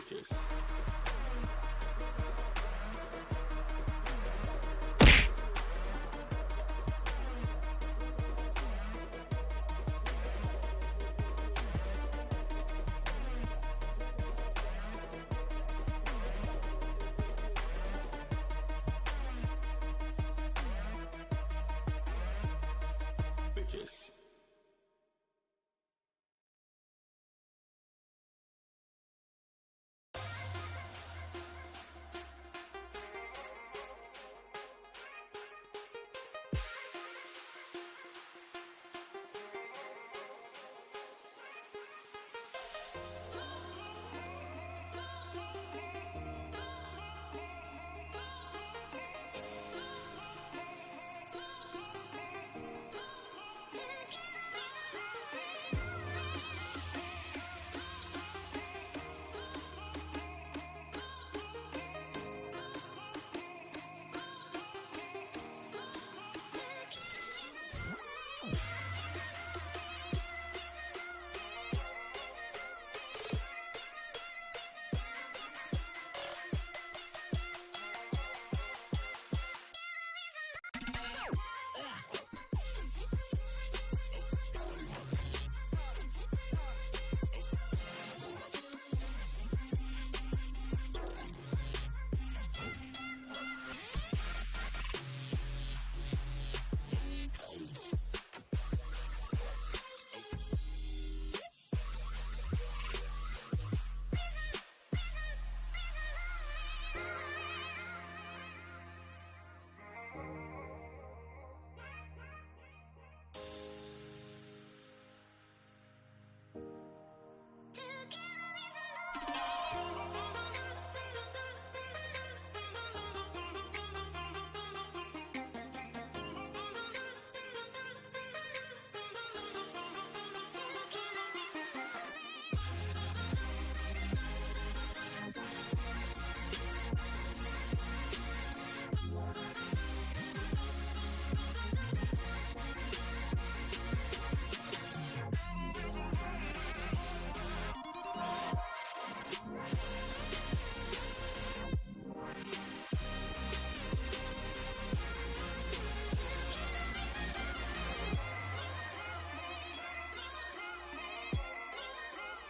bitches. Bitches.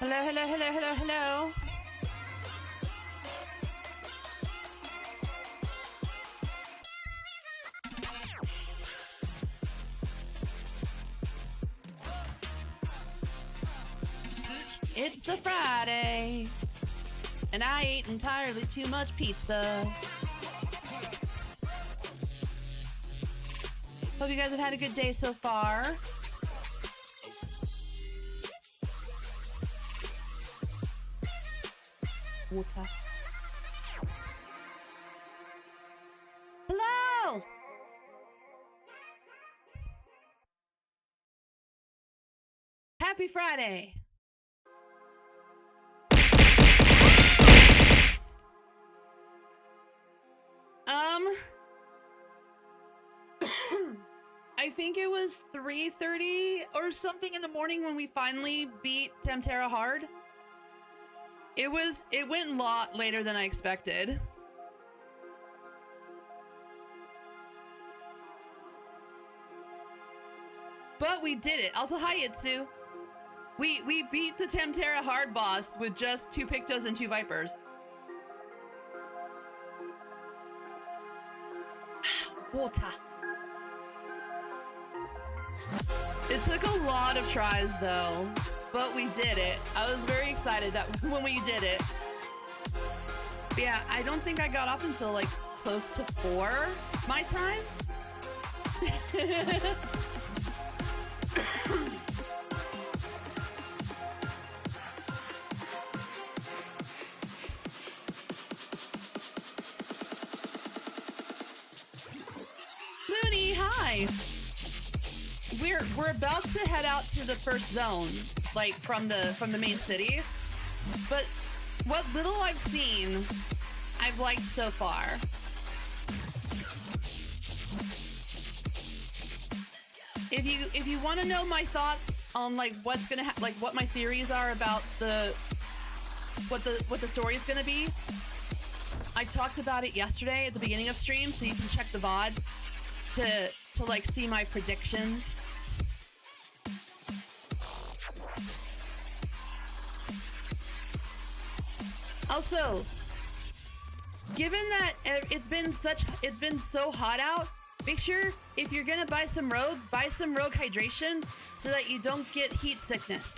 Hello, hello, hello, hello, hello. It's a Friday, and I ate entirely too much pizza. Hope you guys have had a good day so far. Water. Hello! Happy Friday! I think it was 3:30 or something in the morning when we finally beat Temterra hard. It went a lot later than I expected. But we did it. Also, hi Itsu. We beat the Temterra hard boss with just 2 Pictos and 2 Vipers. Water. It took a lot of tries though, but we did it. I was very excited that when we did it. But yeah, I don't think I got off until like close to 4 my time. Looney, hi. We're about to head out to the first zone, like from the main city. But what little I've seen, I've liked so far. If you want to know my thoughts on like what's gonna like what my theories are about the what the story is gonna be. I talked about it yesterday at the beginning of stream, so you can check the VOD to like see my predictions. Also, given that it's been so hot out, make sure if you're gonna buy some rogue hydration so that you don't get heat sickness.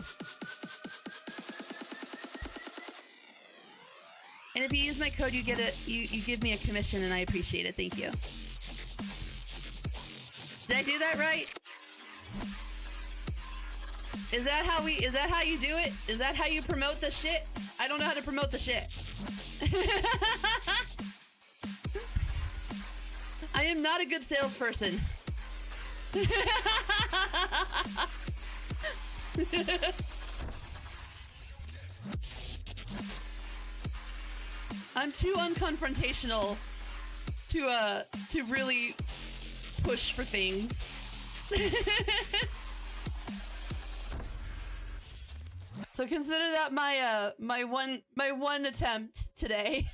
And if you use my code, you give me a commission, and I appreciate it. Thank you. Did I do that right? Is that how you do it? Is that how you promote the shit? I don't know how to promote the shit. I am not a good salesperson. I'm too unconfrontational to really push for things. So consider that my one attempt today.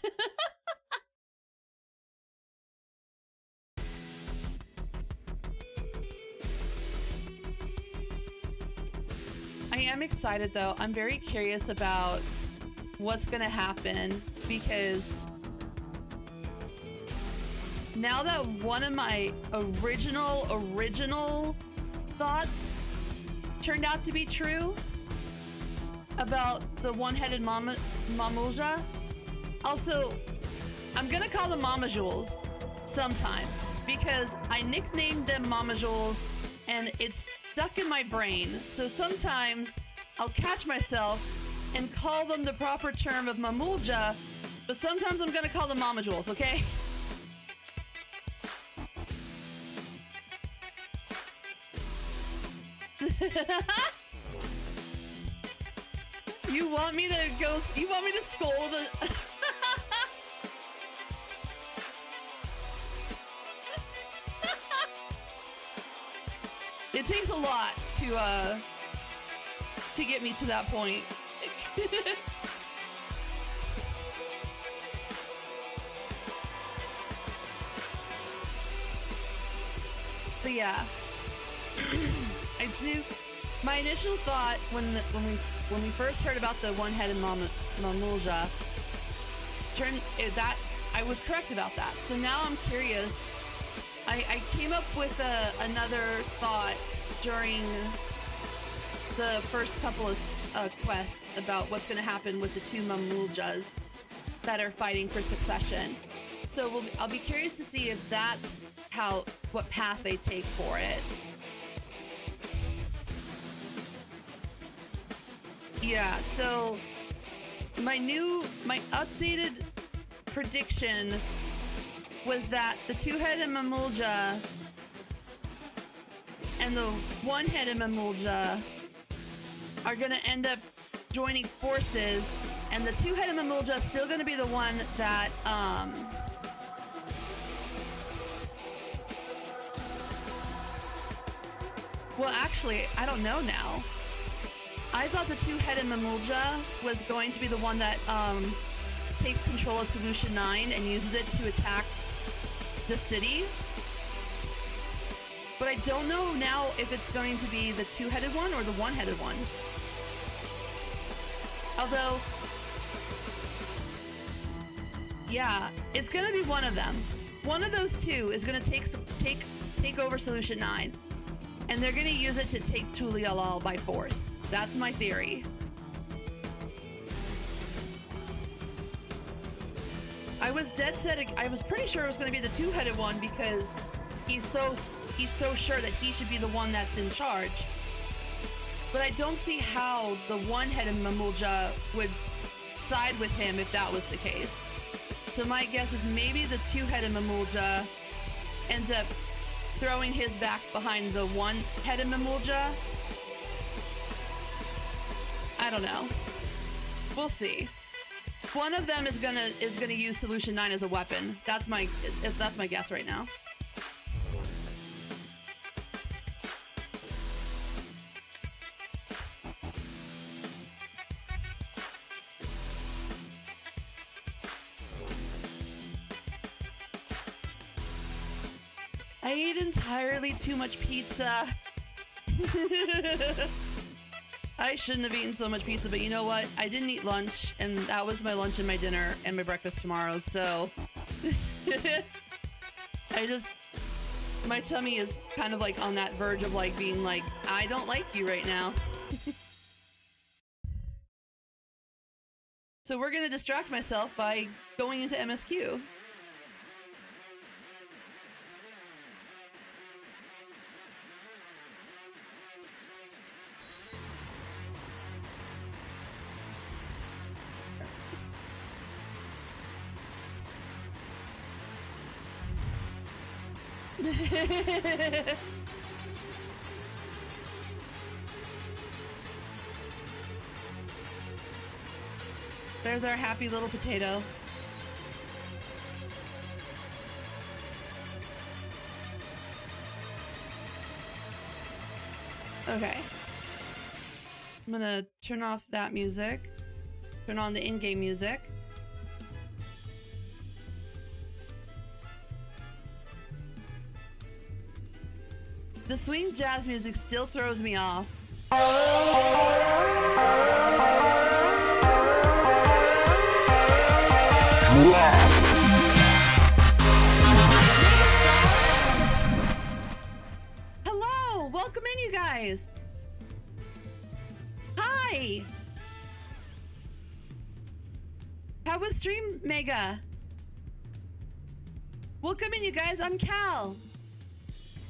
I am excited though. I'm very curious about what's gonna happen, because now that one of my original thoughts turned out to be true about the one-headed Mamulja. Also, I'm gonna call them Mama Jules sometimes, because I nicknamed them Mama Jules and it's stuck in my brain. So sometimes I'll catch myself and call them the proper term of Mamulja, but sometimes I'm gonna call them Mama Jules, okay? You want me to scold It takes a lot to get me to that point. But yeah. I do. My initial thought when we first heard about the one-headed Mamulja, I was correct about that. So now I'm curious. I came up with another thought during the first couple of quests about what's going to happen with the two Mamuljas that are fighting for succession. So I'll be curious to see if that's what path they take for it. Yeah, so my updated prediction was that the two-headed Mamulja and the one-headed Mamulja are gonna end up joining forces, and the two-headed Mamulja is still gonna be the one that well, actually, I don't know now. I thought the two-headed Mamulja was going to be the one that takes control of Solution 9 and uses it to attack the city. But I don't know now if it's going to be the two-headed one or the one-headed one. Although, yeah, it's gonna be one of them. One of those two is gonna take over Solution 9, and they're gonna use it to take Tulialal by force. That's my theory. I was dead set. I was pretty sure it was going to be the two-headed one, because he's so sure that he should be the one that's in charge. But I don't see how the one-headed Mamulja would side with him if that was the case. So my guess is maybe the two-headed Mamulja ends up throwing his back behind the one-headed Mamulja. I don't know. We'll see. One of them is gonna use Solution 9 as a weapon. That's my guess right now. I ate entirely too much pizza. I shouldn't have eaten so much pizza, but you know what? I didn't eat lunch, and that was my lunch and my dinner and my breakfast tomorrow, so... my tummy is kind of like on that verge of like being like, I don't like you right now. So we're gonna distract myself by going into MSQ. There's our happy little potato. Okay. I'm gonna turn off that music. Turn on the in-game music. The swing jazz music still throws me off. Hello, welcome in, you guys. Hi. How was stream, Mega? Welcome in, you guys. I'm Cal.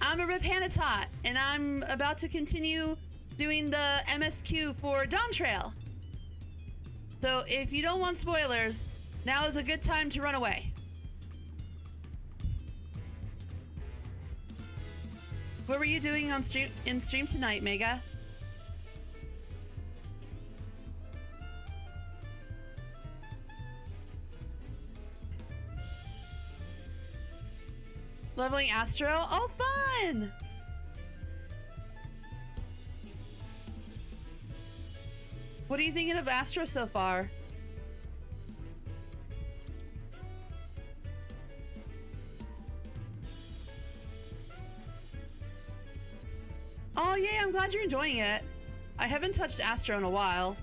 I'm a Ripanitot, and I'm about to continue doing the MSQ for Dawntrail. So if you don't want spoilers, now is a good time to run away. What were you doing on stream tonight, Mega? Leveling Astro? Oh, fun! What are you thinking of Astro so far? Oh, yay, I'm glad you're enjoying it. I haven't touched Astro in a while.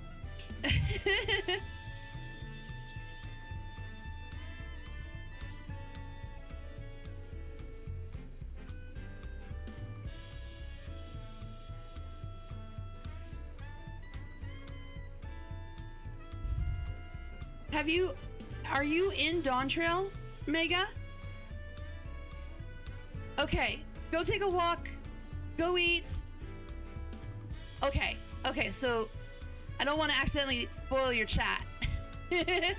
Are you in Dawntrail, Mega? Okay, go take a walk, go eat. Okay, so I don't want to accidentally spoil your chat. But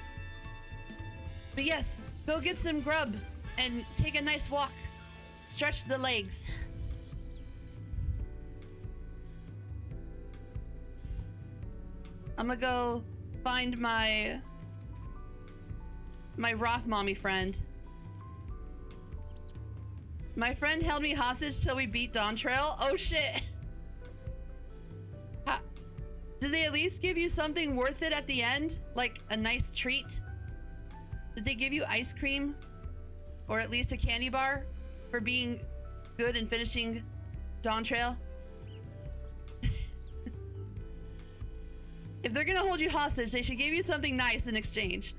yes, go get some grub and take a nice walk. Stretch the legs. I'm gonna go find my Roth mommy friend. My friend held me hostage till we beat Dawntrail. Oh shit. Did they at least give you something worth it at the end? Like a nice treat? Did they give you ice cream? Or at least a candy bar for being good and finishing Dawntrail? If they're gonna hold you hostage, they should give you something nice in exchange.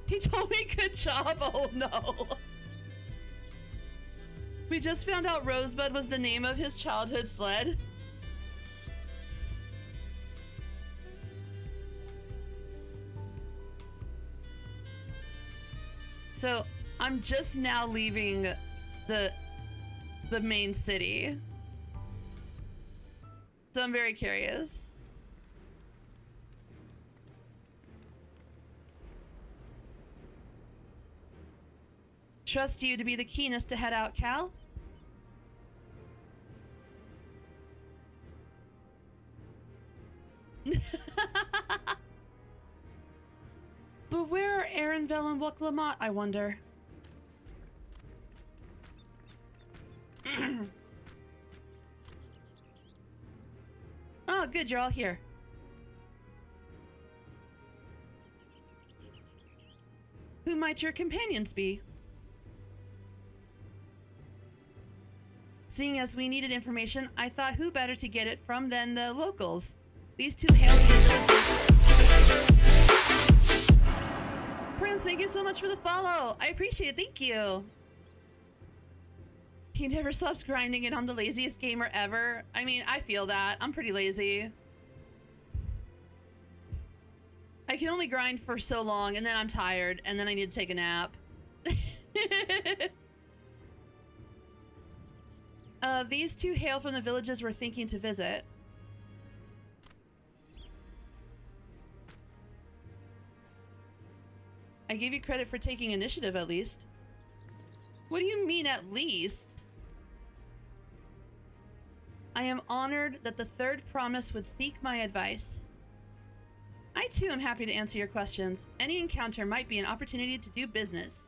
He told me good job. Oh no. We just found out Rosebud was the name of his childhood sled. So I'm just now leaving the main city. So I'm very curious. Trust you to be the keenest to head out, Cal. But where are Aaronville and Wuklamot, I wonder? Oh, good, you're all here. Who might your companions be? Seeing as we needed information, I thought who better to get it from than the locals. These two hail from the villages. Prince, thank you so much for the follow. I appreciate it. Thank you. He never stops grinding and I'm the laziest gamer ever. I mean, I feel that. I'm pretty lazy. I can only grind for so long and then I'm tired and then I need to take a nap. These two hail from the villages we're thinking to visit. I give you credit for taking initiative at least. What do you mean at least? I am honored that the third promise would seek my advice. I too am happy to answer your questions. Any encounter might be an opportunity to do business.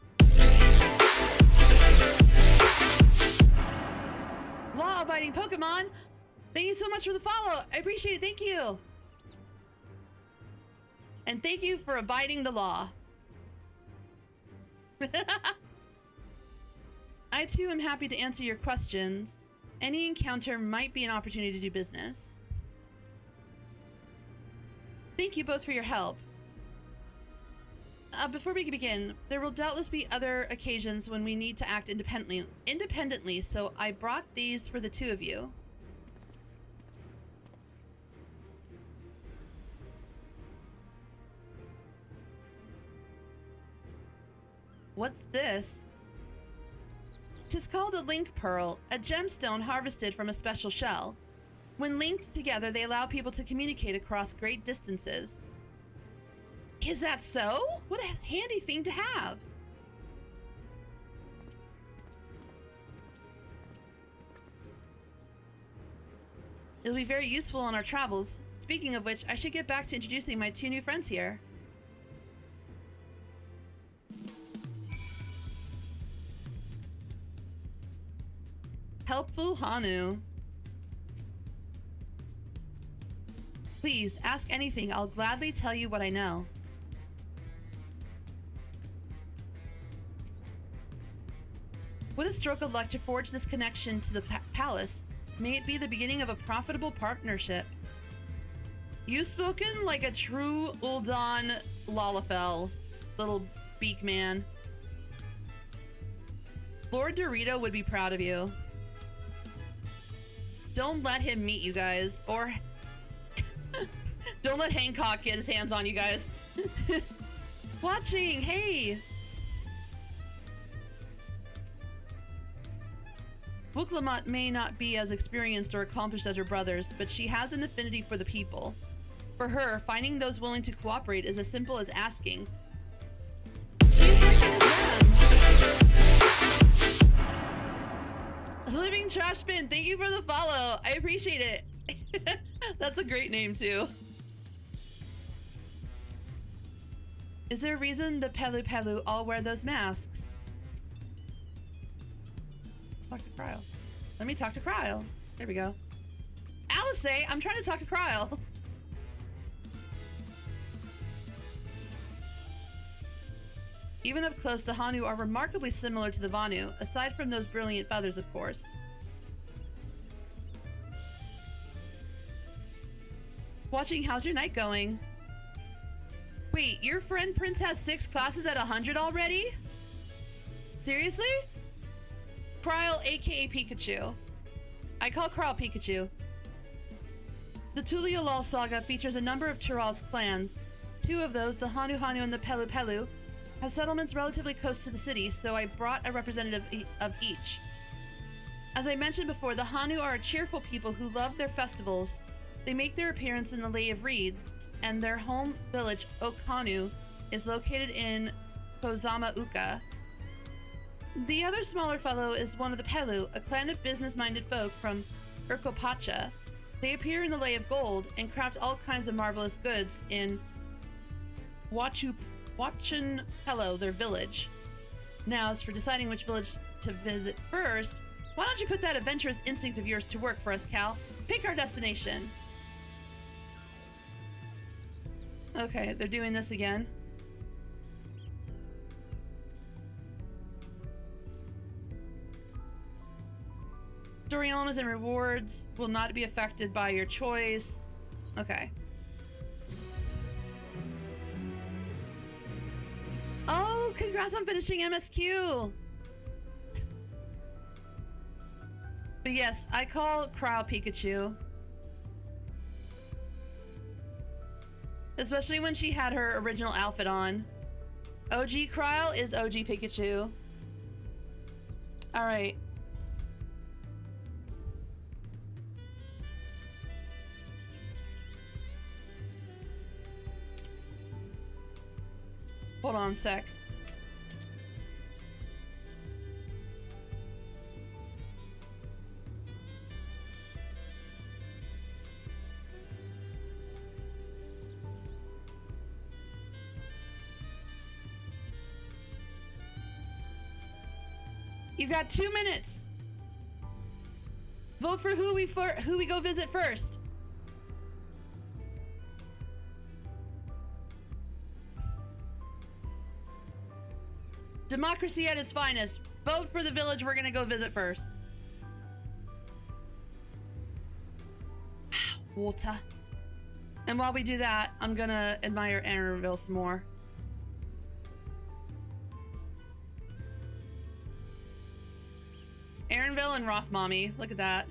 Law-abiding Pokemon! Thank you so much for the follow! I appreciate it, thank you! And thank you for abiding the law. I too am happy to answer your questions. Any encounter might be an opportunity to do business. Thank you both for your help. Before we begin, there will doubtless be other occasions when we need to act independently, so I brought these for the two of you. What's this? 'Tis called a link pearl, a gemstone harvested from a special shell. When linked together, they allow people to communicate across great distances. Is that so? What a handy thing to have. It'll be very useful on our travels. Speaking of which, I should get back to introducing my two new friends here. Helpful Hanu. Please, ask anything. I'll gladly tell you what I know. What a stroke of luck to forge this connection to the palace. May it be the beginning of a profitable partnership. You've spoken like a true Uldan Lalafell, little beak man. Lord Dorito would be proud of you. Don't let him meet you guys, or don't let Hancock get his hands on you guys. Watching, hey! Wuklamot may not be as experienced or accomplished as her brothers, but she has an affinity for the people. For her, finding those willing to cooperate is as simple as asking. She's working as them. Living Trash Bin, thank you for the follow. I appreciate it. That's a great name too. Is there a reason the Pelu Pelu all wear those masks? Talk to Cryle. Let me talk to Cryle. There we go. Alice, I'm trying to talk to Cryle. Even up close, the Hanu are remarkably similar to the Vanu, aside from those brilliant feathers, of course. Watching, how's your night going? Wait, your friend Prince has 6 classes at 100 already? Seriously? Cryle, aka Pikachu. I call Cryle Pikachu. The Tuliolal saga features a number of Tiral's clans. 2 of those, the Hanu Hanu and the Pelu Pelu, have settlements relatively close to the city, so I brought a representative of each. As I mentioned before, the Hanu are a cheerful people who love their festivals. They make their appearance in the Lay of Reeds, and their home village, Okanu, is located in Kozama Uka. The other smaller fellow is one of the Pelu, a clan of business-minded folk from Urkopacha. They appear in the Lay of Gold and craft all kinds of marvelous goods in Wachanpelo, their village. Now, as for deciding which village to visit first, why don't you put that adventurous instinct of yours to work for us, Cal? Pick our destination. Okay, they're doing this again. Story elements and rewards will not be affected by your choice. Okay. Oh, congrats on finishing MSQ. But yes, I call Cryo Pikachu. Especially when she had her original outfit on. OG Cryo is OG Pikachu. All right. Hold on a sec. You got 2 minutes. Vote for who we go visit first. Democracy at its finest. Vote for the village we're gonna go visit first. Water. And while we do that, I'm gonna admire Aaronville some more. Aaronville and Roth Mommy. Look at that.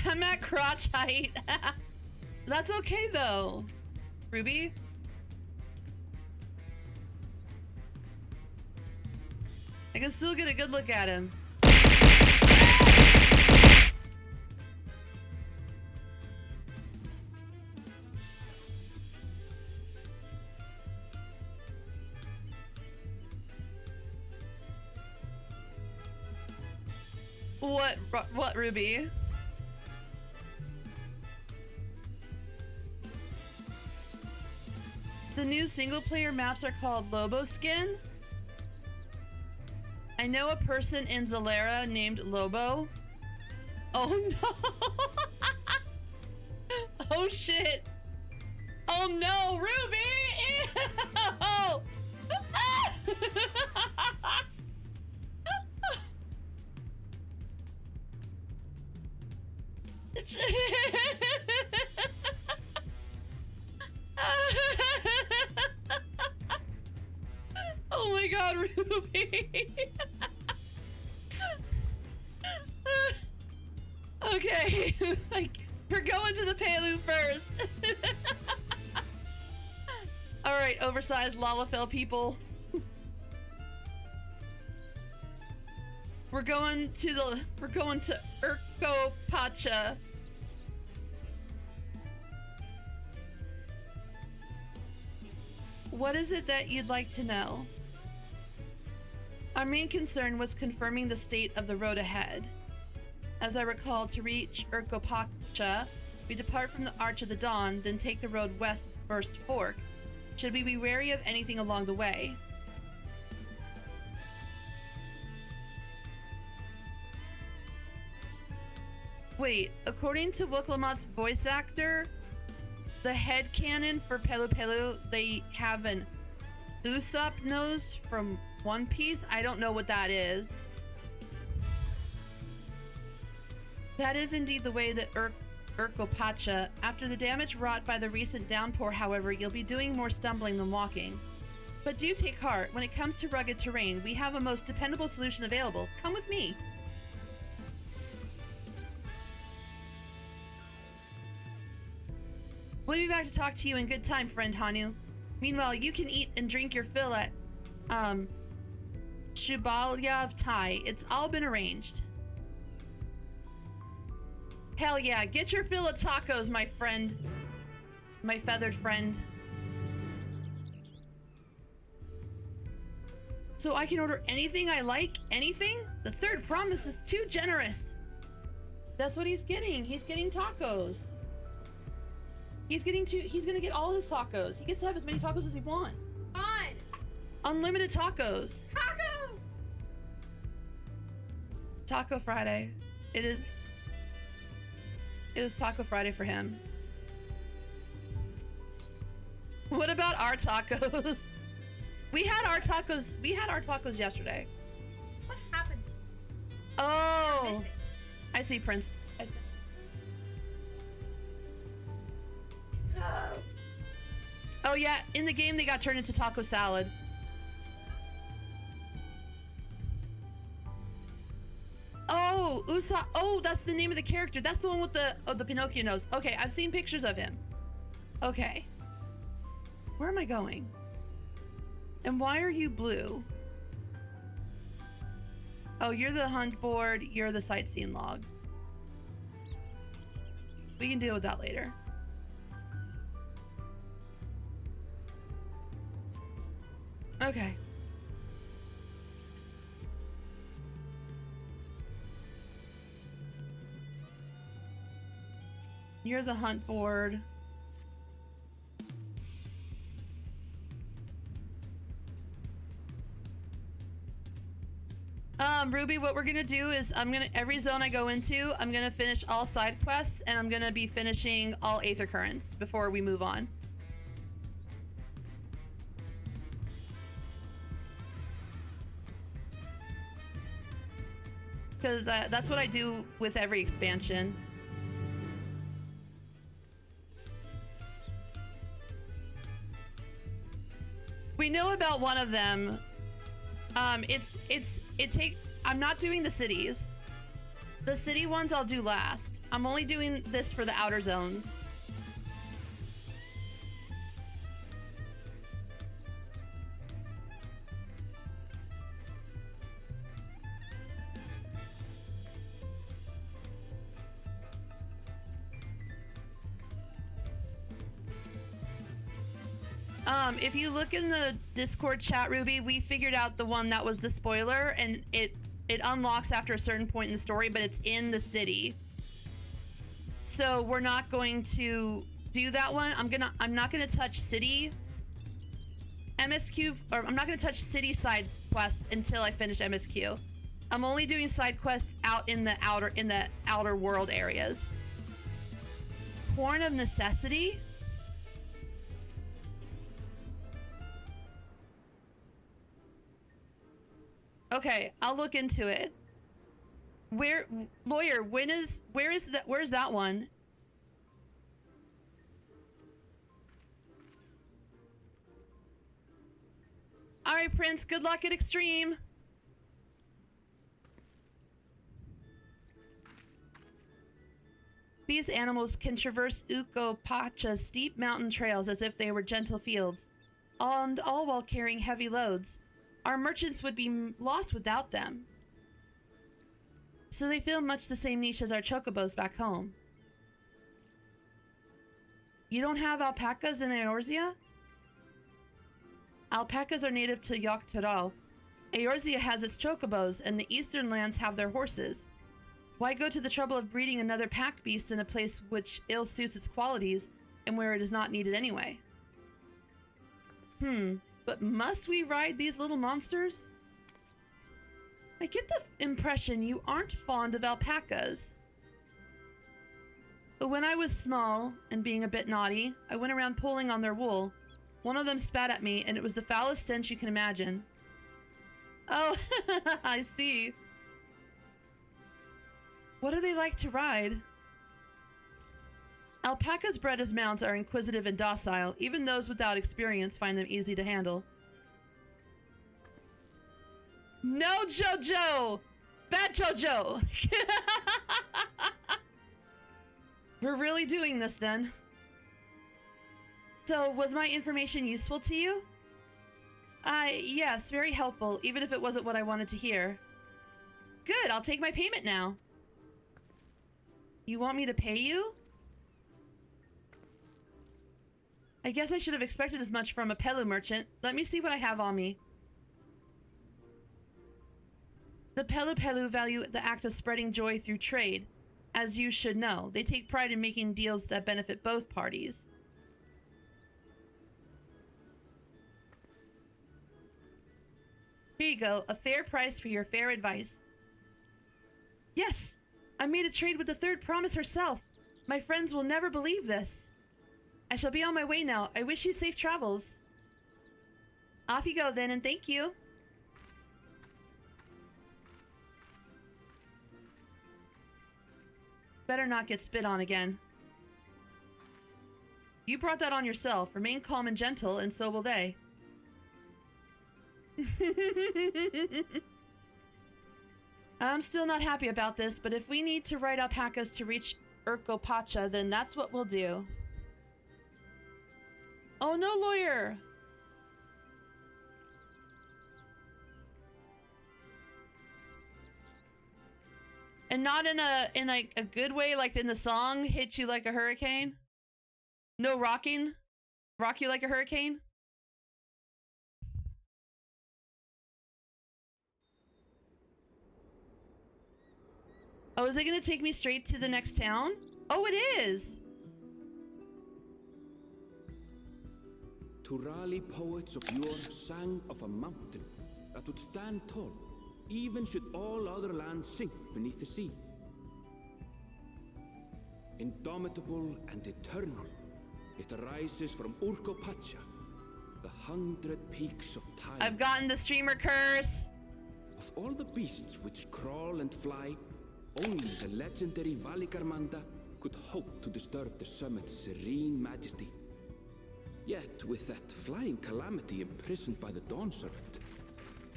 I'm at crotch height. That's okay though. Ruby? I can still get a good look at him. What, Ruby? The new single-player maps are called Lobo Skin. I know a person in Zalera named Lobo. Oh no! Oh shit! Oh no, Ruby! Ew! Oh my god, Ruby! Okay, like, we're going to the Palu first. Alright, oversized Lalafell people. We're going to Urko Pacha. What is it that you'd like to know? Our main concern was confirming the state of the road ahead. As I recall, to reach Urko Pacha, we depart from the Arch of the Dawn, then take the road west of First Fork. Should we be wary of anything along the way? Wait, according to Wooklamot's voice actor, the head cannon for Pelu Pelu, they have an Usopp nose from One Piece. I don't know what that is. That is indeed the way that Urko Pacha. After the damage wrought by the recent downpour, however, you'll be doing more stumbling than walking. But do take heart. When it comes to rugged terrain, we have a most dependable solution available. Come with me. We'll be back to talk to you in good time, friend Hanu. Meanwhile, you can eat and drink your fill at, Shubalyav Thai. It's all been arranged. Hell yeah, get your fill of tacos, my friend. My feathered friend. So I can order anything I like? Anything? The third promise is too generous. That's what he's getting. He's getting tacos. He's gonna get all his tacos. He gets to have as many tacos as he wants. On! Unlimited tacos. Taco! Taco Friday. It is. It is Taco Friday for him. What about our tacos? We had our tacos yesterday. What happened? Oh, I see Prince. Oh yeah, in the game they got turned into taco salad. Oh, oh, that's the name of the character. That's the one with the Pinocchio nose. Okay, I've seen pictures of him. Okay. Where am I going? And why are you blue? Oh, you're the hunt board, you're the sightseeing log. We can deal with that later. Okay. You're the hunt board. Ruby, what we're gonna do is every zone I go into, I'm gonna finish all side quests and I'm gonna be finishing all Aether Currents before we move on. Because that's what I do with every expansion. We know about one of them. I'm not doing the cities. The city ones I'll do last. I'm only doing this for the outer zones. If you look in the Discord chat, Ruby, we figured out the one that was the spoiler, and it unlocks after a certain point in the story, but it's in the city. So we're not going to do that one. I'm not gonna touch city MSQ, or I'm not gonna touch city side quests until I finish MSQ. I'm only doing side quests out in the outer world areas. Horn of Necessity. Okay, I'll look into it. Lawyer, where's that one? All right, Prince, good luck at Extreme. These animals can traverse Ukopacha's steep mountain trails as if they were gentle fields, all while carrying heavy loads. Our merchants would be lost without them. So they fill much the same niche as our chocobos back home. You don't have alpacas in Eorzea? Alpacas are native to Yogg-Totol. Eorzea has its chocobos, and the eastern lands have their horses. Why go to the trouble of breeding another pack beast in a place which ill suits its qualities and where it is not needed anyway? But must we ride these little monsters? I get the impression you aren't fond of alpacas. When I was small and being a bit naughty, I went around pulling on their wool. One of them spat at me, and it was the foulest stench you can imagine. Oh, I see. What do they like to ride? Alpacas bred as mounts are inquisitive and docile. Even those without experience find them easy to handle. No, Jojo! Bad Jojo! We're really doing this then. So, was my information useful to you? Yes, very helpful, even if it wasn't what I wanted to hear. Good, I'll take my payment now. You want me to pay you? I guess I should have expected as much from a Pelu merchant. Let me see what I have on me. The Pelu value the act of spreading joy through trade. As you should know, they take pride in making deals that benefit both parties. Here you go, a fair price for your fair advice. Yes! I made a trade with the third promise herself. My friends will never believe this. I shall be on my way now. I wish you safe travels. Off you go then, and thank you. Better not get spit on again. You brought that on yourself. Remain calm and gentle, and so will they. I'm still not happy about this, but if we need to ride alpacas to reach Urkopacha, then that's what we'll do. Oh no, lawyer! And not in a good way, like in the song, hit you like a hurricane? No rocking? Rock you like a hurricane? Oh, is it gonna take me straight to the next town? Oh, it is! Turali poets of yore sang of a mountain that would stand tall, even should all other lands sink beneath the sea. Indomitable and eternal, it arises from Urkopacha, the 100 peaks of time. I've gotten the streamer curse. Of all the beasts which crawl and fly, only the legendary Valigarmanda could hope to disturb the summit's serene majesty. Yet, with that flying calamity imprisoned by the Dawn Serpent,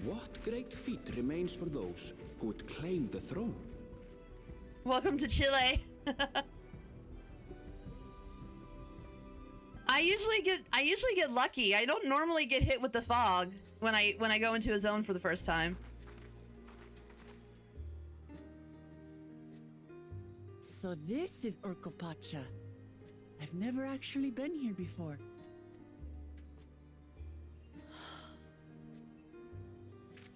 what great feat remains for those who would claim the throne? Welcome to Chile. I usually get lucky. I don't normally get hit with the fog when I go into a zone for the first time. So this is Urkopacha. I've never actually been here before.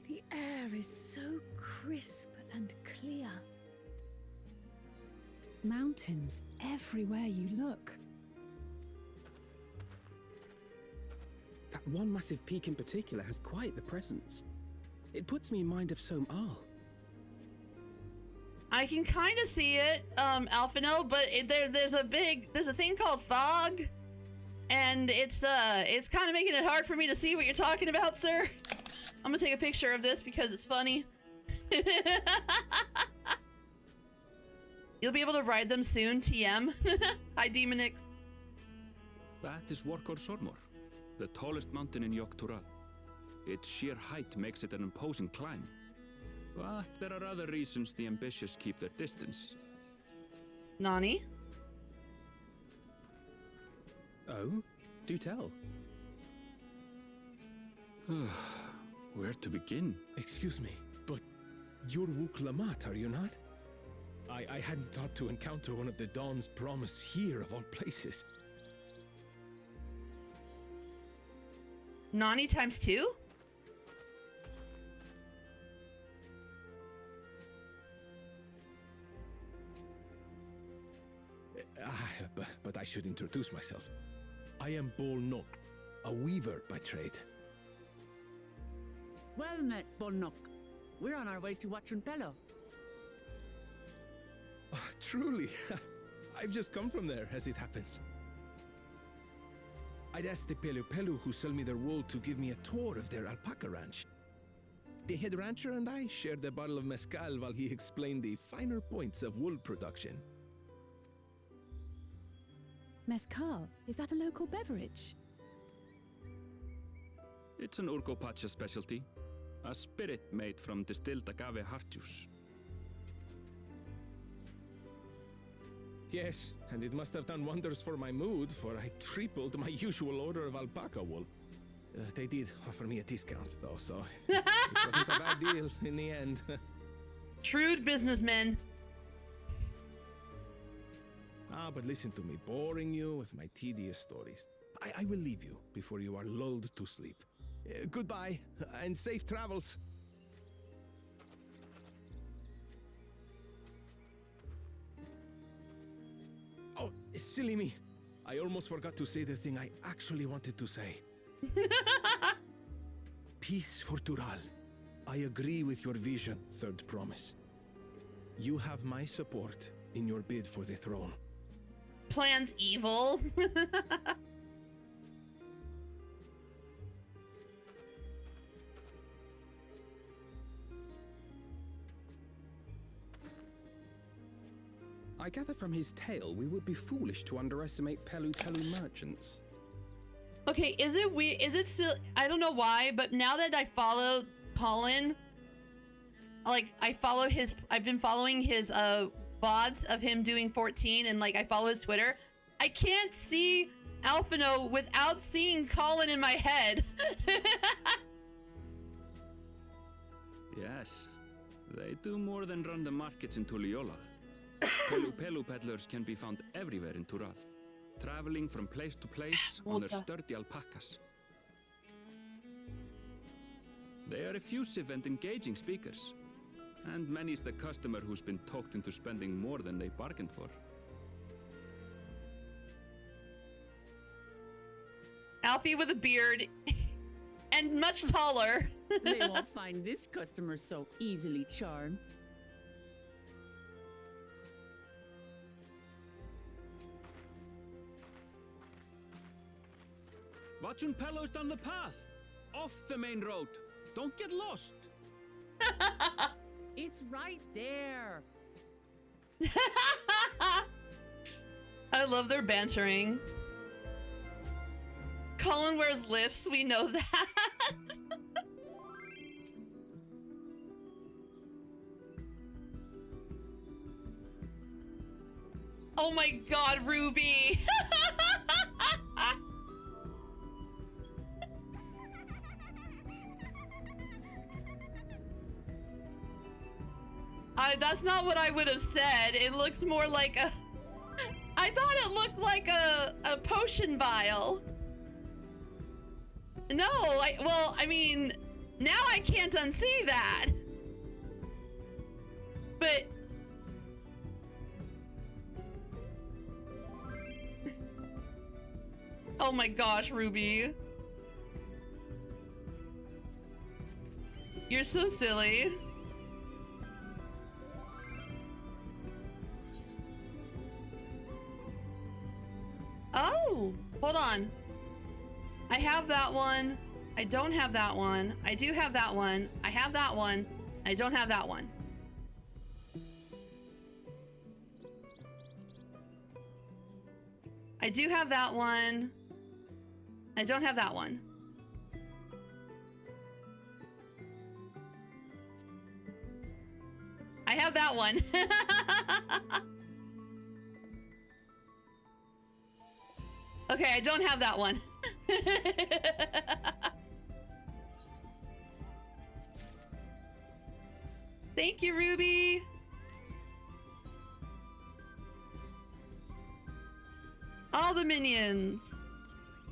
The air is so crisp and clear. Mountains everywhere you look. That one massive peak in particular has quite the presence. It puts me in mind of Som-Al. I can kind of see it, Alphino, but there's a thing called fog, and it's kind of making it hard for me to see what you're talking about, sir. I'm gonna take a picture of this because it's funny. You'll be able to ride them soon, TM. Hi, Demonix. That is Workor Sormor, the tallest mountain in Yogg-Tural. Its sheer height makes it an imposing climb. But there are other reasons the ambitious keep their distance. Nani? Oh? Do tell. Where to begin? Excuse me, but you're Wook Lamat, are you not? I hadn't thought to encounter one of the Dawn's promise here of all places. Nani times 2? But I should introduce myself. I am Bol Nok, a weaver by trade. Well met, Bolnok. We're on our way to Watranpelo. Oh, truly, I've just come from there, as it happens. I'd asked the Pelu who sell me their wool to give me a tour of their alpaca ranch. The head rancher and I shared a bottle of mezcal while he explained the finer points of wool production. Mezcal, is that a local beverage? It's an Urkopacha specialty. A spirit made from distilled agave heart juice. Yes, and it must have done wonders for my mood, for I tripled my usual order of alpaca wool. They did offer me a discount, though, so it wasn't a bad deal in the end. Shrewd businessmen. But listen to me, boring you with my tedious stories. I will leave you before you are lulled to sleep. Goodbye, and safe travels. Oh, silly me. I almost forgot to say the thing I actually wanted to say. Peace for Tural. I agree with your vision, Third Promise. You have my support in your bid for the throne. plans evil. I gather from his tale we would be foolish to underestimate Pelu merchants. Okay, is it weird? Is it still? I don't know why, but now that I follow Colin, like I've been following his VODs of him doing 14, and like I follow his Twitter. I can't see Alphino without seeing Colin in my head. Yes, they do more than run the markets in Tuliola. Pelu peddlers can be found everywhere in Tural, traveling from place to place on their sturdy alpacas. They are effusive and engaging speakers, and many's the customer who's been talked into spending more than they bargained for. Alfie with a beard and much taller. They won't find this customer so easily charmed. Watchun Pelos down the path, off the main road. Don't get lost. It's right there. I love their bantering. Colin wears lifts, we know that. Oh my god, Ruby! That's not what I would have said. It looks more like a... I thought it looked like a potion vial. No, well, I mean, now I can't unsee that. But... Oh my gosh, Ruby. You're so silly. Oh, hold on. I have that one. I don't have that one. I do have that one. I have that one. I don't have that one. I do have that one. I don't have that one. I have that one. Okay, I don't have that one. Thank you, Ruby. All the minions.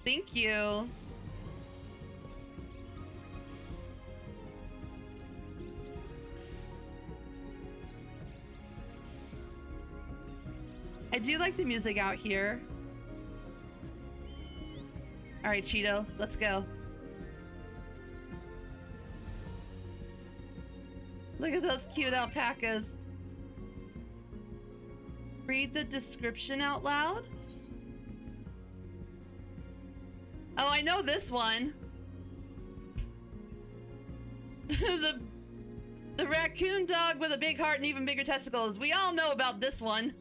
Thank you. I do like the music out here. All right, Cheeto, let's go. Look at those cute alpacas. Read the description out loud. Oh, I know this one. the raccoon dog with a big heart and even bigger testicles. We all know about this one.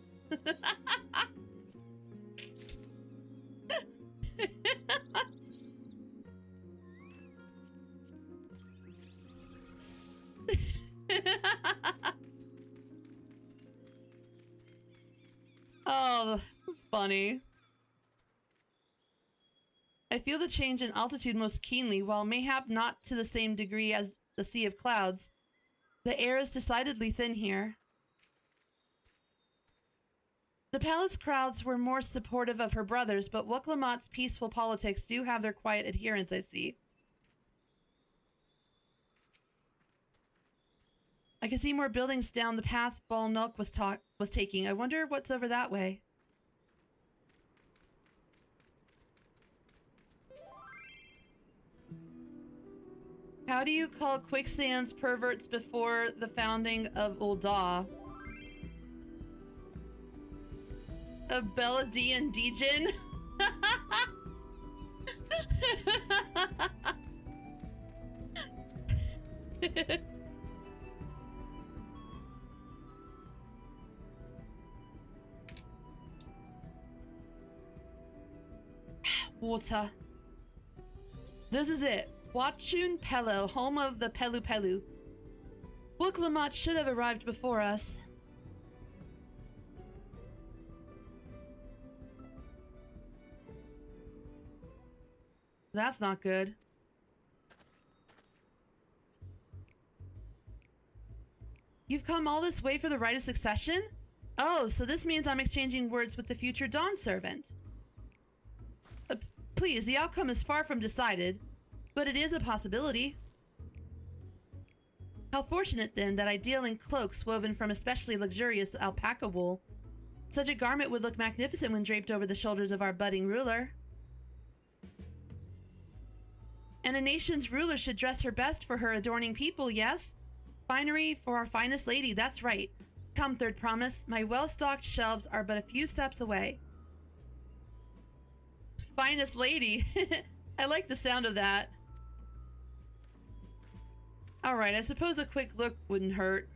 Oh, funny. I feel the change in altitude most keenly, while mayhap not to the same degree as the Sea of Clouds. The air is decidedly thin here. The palace crowds were more supportive of her brothers, but Wuklamot's peaceful politics do have their quiet adherents, I see. I can see more buildings down the path Balnok was taking. I wonder what's over that way. How do you call quicksands perverts before the founding of Ul'dah? A Bella D and Djinn? Water. This is it. Watchun Pello, home of the Pelu Pelu. Woklamat should have arrived before us. That's not good. You've come all this way for the right of succession? Oh, so this means I'm exchanging words with the future Dawn servant. Please, the outcome is far from decided, but it is a possibility. How fortunate, then, that I deal in cloaks woven from especially luxurious alpaca wool. Such a garment would look magnificent when draped over the shoulders of our budding ruler. And a nation's ruler should dress her best for her adorning people, yes? Finery for our finest lady, that's right. Come, third promise, my well-stocked shelves are but a few steps away. Finest lady. I like the sound of that. Alright, I suppose a quick look wouldn't hurt.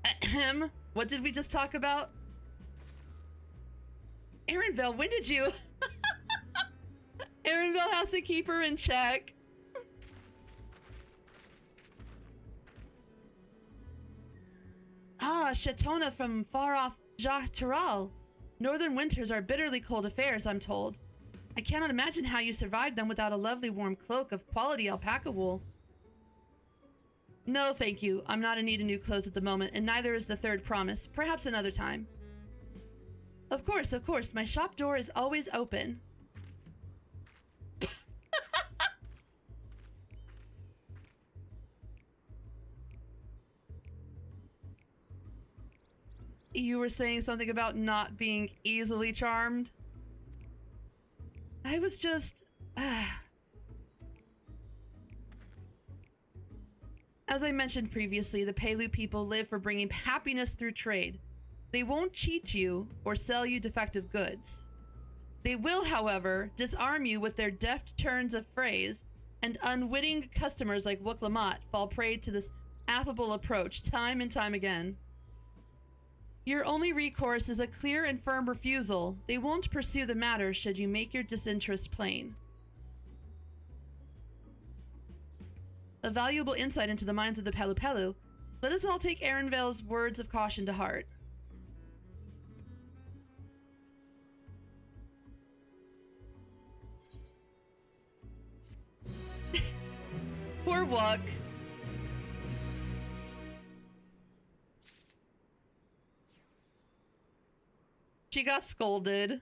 Ahem. What did we just talk about? Erenville, when did you? Erenville has to keep her in check. Ah, Shatona from far off Jahtaral. Northern winters are bitterly cold affairs, I'm told. I cannot imagine how you survived them without a lovely warm cloak of quality alpaca wool. No, thank you. I'm not in need of new clothes at the moment, and neither is the third promise. Perhaps another time. Of course, my shop door is always open. You were saying something about not being easily charmed? I was just... As I mentioned previously, the Pelu people live for bringing happiness through trade. They won't cheat you or sell you defective goods. They will, however, disarm you with their deft turns of phrase, and unwitting customers like Woklamat fall prey to this affable approach time and time again. Your only recourse is a clear and firm refusal. They won't pursue the matter should you make your disinterest plain. A valuable insight into the minds of the Pelu Pelu. Let us all take Erenvale's words of caution to heart. Poor Wuk. She got scolded.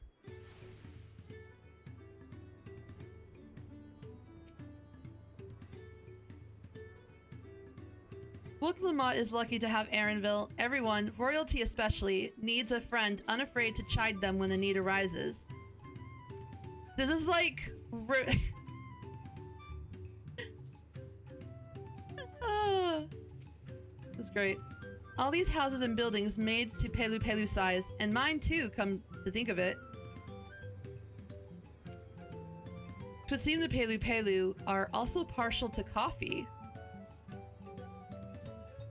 Woklamat is lucky to have Erenville. Everyone, royalty especially, needs a friend unafraid to chide them when the need arises. This is like... That's great. All these houses and buildings made to Pelu Pelu size, and mine too, come to think of it. It would seem the Pelu Pelu are also partial to coffee.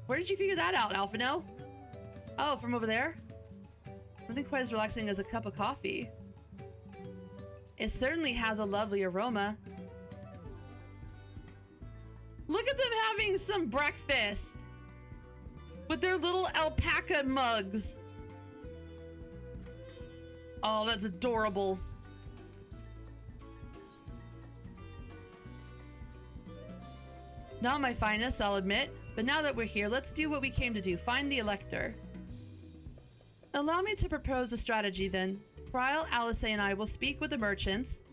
Where did you figure that out, Alphino? Oh, from over there? Nothing quite as relaxing as a cup of coffee. It certainly has a lovely aroma. Look at them having some breakfast with their little alpaca mugs. Oh, that's adorable. Not my finest, I'll admit. But now that we're here, let's do what we came to do. Find the Elector. Allow me to propose a strategy then. Prial, Alice, and I will speak with the merchants.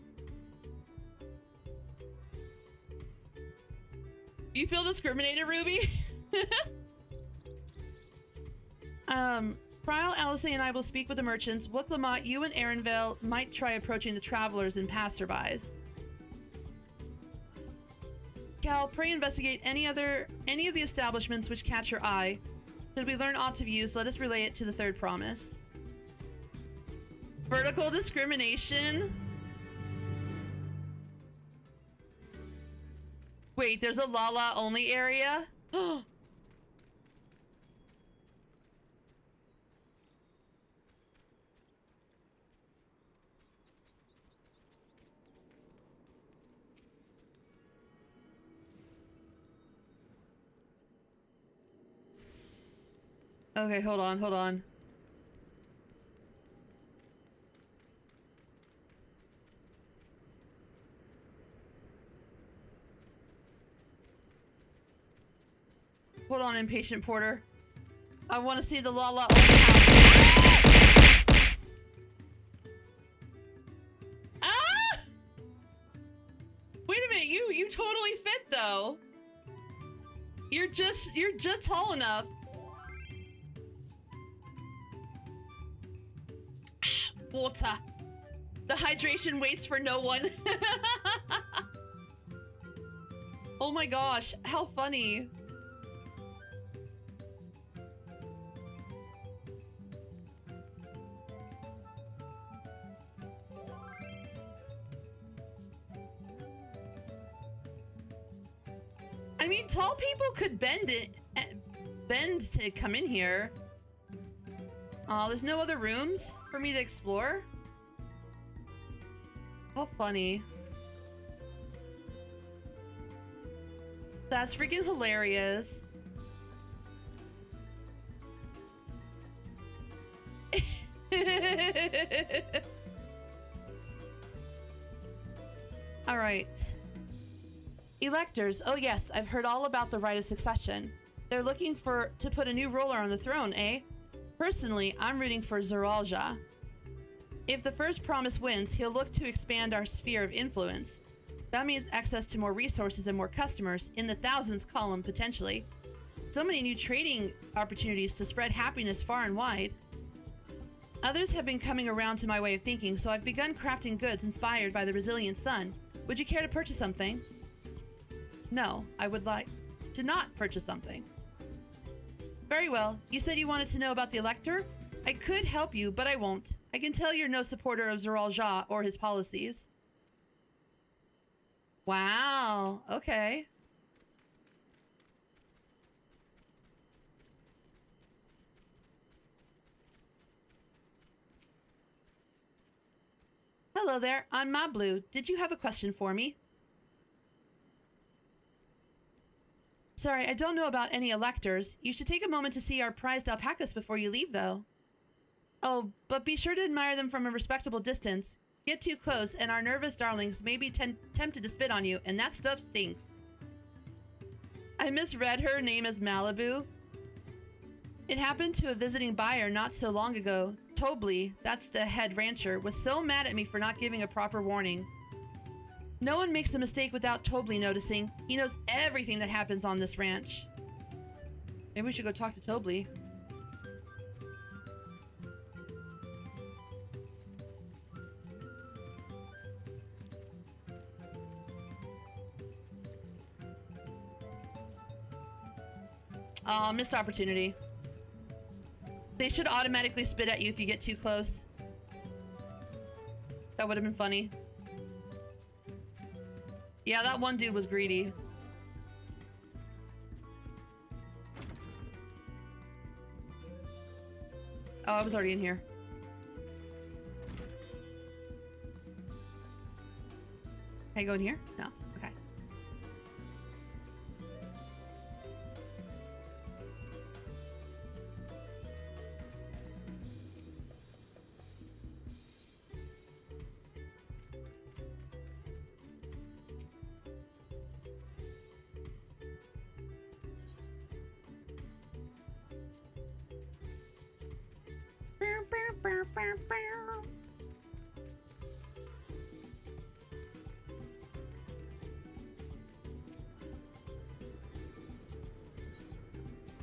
You feel discriminated, Ruby? Prial, Alice, and I will speak with the merchants. Woklamat, you and Erenvale might try approaching the travelers and passerbys. Cal, pray investigate any of the establishments which catch your eye. Should we learn aught of use, let us relay it to the third promise. Vertical discrimination? Wait, there's a Lala only area? Okay, hold on, hold on. Hold on, impatient porter. I want to see the Lala open house. Ah! Wait a minute, you totally fit though. You're just tall enough. Water. The hydration waits for no one. Oh my gosh, how funny. I mean, tall people could bend to come in here. Oh, there's no other rooms for me to explore? How funny. That's freaking hilarious. All right. Electors. Oh yes, I've heard all about the right of succession. They're looking to put a new ruler on the throne, eh? Personally, I'm rooting for Zeralja. If the first promise wins, he'll look to expand our sphere of influence. That means access to more resources and more customers, in the thousands column potentially. So many new trading opportunities to spread happiness far and wide. Others have been coming around to my way of thinking, so I've begun crafting goods inspired by the resilient sun. Would you care to purchase something? No, I would like to not purchase something. Very well. You said you wanted to know about the Elector? I could help you, but I won't. I can tell you're no supporter of Zeralja or his policies. Wow. Okay. Hello there. I'm Mablu. Did you have a question for me? Sorry, I don't know about any electors. You should take a moment to see our prized alpacas before you leave, though. Oh, but be sure to admire them from a respectable distance. Get too close, and our nervous darlings may be tempted to spit on you, and that stuff stinks. I misread her name as Malibu. It happened to a visiting buyer not so long ago. Tobley, that's the head rancher, was so mad at me for not giving a proper warning. No one makes a mistake without Tobley noticing. He knows everything that happens on this ranch. Maybe we should go talk to Tobley. Oh, missed opportunity. They should automatically spit at you if you get too close. That would have been funny. Yeah, that one dude was greedy. Oh, I was already in here. Can I go in here? No. Okay.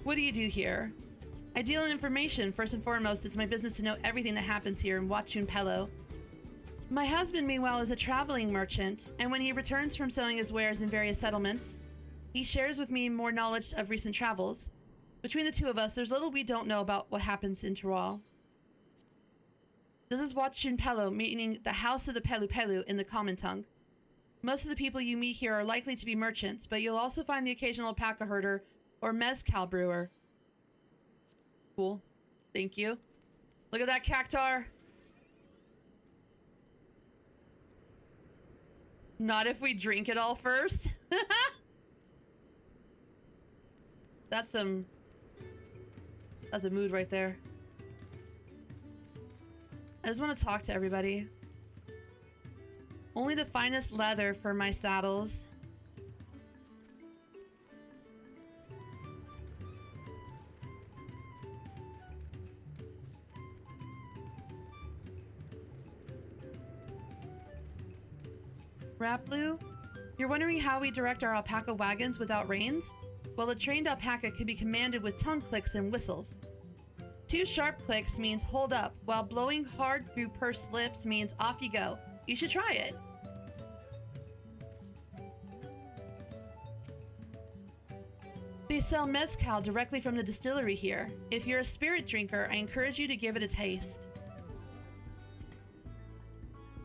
What do you do here? I deal in information. First and foremost, it's my business to know everything that happens here in Watchun Pello. My husband, meanwhile, is a traveling merchant, and when he returns from selling his wares in various settlements, he shares with me more knowledge of recent travels. Between the two of us, there's little we don't know about what happens in Tyrol. This is Watchin Pelo, meaning the house of the Pelu Pelu in the common tongue. Most of the people you meet here are likely to be merchants, but you'll also find the occasional alpaca herder or mezcal brewer. Cool. Thank you. Look at that cactar. Not if we drink it all first. That's a mood right there. I just want to talk to everybody. Only the finest leather for my saddles. Raplu, you're wondering how we direct our alpaca wagons without reins? Well, a trained alpaca can be commanded with tongue clicks and whistles. 2 sharp clicks means hold up, while blowing hard through pursed lips means off you go. You should try it. They sell mezcal directly from the distillery here. If you're a spirit drinker, I encourage you to give it a taste.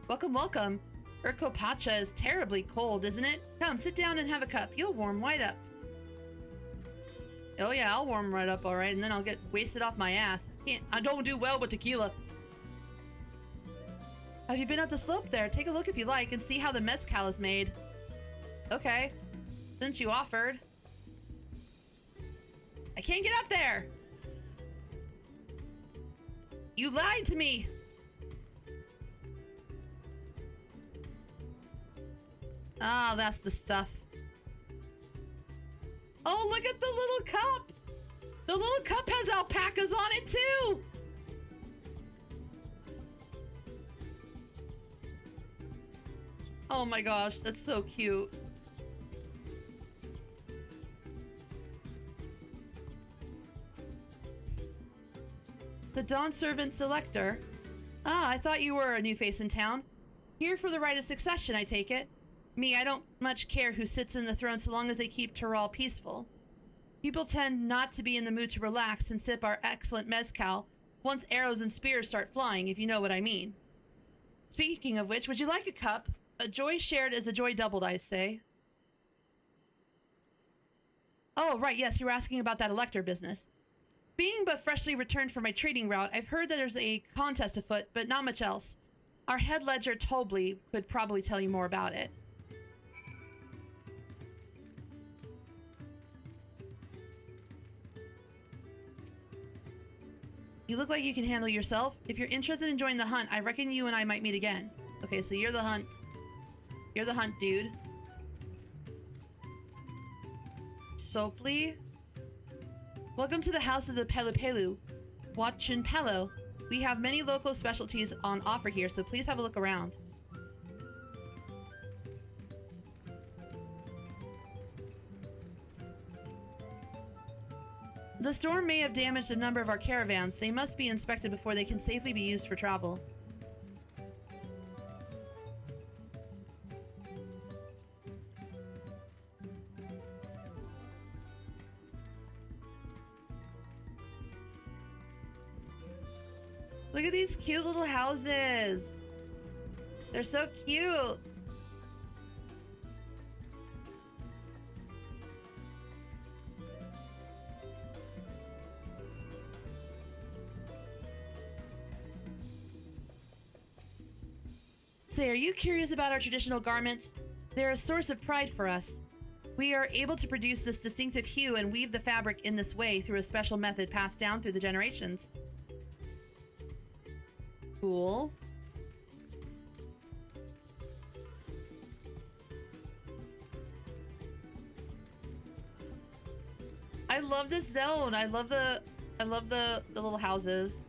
Welcome, welcome. Urcopacha is terribly cold, isn't it? Come, sit down and have a cup. You'll warm right up. Oh yeah, I'll warm right up, alright, and then I'll get wasted off my ass. I don't do well with tequila. Have you been up the slope there? Take a look if you like and see how the mezcal is made. Okay, since you offered. I can't get up there! You lied to me! Ah, that's the stuff. Oh, look at the little cup! The little cup has alpacas on it too! Oh my gosh, that's so cute. The Dawn Servant Selector. Ah, I thought you were a new face in town. Here for the right of succession, I take it. Me, I don't much care who sits in the throne so long as they keep Tyrol peaceful. People tend not to be in the mood to relax and sip our excellent mezcal once arrows and spears start flying, if you know what I mean. Speaking of which, would you like a cup? A joy shared is a joy doubled, I say. Oh, right, yes, you were asking about that elector business. Being but freshly returned from my trading route, I've heard that there's a contest afoot, but not much else. Our head ledger, Tobley, could probably tell you more about it. You look like you can handle yourself. If you're interested in joining the hunt, I reckon you and I might meet again. Okay, so you're the hunt. You're the hunt, dude. Sopley. Welcome to the house of the Pelu Pelu. Watchin Pelo. We have many local specialties on offer here, so please have a look around. The storm may have damaged a number of our caravans. They must be inspected before they can safely be used for travel. Look at these cute little houses. They're so cute. Say, are you curious about our traditional garments? They're a source of pride for us. We are able to produce this distinctive hue and weave the fabric in this way through a special method passed down through the generations. Cool. I love this zone. I love the little houses.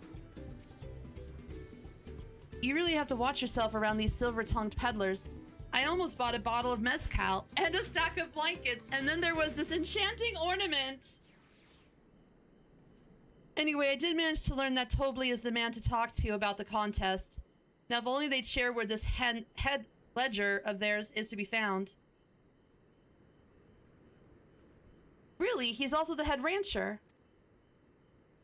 You really have to watch yourself around these silver-tongued peddlers. I almost bought a bottle of mezcal and a stack of blankets, and then there was this enchanting ornament. Anyway, I did manage to learn that Tobley is the man to talk to about the contest. Now, if only they'd share where this head ledger of theirs is to be found. Really? He's also the head rancher.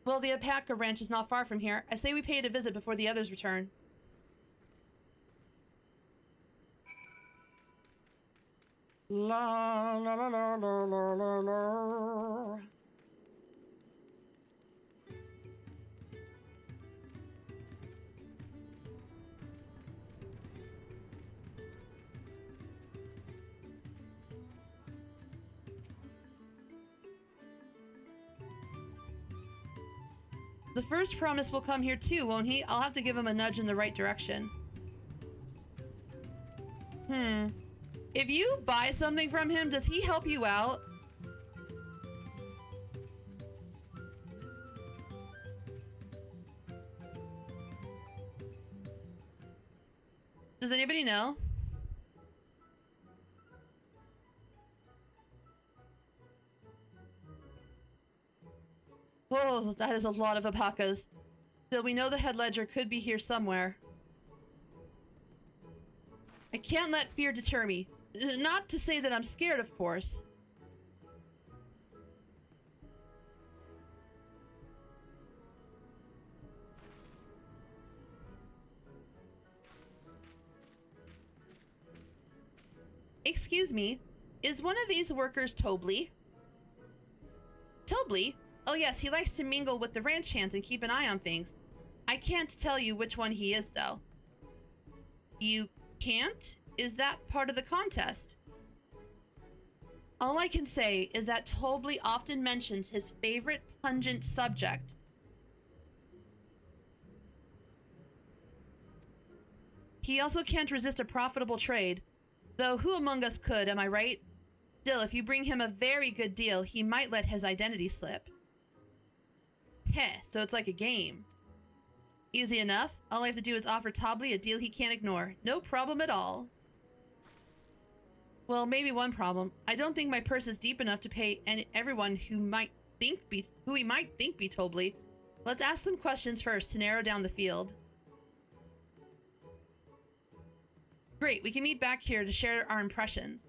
Well, the alpaca ranch is not far from here. I say we pay it a visit before the others return. La la la la la la la la. The first promise will come here too, won't he? I'll have to give him a nudge in the right direction. If you buy something from him, does he help you out? Does anybody know? Oh, that is a lot of alpacas. Still, we know the head ledger could be here somewhere. I can't let fear deter me. Not to say that I'm scared, of course. Excuse me, is one of these workers Tobley? Tobley? Oh yes, he likes to mingle with the ranch hands and keep an eye on things. I can't tell you which one he is, though. You can't? Is that part of the contest? All I can say is that Tobley often mentions his favorite pungent subject. He also can't resist a profitable trade. Though who among us could, am I right? Still, if you bring him a very good deal, he might let his identity slip. Heh, so it's like a game. Easy enough. All I have to do is offer Tobley a deal he can't ignore. No problem at all. Well, maybe one problem. I don't think my purse is deep enough to pay everyone who he might think be Tobley. Let's ask some questions first to narrow down the field. Great, we can meet back here to share our impressions.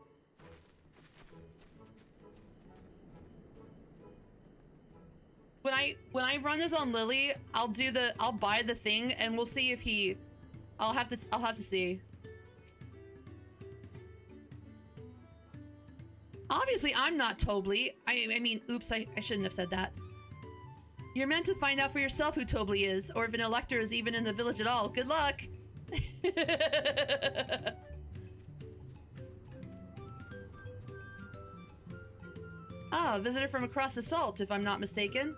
When I run this on Lily, I'll buy the thing and we'll see if I'll have to see. Obviously, I'm not Tobley. I mean, oops, I shouldn't have said that. You're meant to find out for yourself who Tobley is, or if an elector is even in the village at all. Good luck! Ah, a visitor from across the salt, if I'm not mistaken.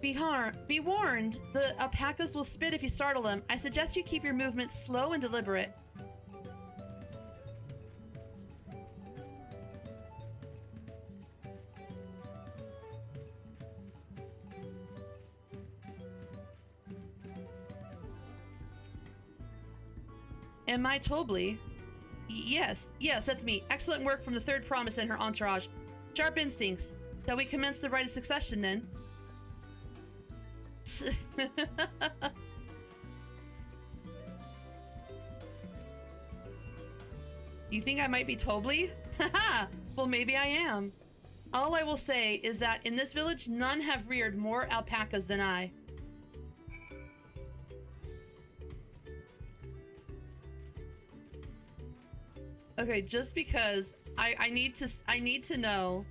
Be warned, the alpacas will spit if you startle them. I suggest you keep your movements slow and deliberate. Am I Tobley? Yes, that's me. Excellent work from the third promise and her entourage. Sharp instincts. Shall we commence the rite of succession then? You think I might be Tobley? Haha! Well, maybe I am. All I will say is that in this village, none have reared more alpacas than I. Okay, just because I need to know.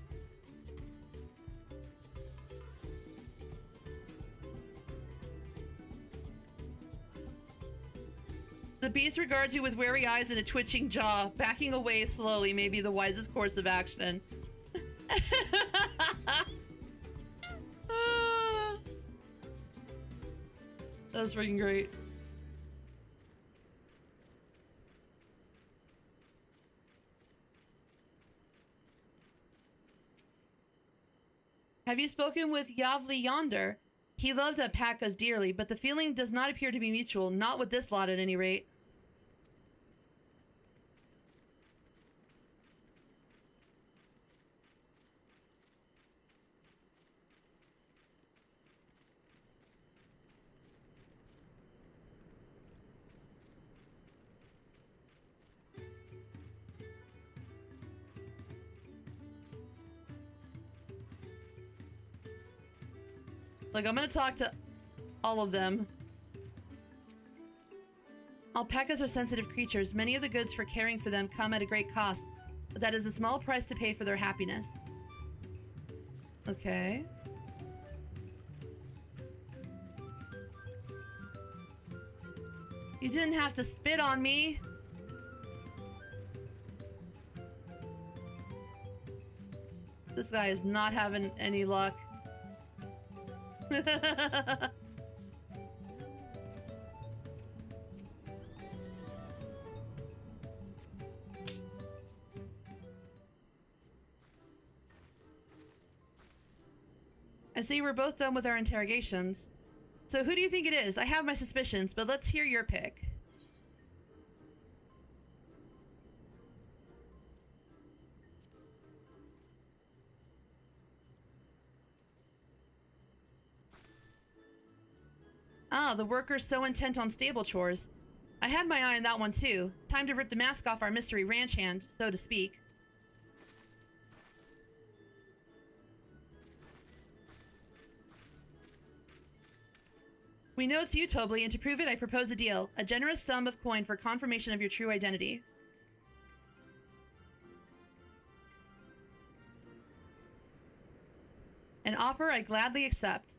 The beast regards you with wary eyes and a twitching jaw. Backing away slowly may be the wisest course of action. That's freaking great. Have you spoken with Yavli yonder? He loves alpacas dearly, but the feeling does not appear to be mutual, not with this lot at any rate. Look, I'm gonna talk to all of them. Alpacas are sensitive creatures. Many of the goods for caring for them come at a great cost. but that is a small price to pay for their happiness. Okay. You didn't have to spit on me. This guy is not having any luck. I see we're both done with our interrogations. So who do you think it is? I have my suspicions, but let's hear your pick. Ah, the worker's so intent on stable chores. I had my eye on that one too. Time to rip the mask off our mystery ranch hand, so to speak. We know it's you, Tobly, and to prove it, I propose a deal. A generous sum of coin for confirmation of your true identity. An offer I gladly accept.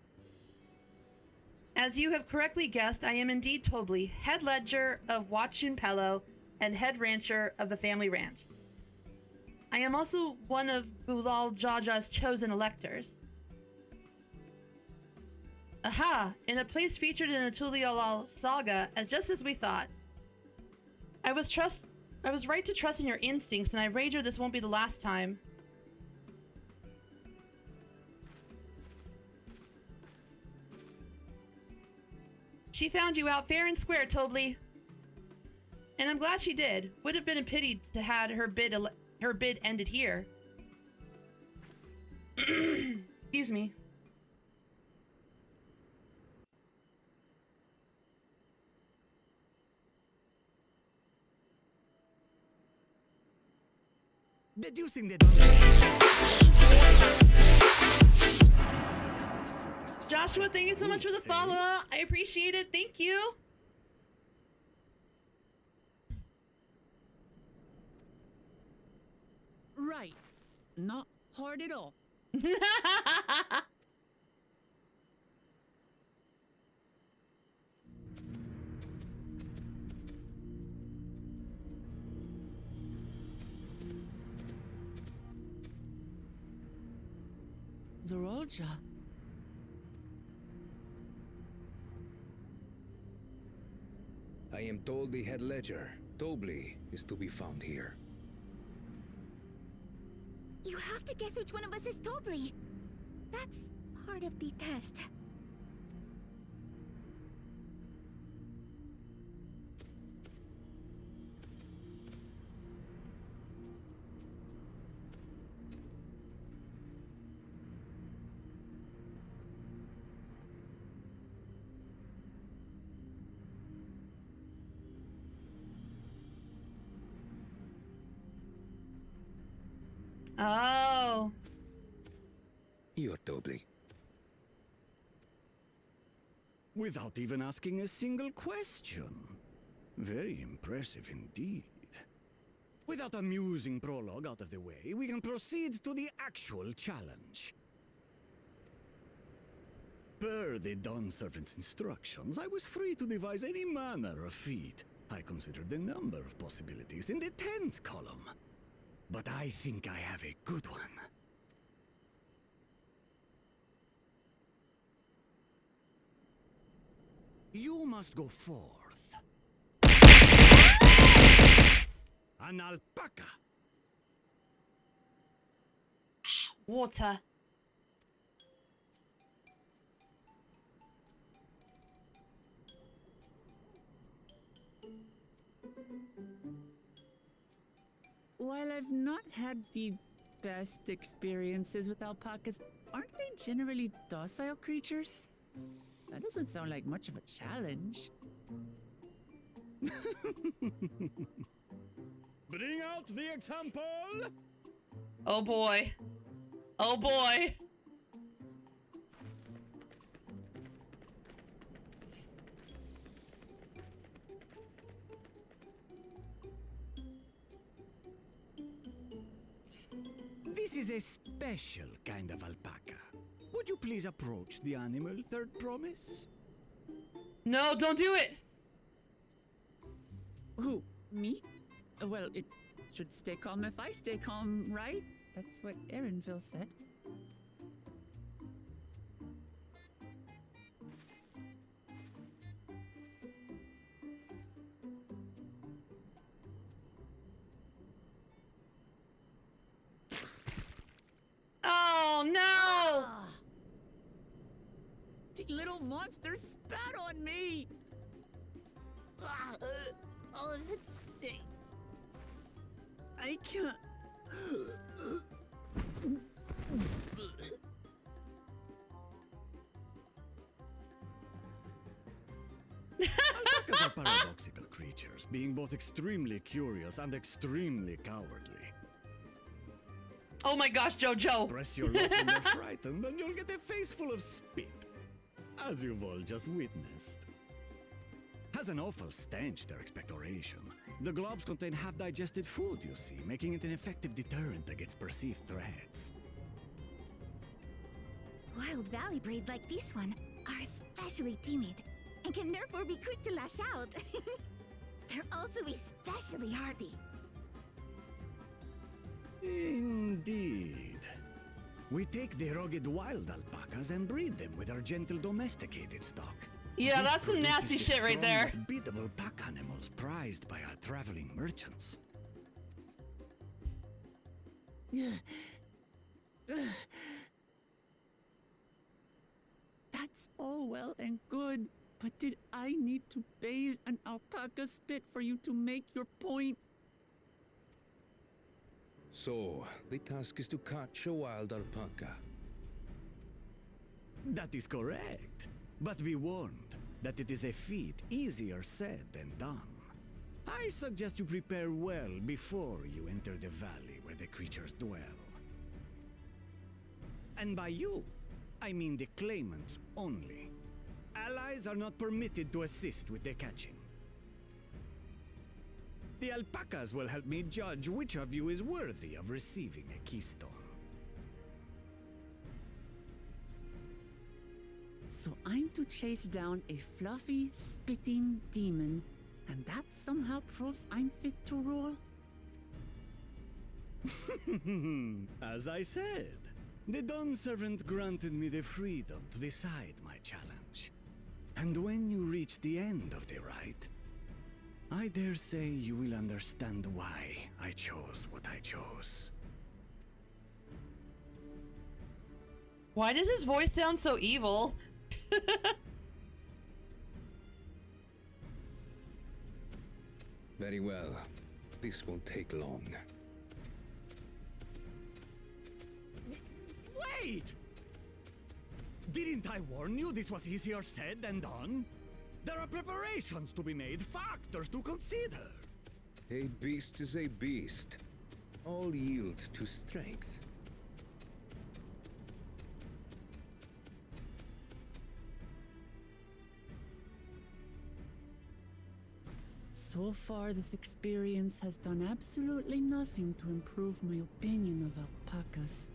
As you have correctly guessed, I am indeed Tobly, head ledger of Watchun Pello and head rancher of the family ranch. I am also one of Gulal Jaja's chosen electors. Aha! In a place featured in the Tuliolal saga, just as we thought. I was right to trust in your instincts, and I wager this won't be the last time. She found you out fair and square, Tobly. And I'm glad she did. Would have been a pity to have her bid ended here. Excuse me. Deducing the Joshua, thank you so much for the follow. I appreciate it. Thank you. Right. Not hard at all. Zorolja. I am told the head ledger, Tobly, is to be found here. You have to guess which one of us is Tobly. That's part of the test. Oh. You're Tobly. without even asking a single question. Very impressive indeed. With that amusing prologue out of the way, we can proceed to the actual challenge. Per the Dawn Servant's instructions, I was free to devise any manner of feat. I considered a number of possibilities in the 10th column. But I think I have a good one. You must go forth. An alpaca. Water. While I've not had the best experiences with alpacas, aren't they generally docile creatures? That doesn't sound like much of a challenge. Bring out the example! Oh boy. Oh boy. This is a special kind of alpaca. Would you please approach the animal, Third Promise? No, don't do it. Who? Me? Well, it should stay calm if I stay calm, right? That's what Erinville said. Oh no! The little monster spat on me! Oh, that stinks. I can't. Alpacas are paradoxical creatures, being both extremely curious and extremely cowardly. Oh my gosh, Jojo! Press your luck when they're frightened, and you'll get a face full of spit, as you've all just witnessed. Has an awful stench, their expectoration. The globs contain half-digested food, you see, making it an effective deterrent against perceived threats. Wild valley breed like this one are especially timid and can therefore be quick to lash out. They're also especially hardy. Indeed. We take the rugged wild alpacas and breed them with our gentle domesticated stock. Yeah, This that's some produces nasty the shit right strong there. yet beatable pack animals prized by our traveling merchants. That's all well and good, but did I need to bathe an alpaca spit for you to make your point? So, the task is to catch a wild alpaca. That is correct. But be warned that it is a feat easier said than done. I suggest you prepare well before you enter the valley where the creatures dwell. And by you, I mean the claimants only. Allies are not permitted to assist with the catching. The alpacas will help me judge which of you is worthy of receiving a keystone. So I'm to chase down a fluffy, spitting demon, and that somehow proves I'm fit to rule? As I said, the Dawn Servant granted me the freedom to decide my challenge. And when you reach the end of the ride, I dare say you will understand why I chose what I chose. Why does his voice sound so evil? Very well. This won't take long. Wait! Didn't I warn you this was easier said than done? There are preparations to be made, factors to consider. A beast is a beast. All yield to strength. So far, this experience has done absolutely nothing to improve my opinion of alpacas.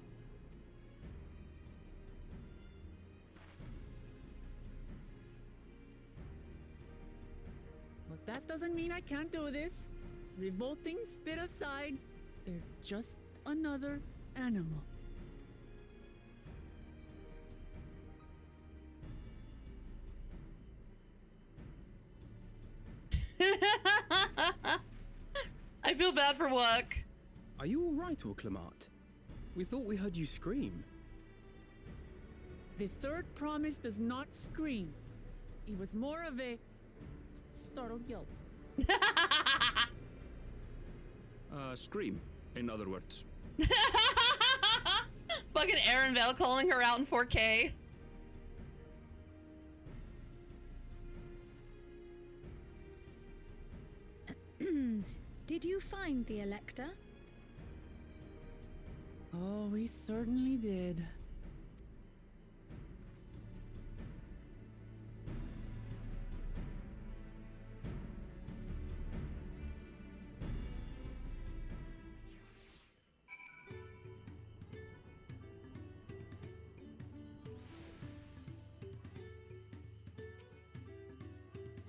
But that doesn't mean I can't do this. Revolting spit aside, they're just another animal. I feel bad for Wuck. Are you all right, Ucklamat? We thought we heard you scream. The third promise does not scream. It was more of a startled yelp. Scream, in other words. Fucking Erinville calling her out in 4K. Did you find the Elector? Oh, we certainly did.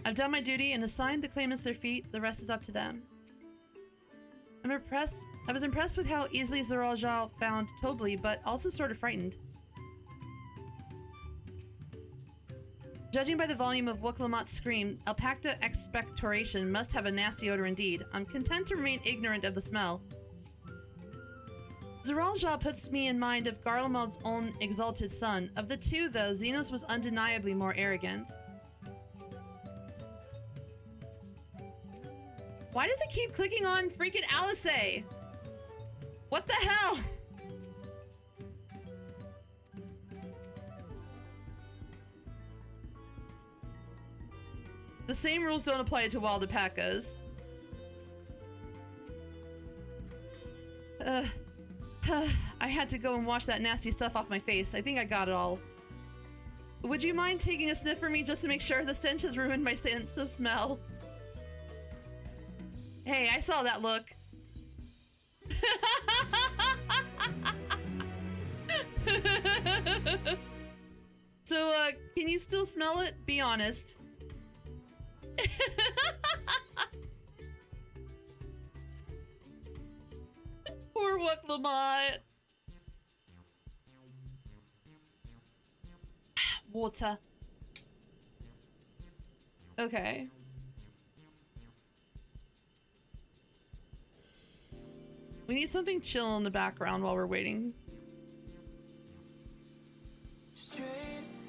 I've done my duty and assigned the claimants their feet. The rest is up to them. I was impressed with how easily Zeralja found Tobli, but also sort of frightened. Judging by the volume of Wuklamot's scream, alpaca expectoration must have a nasty odor indeed. I'm content to remain ignorant of the smell. Zeralja puts me in mind of Garlemald's own exalted son. Of the two, though, Xenos was undeniably more arrogant. Why does it keep clicking on freaking Alice? What the hell? The same rules don't apply to wild alpacas. I had to go and wash that nasty stuff off my face. I think I got it all. Would you mind taking a sniff for me just to make sure the stench has ruined my sense of smell? Hey, I saw that look. So, can you still smell it? Be honest. Poor Wuklamot. Water. Okay. We need something chill in the background while we're waiting. Straight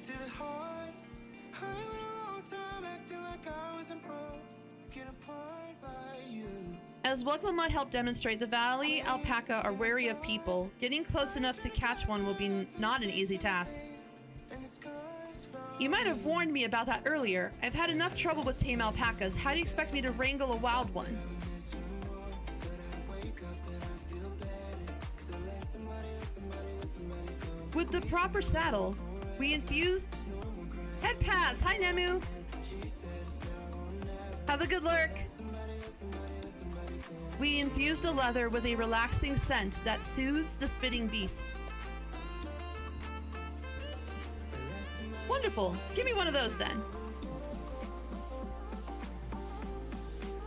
to the heart. I went a long time acting like I wasn't broken apart by you. As Wuklamot helped demonstrate, the valley alpaca are wary of people. Getting close enough to catch one will be not an easy task. You might have warned me about that earlier. I've had enough trouble with tame alpacas. How do you expect me to wrangle a wild one? With the proper saddle, we infused head pads. Hi, Nemu. Have a good lurk. We infused the leather with a relaxing scent that soothes the spitting beast. Wonderful. Give me one of those then.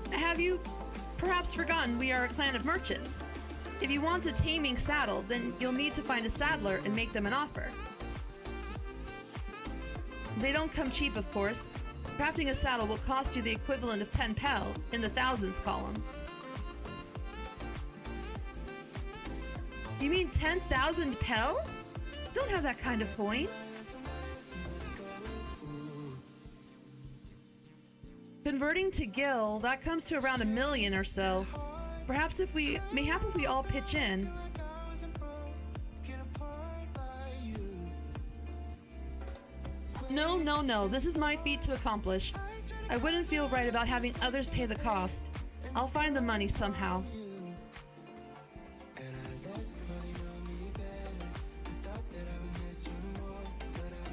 Have you perhaps forgotten we are a clan of merchants? If you want a taming saddle, then you'll need to find a saddler and make them an offer. They don't come cheap, of course. Crafting a saddle will cost you the equivalent of 10 pel in the thousands column. You mean 10,000 pel? Don't have that kind of coin. Converting to gil, that comes to around 1 million or so. Perhaps if we all pitch in. No, this is my feat to accomplish. I wouldn't feel right about having others pay the cost. I'll find the money somehow.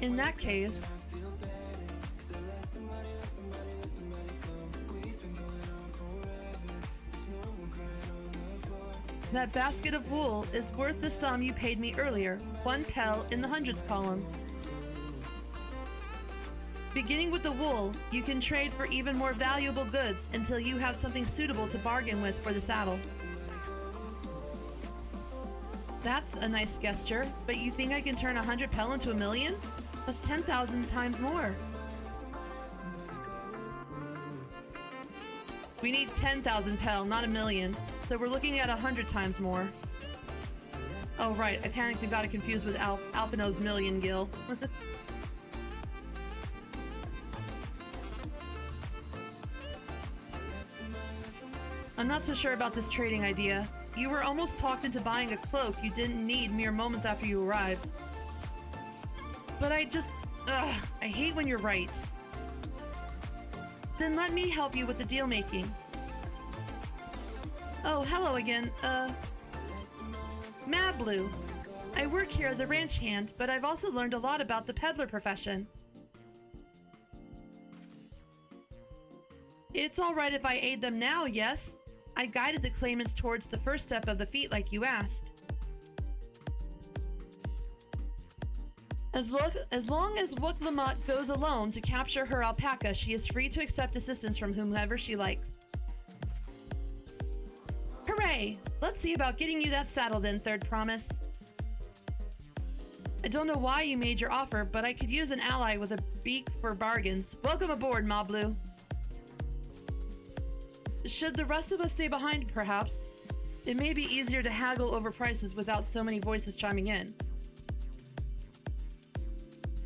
In that case, that basket of wool is worth the sum you paid me earlier, 1 pel in the hundreds column. Beginning with the wool, you can trade for even more valuable goods until you have something suitable to bargain with for the saddle. That's a nice gesture, but you think I can turn 100 pel into 1 million? That's 10,000 times more. We need 10,000 pel, not 1 million. So we're looking at 100 times more. Oh right, I panicked and got it confused with Alphino's million gil. I'm not so sure about this trading idea. You were almost talked into buying a cloak you didn't need mere moments after you arrived. But I hate when you're right. Then let me help you with the deal making. Oh, hello again. Mablu. I work here as a ranch hand, but I've also learned a lot about the peddler profession. It's alright if I aid them now, yes? I guided the claimants towards the first step of the feat like you asked. As long as Wooklamut goes alone to capture her alpaca, she is free to accept assistance from whomever she likes. Hooray! Let's see about getting you that saddle then, Third Promise. I don't know why you made your offer, but I could use an ally with a beak for bargains. Welcome aboard, Mablu. Should the rest of us stay behind, perhaps? It may be easier to haggle over prices without so many voices chiming in.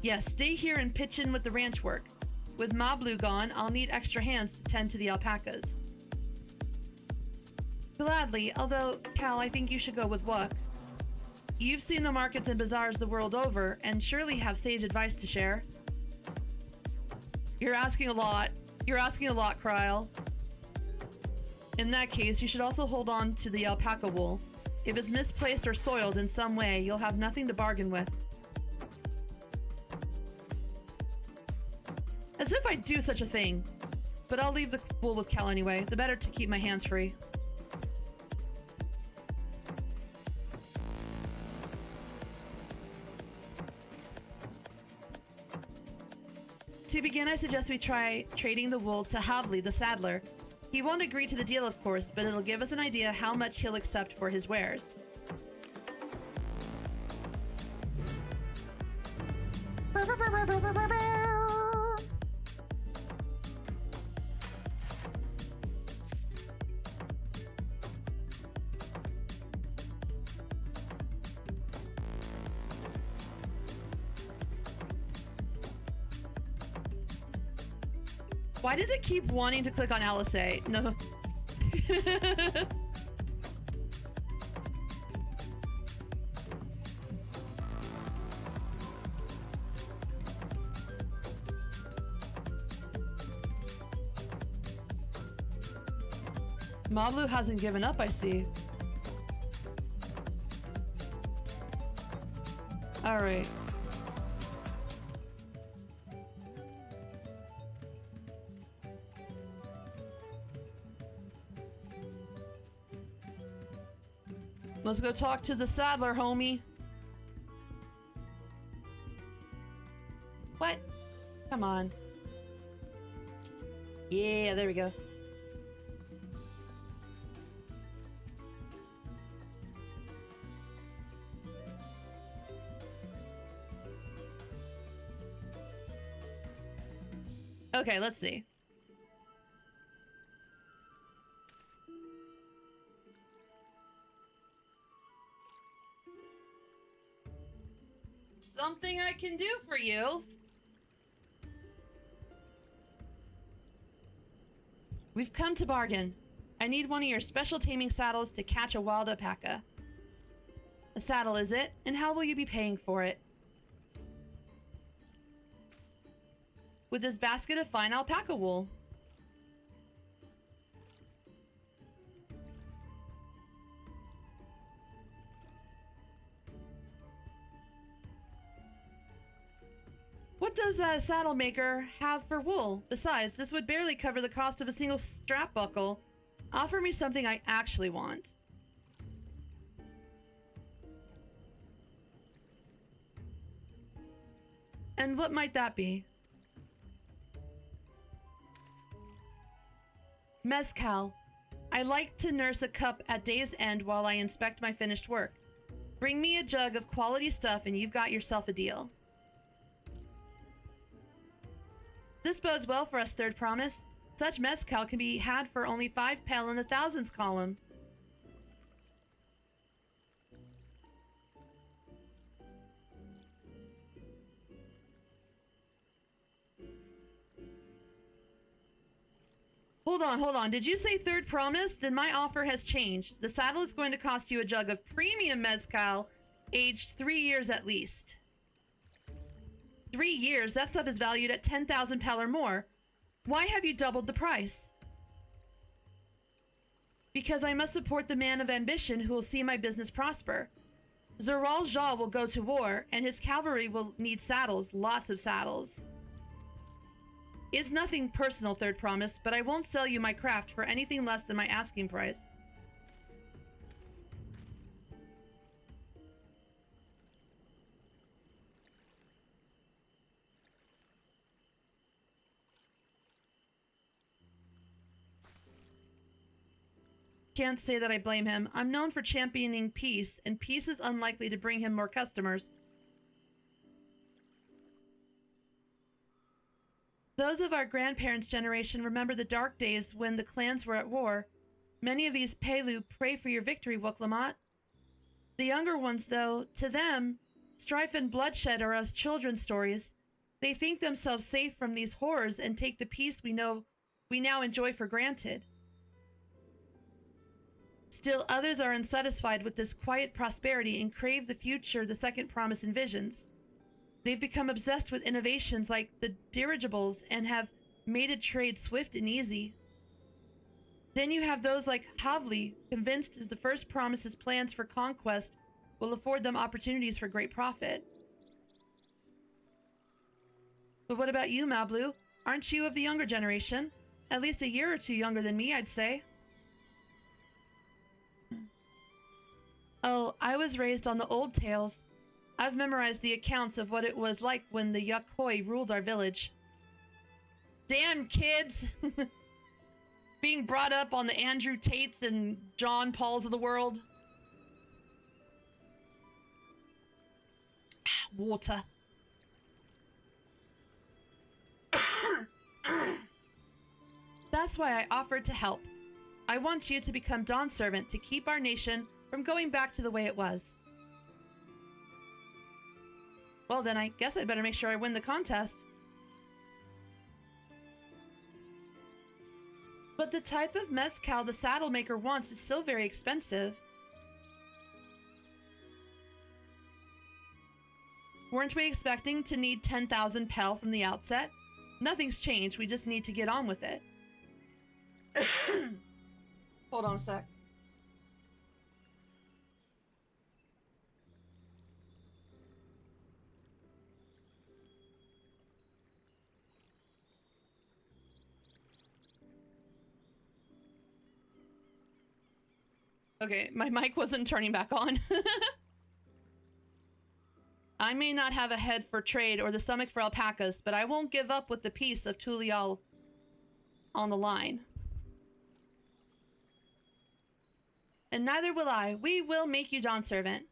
Yes, stay here and pitch in with the ranch work. With Mablu gone, I'll need extra hands to tend to the alpacas. Gladly, although, Cal, I think you should go with Wook. You've seen the markets and bazaars the world over, and surely have sage advice to share. You're asking a lot. You're asking a lot, Kryl. In that case, you should also hold on to the alpaca wool. If it's misplaced or soiled in some way, you'll have nothing to bargain with. As if I'd do such a thing. But I'll leave the wool with Cal anyway. The better to keep my hands free. To begin, I suggest we try trading the wool to Havli, the saddler. He won't agree to the deal, of course, but it'll give us an idea how much he'll accept for his wares. Why does it keep wanting to click on Alisei? No. Mablu hasn't given up, I see. All right. Let's go talk to the saddler, homie. What? Come on. Yeah, there we go. Okay, let's see. Something I can do for you. We've come to bargain. I need one of your special taming saddles to catch a wild alpaca. A saddle, is it? And how will you be paying for it? With this basket of fine alpaca wool. What does a saddle maker have for wool? Besides, this would barely cover the cost of a single strap buckle. Offer me something I actually want. And what might that be? Mezcal. I like to nurse a cup at day's end while I inspect my finished work. Bring me a jug of quality stuff and you've got yourself a deal. This bodes well for us, Third Promise. Such mezcal can be had for only 5 pel in the thousands column. Hold on. Did you say Third Promise? Then my offer has changed. The saddle is going to cost you a jug of premium mezcal, aged 3 years at least. 3 years? That stuff is valued at 10,000 pel or more. Why have you doubled the price? Because I must support the man of ambition who will see my business prosper. Zoral Jah will go to war, and his cavalry will need saddles, lots of saddles. It's nothing personal, Third Promise, but I won't sell you my craft for anything less than my asking price. Can't say that I blame him. I'm known for championing peace, and peace is unlikely to bring him more customers. Those of our grandparents' generation remember the dark days when the clans were at war. Many of these Pelu pray for your victory, Woklamat. The younger ones, though, to them, strife and bloodshed are us children's stories. They think themselves safe from these horrors and take the peace we now enjoy for granted. Still, others are unsatisfied with this quiet prosperity and crave the future the Second Promise envisions. They've become obsessed with innovations like the dirigibles and have made a trade swift and easy. Then you have those like Havli, convinced that the First Promise's plans for conquest will afford them opportunities for great profit. But what about you, Mablu? Aren't you of the younger generation? At least a year or two younger than me, I'd say. Oh, I was raised on the old tales. I've memorized the accounts of what it was like when the Yakhoi ruled our village. Damn, kids! Being brought up on the Andrew Tates and John Pauls of the world. Water. That's why I offered to help. I want you to become Dawn's servant to keep our nation from going back to the way it was. Well then, I guess I'd better make sure I win the contest. But the type of mezcal the saddle maker wants is still very expensive. Weren't we expecting to need 10,000 pel from the outset? Nothing's changed, we just need to get on with it. Hold on a sec. Okay, my mic wasn't turning back on. I may not have a head for trade or the stomach for alpacas, but I won't give up with the peace of Tulial on the line. And neither will I. We will make you Dawn servant.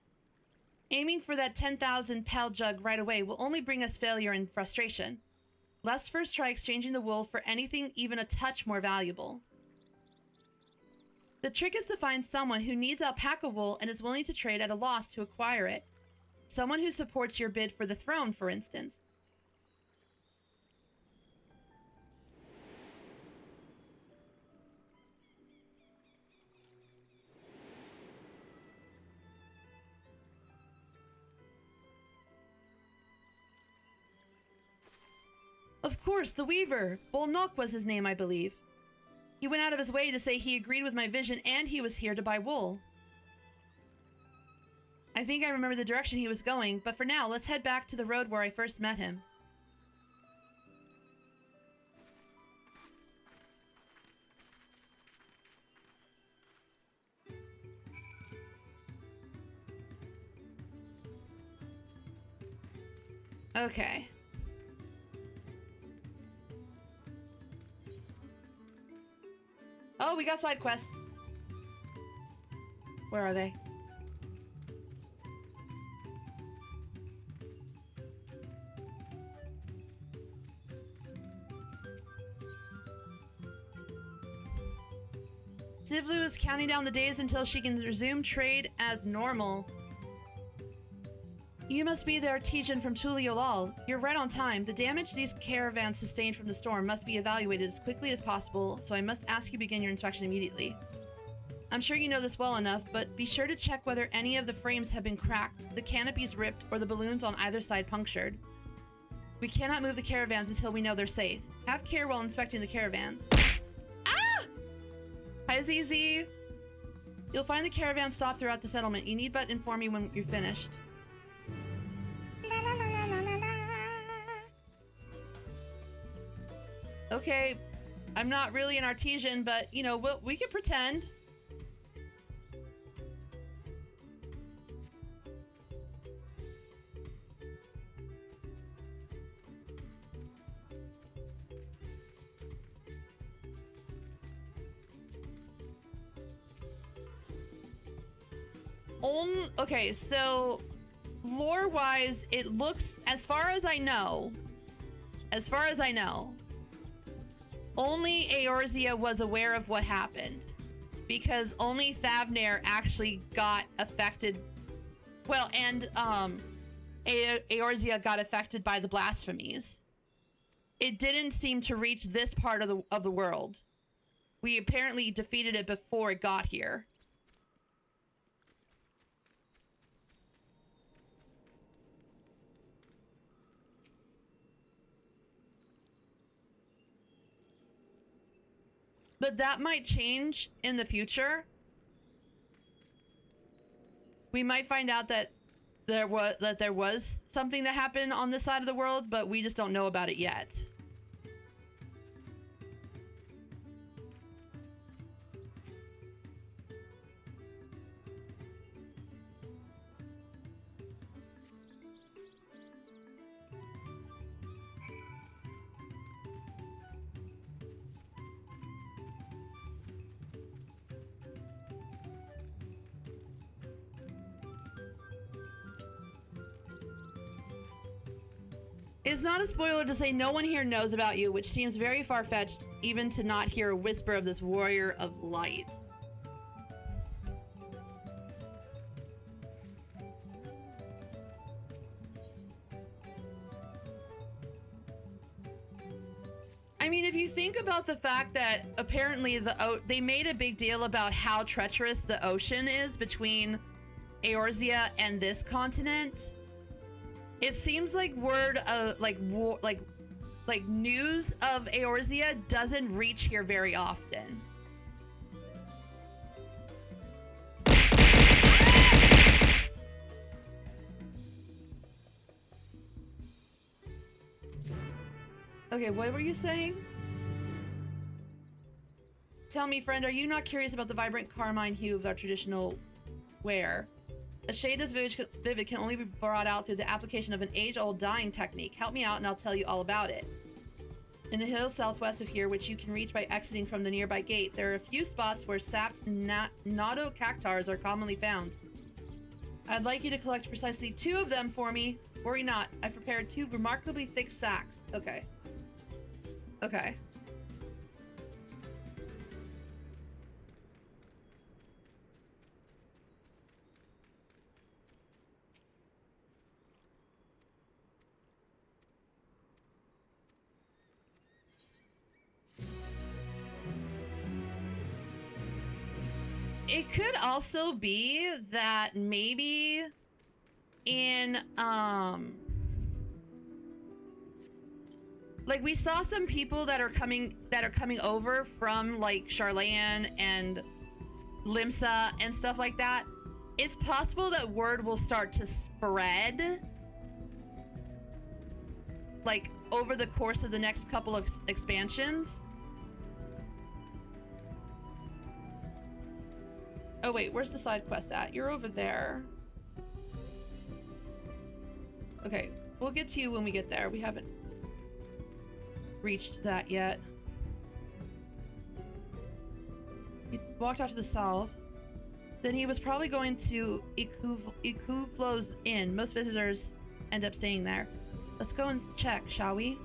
Aiming for that 10,000 pel jug right away will only bring us failure and frustration. Let's first try exchanging the wool for anything even a touch more valuable. The trick is to find someone who needs alpaca wool and is willing to trade at a loss to acquire it. Someone who supports your bid for the throne, for instance. Of course, the Weaver. Bolnok was his name, I believe. He went out of his way to say he agreed with my vision and he was here to buy wool. I think I remember the direction he was going, but for now, let's head back to the road where I first met him. Okay. Oh, we got side quests. Where are they? Zivlu is counting down the days until she can resume trade as normal. You must be the artisan from Tuliolal. You're right on time. The damage these caravans sustained from the storm must be evaluated as quickly as possible, so I must ask you begin your inspection immediately. I'm sure you know this well enough, but be sure to check whether any of the frames have been cracked, the canopies ripped, or the balloons on either side punctured. We cannot move the caravans until we know they're safe. Have care while inspecting the caravans. Ah! Hi, ZZ. You'll find the caravan stop throughout the settlement. You need but inform me when you're finished. Okay, I'm not really an artisan, but, you know, we can pretend. Okay, so lore-wise, it looks, as far as I know, only Eorzea was aware of what happened, because only Thavnair actually got affected. Well, and Eorzea got affected by the blasphemies. It didn't seem to reach this part of the world. We apparently defeated it before it got here. But that might change in the future. We might find out that there was something that happened on this side of the world, but we just don't know about it yet. It's not a spoiler to say no one here knows about you, which seems very far-fetched even to not hear a whisper of this warrior of light. I mean, if you think about the fact that apparently they made a big deal about how treacherous the ocean is between Eorzea and this continent, it seems like word of like news of Eorzea doesn't reach here very often. Okay, what were you saying? Tell me, friend, are you not curious about the vibrant carmine hue of our traditional wear? A shade this vivid can only be brought out through the application of an age-old dyeing technique. Help me out and I'll tell you all about it. In the hills southwest of here, which you can reach by exiting from the nearby gate, there are a few spots where sapped nodocactars are commonly found. I'd like you to collect precisely 2 of them for me. Worry not, I've prepared 2 remarkably thick sacks. Okay. Okay. It could also be that maybe in like we saw some people that are coming over from like Charlayan and Limsa and stuff like that. It's possible that word will start to spread like over the course of the next couple of expansions. Oh wait, where's the side quest at? You're over there. Okay, we'll get to you when we get there. We haven't reached that yet. He walked off to the south. Then he was probably going to Ikuvlo's Inn. Most visitors end up staying there. Let's go and check, shall we?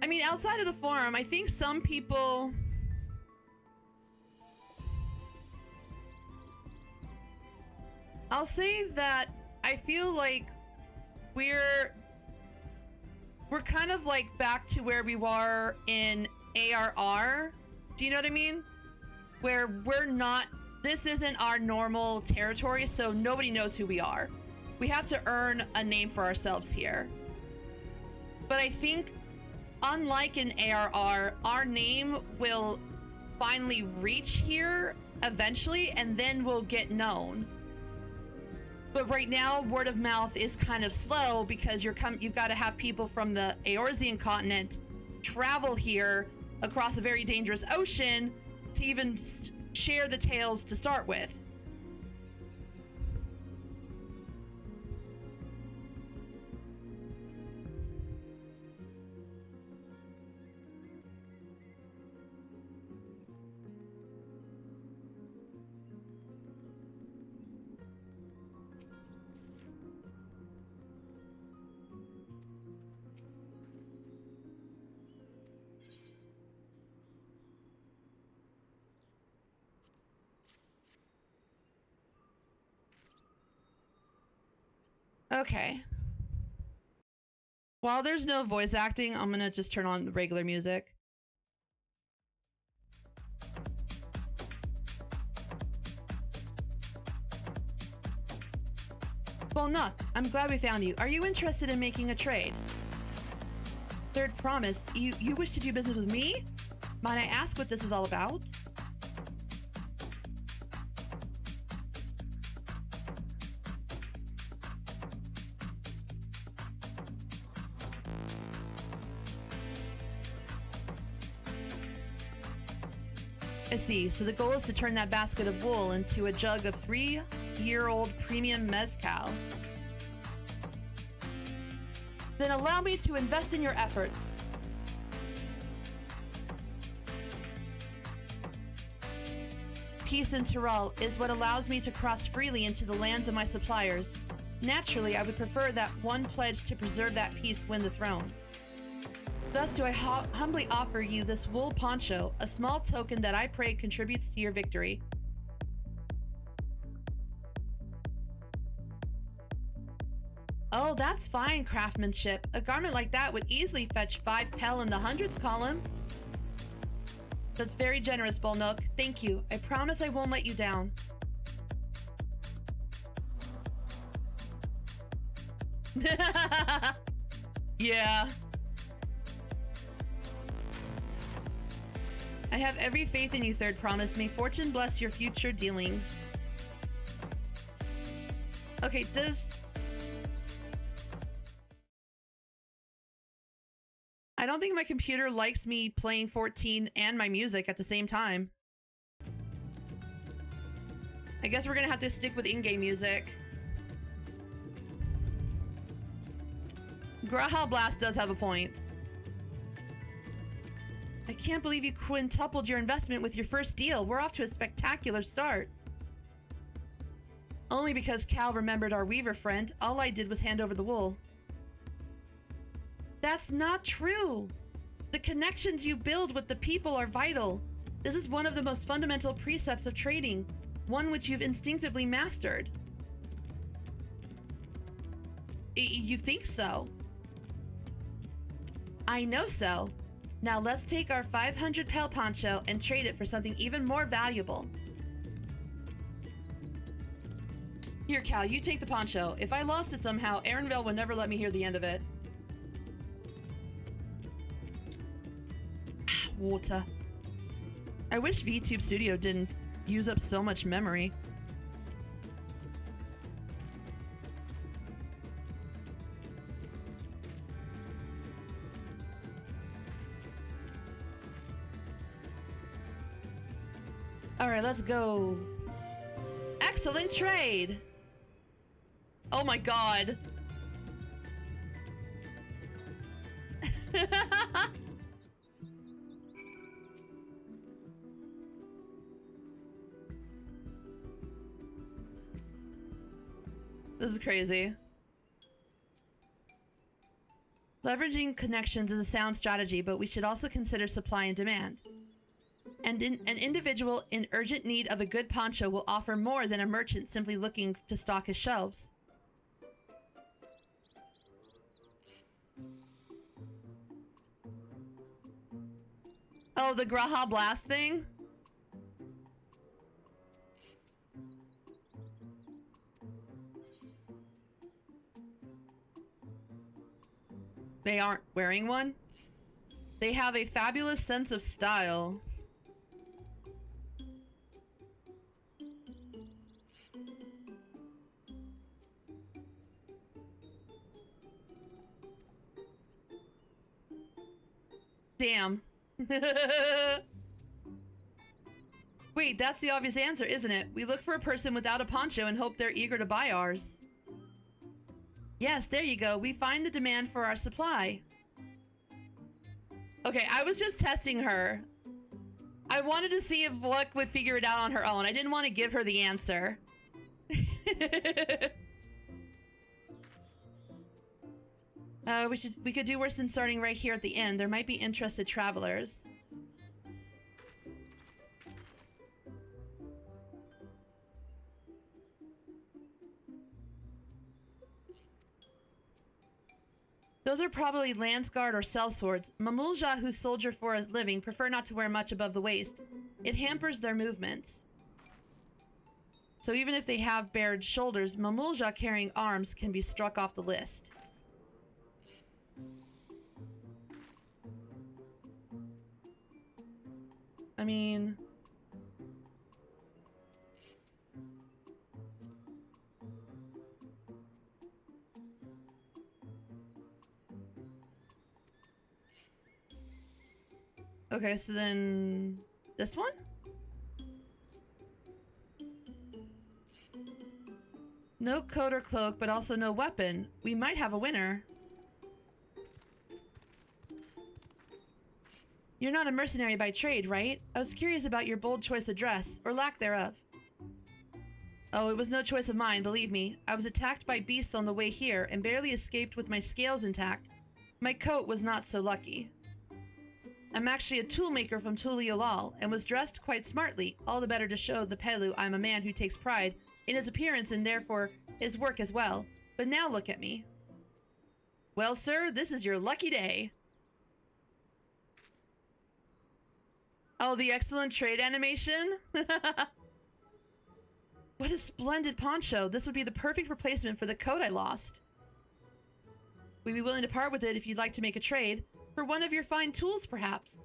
I mean, outside of the forum, I think some people... I'll say that I feel like we're kind of like back to where we were in ARR. Do you know what I mean? Where we're not... This isn't our normal territory, so nobody knows who we are. We have to earn a name for ourselves here. But I think... Unlike in ARR, our name will finally reach here eventually, and then we'll get known. But right now, word of mouth is kind of slow because you've got to have people from the Eorzean continent travel here across a very dangerous ocean to even share the tales to start with. Okay. While there's no voice acting, I'm gonna just turn on the regular music. Well, Nook, I'm glad we found you. Are you interested in making a trade? Third promise, you wish to do business with me? Might I ask what this is all about? I see. So the goal is to turn that basket of wool into a jug of 3-year-old premium mezcal. Then allow me to invest in your efforts. Peace in Tyrol is what allows me to cross freely into the lands of my suppliers. Naturally, I would prefer that one pledge to preserve that peace win the throne. Thus do I humbly offer you this wool poncho, a small token that I pray contributes to your victory. Oh, that's fine craftsmanship. A garment like that would easily fetch 5 pel in the hundreds column. That's very generous, Bolnook. Thank you. I promise I won't let you down. Yeah. I have every faith in you, Third Promise. May fortune bless your future dealings. Okay, I don't think my computer likes me playing 14 and my music at the same time. I guess we're gonna have to stick with in-game music. Grahal Blast does have a point. I can't believe you quintupled your investment with your first deal. We're off to a spectacular start. Only because Cal remembered our weaver friend. All I did was hand over the wool. That's not true. The connections you build with the people are vital. This is one of the most fundamental precepts of trading, one which you've instinctively mastered. You think so? I know so. Now let's take our 500 pel poncho and trade it for something even more valuable. Here, Cal, you take the poncho. If I lost it somehow, Aaronvale would never let me hear the end of it. Water. I wish VTube Studio didn't use up so much memory. All right, let's go. Excellent trade. Oh my god. This is crazy. Leveraging connections is a sound strategy, but we should also consider supply and demand. And an individual in urgent need of a good poncho will offer more than a merchant simply looking to stock his shelves. Oh, the Graha Blast thing? They aren't wearing one? They have a fabulous sense of style. Damn. Wait, that's the obvious answer, isn't it? We look for a person without a poncho and hope they're eager to buy ours. Yes, there you go. We find the demand for our supply. Okay, I was just testing her. I wanted to see if Luck would figure it out on her own. I didn't want to give her the answer. We could do worse than starting right here at the end. There might be interested travelers. Those are probably lance guard or sellswords. Mamulja, who soldier for a living, prefer not to wear much above the waist. It hampers their movements. So even if they have bared shoulders, Mamulja carrying arms can be struck off the list. I mean... Okay, so then... this one? No coat or cloak, but also no weapon. We might have a winner. You're not a mercenary by trade, right? I was curious about your bold choice of dress, or lack thereof. Oh, it was no choice of mine, believe me. I was attacked by beasts on the way here, and barely escaped with my scales intact. My coat was not so lucky. I'm actually a toolmaker from Tuliolal, and was dressed quite smartly, all the better to show the Pelu I'm a man who takes pride in his appearance and therefore his work as well. But now look at me. Well, sir, this is your lucky day. Oh, the excellent trade animation? What a splendid poncho. This would be the perfect replacement for the coat I lost. We'd be willing to part with it if you'd like to make a trade. For one of your fine tools, perhaps.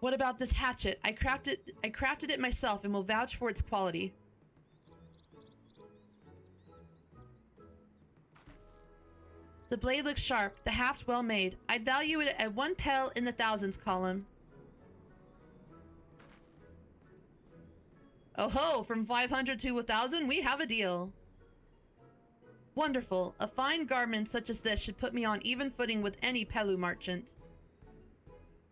What about this hatchet? I crafted it myself and will vouch for its quality. The blade looks sharp, the haft well made. I'd value it at 1 pel in the thousands column. Oh ho, from 500 to 1,000, we have a deal. Wonderful. A fine garment such as this should put me on even footing with any Pelu merchant.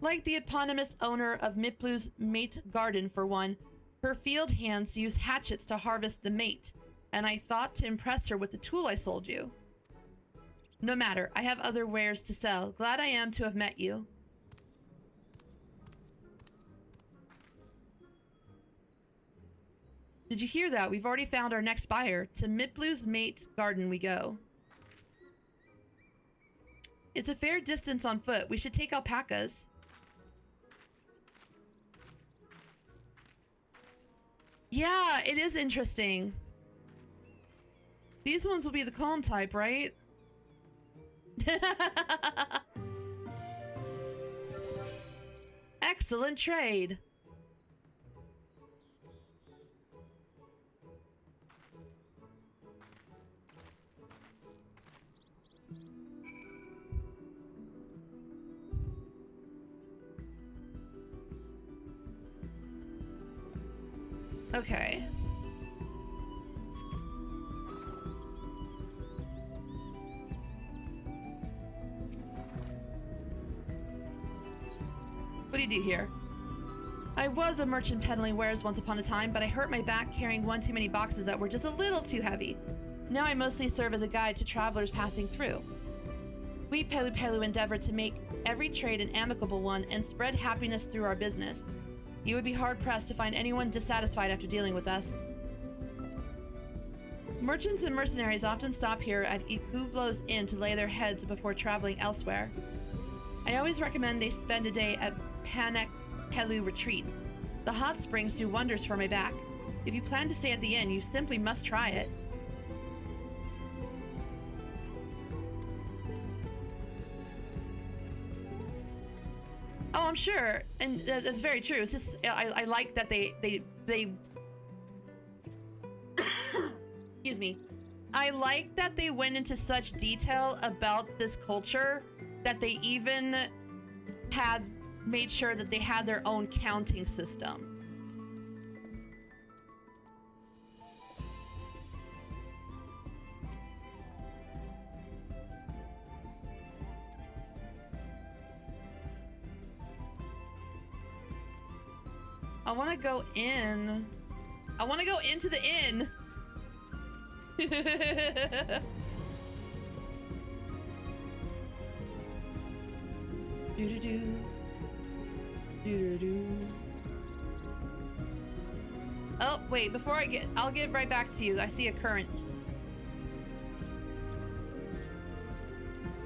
Like the eponymous owner of Miplu's mate garden, for one, her field hands use hatchets to harvest the mate, and I thought to impress her with the tool I sold you. No matter, I have other wares to sell. Glad I am to have met you. Did you hear that? We've already found our next buyer. To Miplu's mate garden we go. It's a fair distance on foot. We should take alpacas. Yeah, it is interesting. These ones will be the calm type, right? Excellent trade. Okay. What do you do here? I was a merchant peddling wares once upon a time, but I hurt my back carrying one too many boxes that were just a little too heavy. Now I mostly serve as a guide to travelers passing through. We Pelu endeavor to make every trade an amicable one and spread happiness through our business. You would be hard-pressed to find anyone dissatisfied after dealing with us. Merchants and mercenaries often stop here at Ikuvlo's Inn to lay their heads before traveling elsewhere. I always recommend they spend a day at Panek Pelu Retreat. The hot springs do wonders for my back. If you plan to stay at the inn, you simply must try it. Oh, I'm sure, and that's very true. It's just I like that they excuse me. I like that they went into such detail about this culture that they even had made sure that they had their own counting system. I want to go in. I want to go into the inn. Do-do-do. Do-do-do. Oh, wait, I'll get right back to you. I see a current.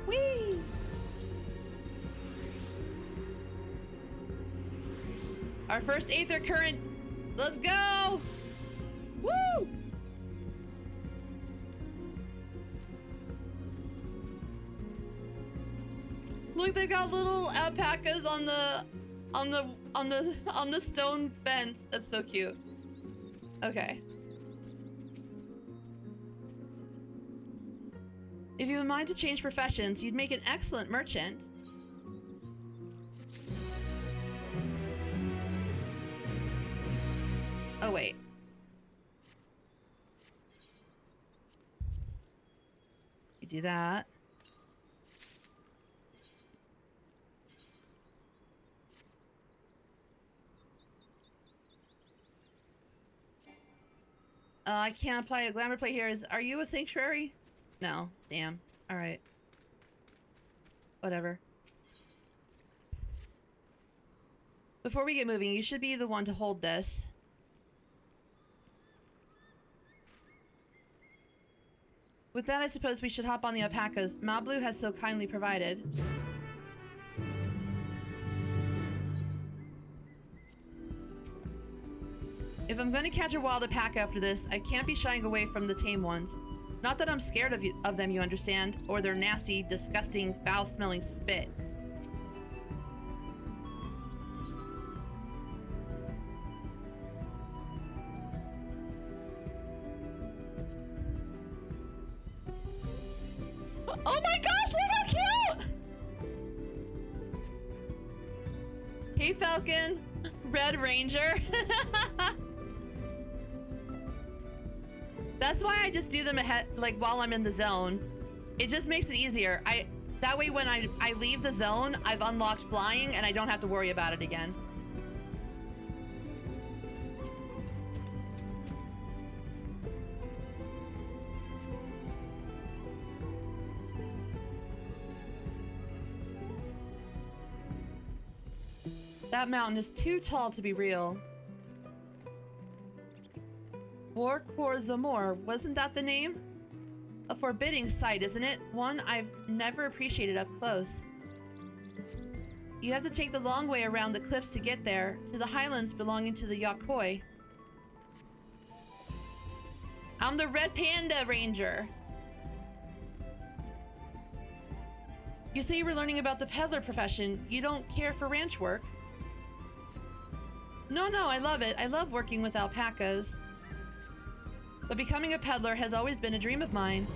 Whee! Our first Aether current. Let's go! Woo! Look, they got little alpacas on the stone fence. That's so cute. Okay. If you would mind to change professions, you'd make an excellent merchant. Oh, wait. You do that. I can't apply a glamour play here. Are you a sanctuary? No. Damn. Alright. Whatever. Before we get moving, you should be the one to hold this. With that, I suppose we should hop on the alpacas Mablu has so kindly provided. If I'm going to catch a wild alpaca after this, I can't be shying away from the tame ones. Not that I'm scared of them, you understand, or their nasty, disgusting, foul-smelling spit. Oh my gosh, look how cute! Hey, Falcon. Red Ranger. That's why I just do them ahead, like while I'm in the zone. It just makes it easier. That way when I leave the zone, I've unlocked flying and I don't have to worry about it again. That mountain is too tall to be real. Warkor Zamor, wasn't that the name? A forbidding sight, isn't it? One I've never appreciated up close. You have to take the long way around the cliffs to get there, to the highlands belonging to the Yakoi. I'm the Red Panda Ranger. You say you were learning about the peddler profession. You don't care for ranch work? No, I love it. I love working with alpacas. But becoming a peddler has always been a dream of mine.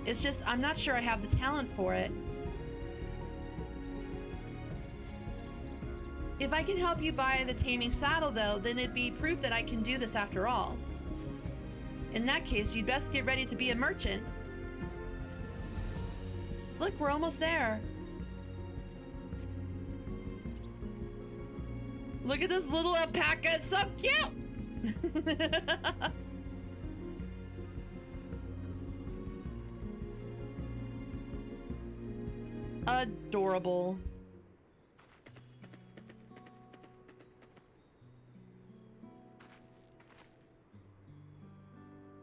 It's just, I'm not sure I have the talent for it. If I can help you buy the taming saddle, though, then it'd be proof that I can do this after all. In that case, you'd best get ready to be a merchant. Look, we're almost there. Look at this little alpaca, it's so cute! Adorable.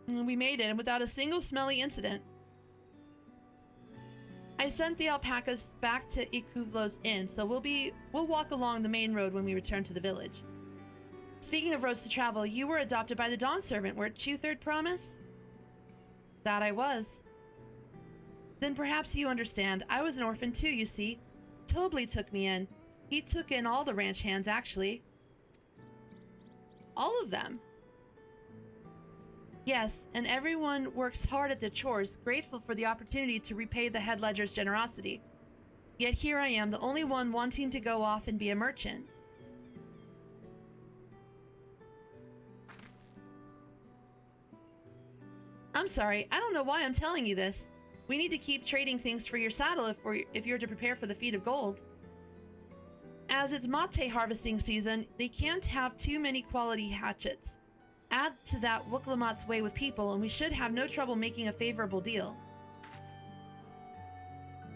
We made it without a single smelly incident. I sent the alpacas back to Ikuvlo's inn, so we'll walk along the main road when we return to the village. Speaking of roads to travel, you were adopted by the Dawn Servant, weren't you, Third Promise? That I was. Then perhaps you understand. I was an orphan too, you see. Tobly took me in. He took in all the ranch hands, actually. All of them. Yes, and everyone works hard at their chores, grateful for the opportunity to repay the head ledger's generosity. Yet here I am, the only one wanting to go off and be a merchant. I'm sorry, I don't know why I'm telling you this. We need to keep trading things for your saddle if you're to prepare for the feat of gold. As it's mate harvesting season, they can't have too many quality hatchets. Add to that Wooklamat's way with people, and we should have no trouble making a favorable deal.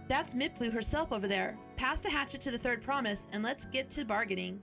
That's Miplu herself over there. Pass the hatchet to the third promise, and let's get to bargaining.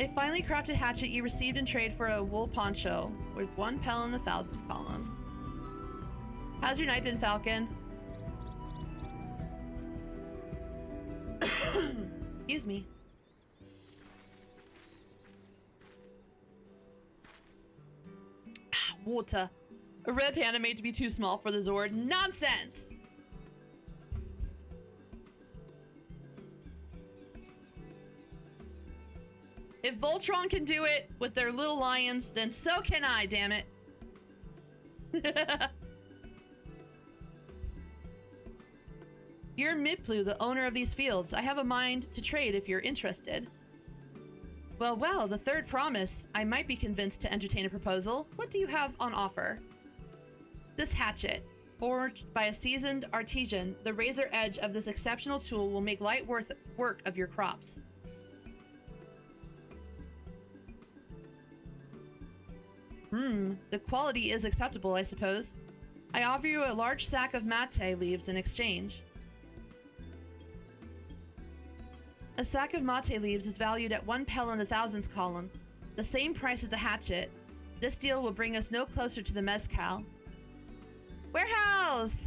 A finely crafted hatchet you received in trade for a wool poncho, with 1 pel in the 1000th column. How's your night been, Falcon? Excuse me. Water. A red panda made to be too small for the Zord. Nonsense! If Voltron can do it with their little lions, then so can I, damn it. You're Miplu, the owner of these fields. I have a mind to trade if you're interested. Well, the third promise. I might be convinced to entertain a proposal. What do you have on offer? This hatchet, forged by a seasoned artisan, the razor edge of this exceptional tool will make light work of your crops. The quality is acceptable, I suppose. I offer you a large sack of mate leaves in exchange. A sack of mate leaves is valued at 1 pel in the 1000th column, the same price as the hatchet. This deal will bring us no closer to the mezcal. Warehouse!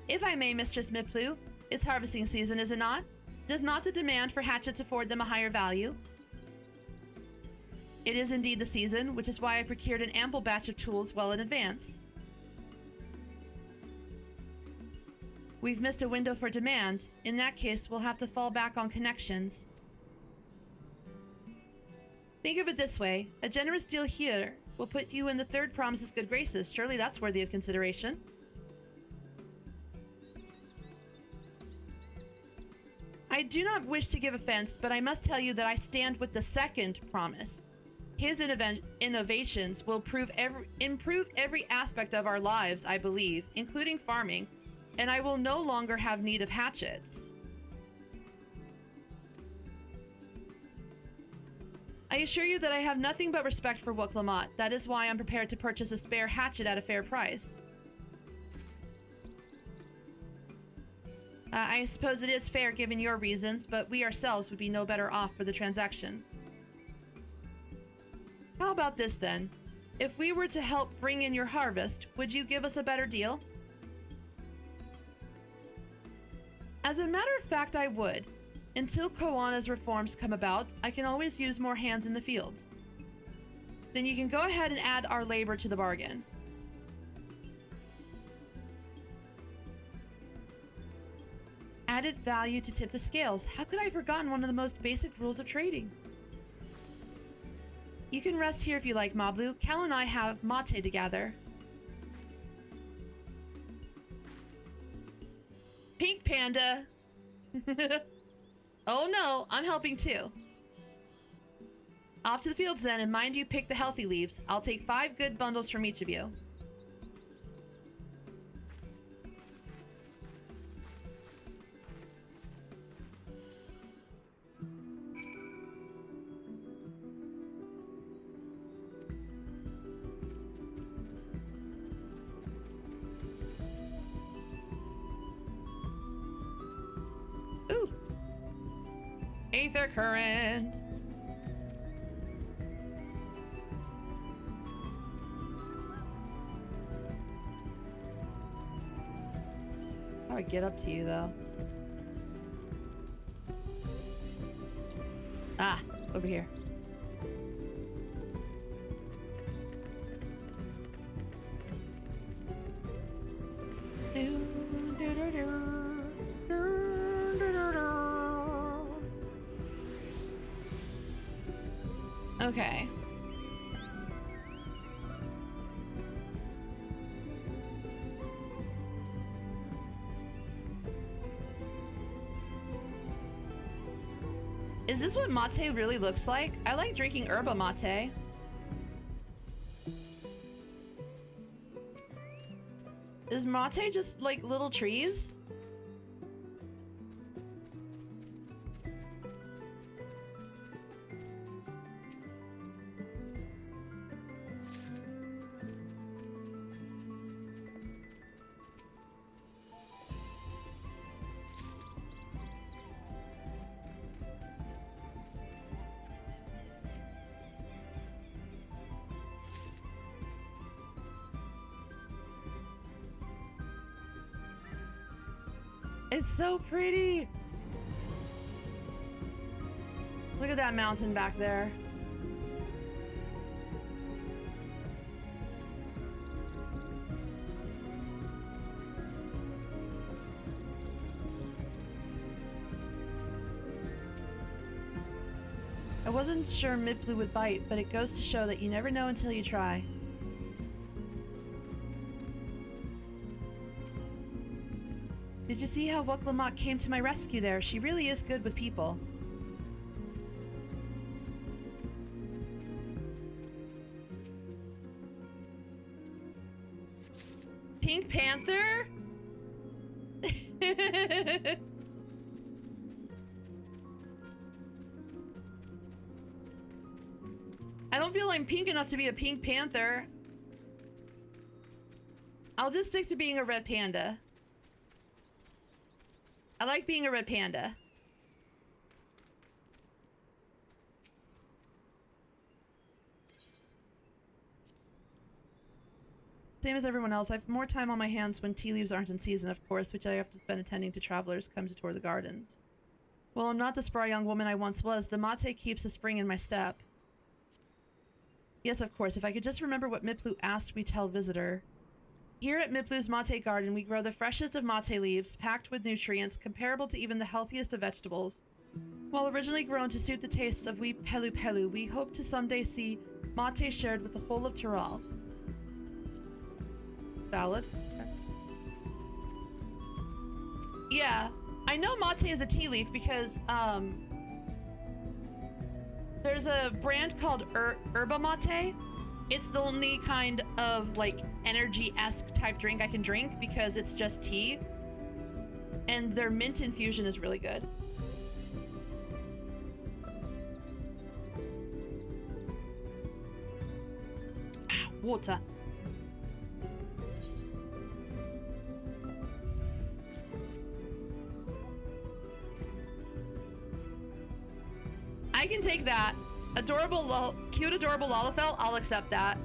If I may, Mistress Miplu, it's harvesting season, is it not? Does not the demand for hatchets afford them a higher value? It is indeed the season, which is why I procured an ample batch of tools well in advance. We've missed a window for demand. In that case, we'll have to fall back on connections. Think of it this way. A generous deal here will put you in the third promise's good graces. Surely that's worthy of consideration. I do not wish to give offense, but I must tell you that I stand with the second promise. His innovations will improve every aspect of our lives, I believe, including farming, and I will no longer have need of hatchets. I assure you that I have nothing but respect for Wooklamat. That is why I'm prepared to purchase a spare hatchet at a fair price. I suppose it is fair given your reasons, but we ourselves would be no better off for the transaction. How about this then? If we were to help bring in your harvest, would you give us a better deal? As a matter of fact, I would. Until Koana's reforms come about, I can always use more hands in the fields. Then you can go ahead and add our labor to the bargain. Added value to tip the scales. How could I have forgotten one of the most basic rules of trading? You can rest here if you like, Mablu. Cal and I have mate to gather. Pink Panda. Oh no, I'm helping too. Off to the fields then, and mind you pick the healthy leaves. I'll take 5 good bundles from each of you. Ooh. Aether current. How do I get up to you, though? Ah, over here. Okay. Is this what mate really looks like? I like drinking yerba mate. Is mate just like little trees? It's so pretty. Look at that mountain back there. I wasn't sure Midblue would bite, but it goes to show that you never know until you try. Did you see how Wuklamok came to my rescue there? She really is good with people. Pink Panther? I don't feel I'm pink enough to be a Pink Panther. I'll just stick to being a red panda. I like being a red panda. Same as everyone else, I have more time on my hands when tea leaves aren't in season, of course, which I have to spend attending to travelers come to tour the gardens. Well, I'm not the spry young woman I once was. The mate keeps the spring in my step. Yes, of course. If I could just remember what Midblue asked we tell visitor. Here at Midblue's mate garden, we grow the freshest of mate leaves, packed with nutrients comparable to even the healthiest of vegetables. While originally grown to suit the tastes of we Pelu Pelu, we hope to someday see mate shared with the whole of Tyrol. Valid. Okay. Yeah, I know mate is a tea leaf because, there's a brand called Yerba Mate. It's the only kind of, like, energy-esque type drink I can drink because it's just tea. And their mint infusion is really good. Ah, water. I can take that. Cute, adorable Lalafell, I'll accept that.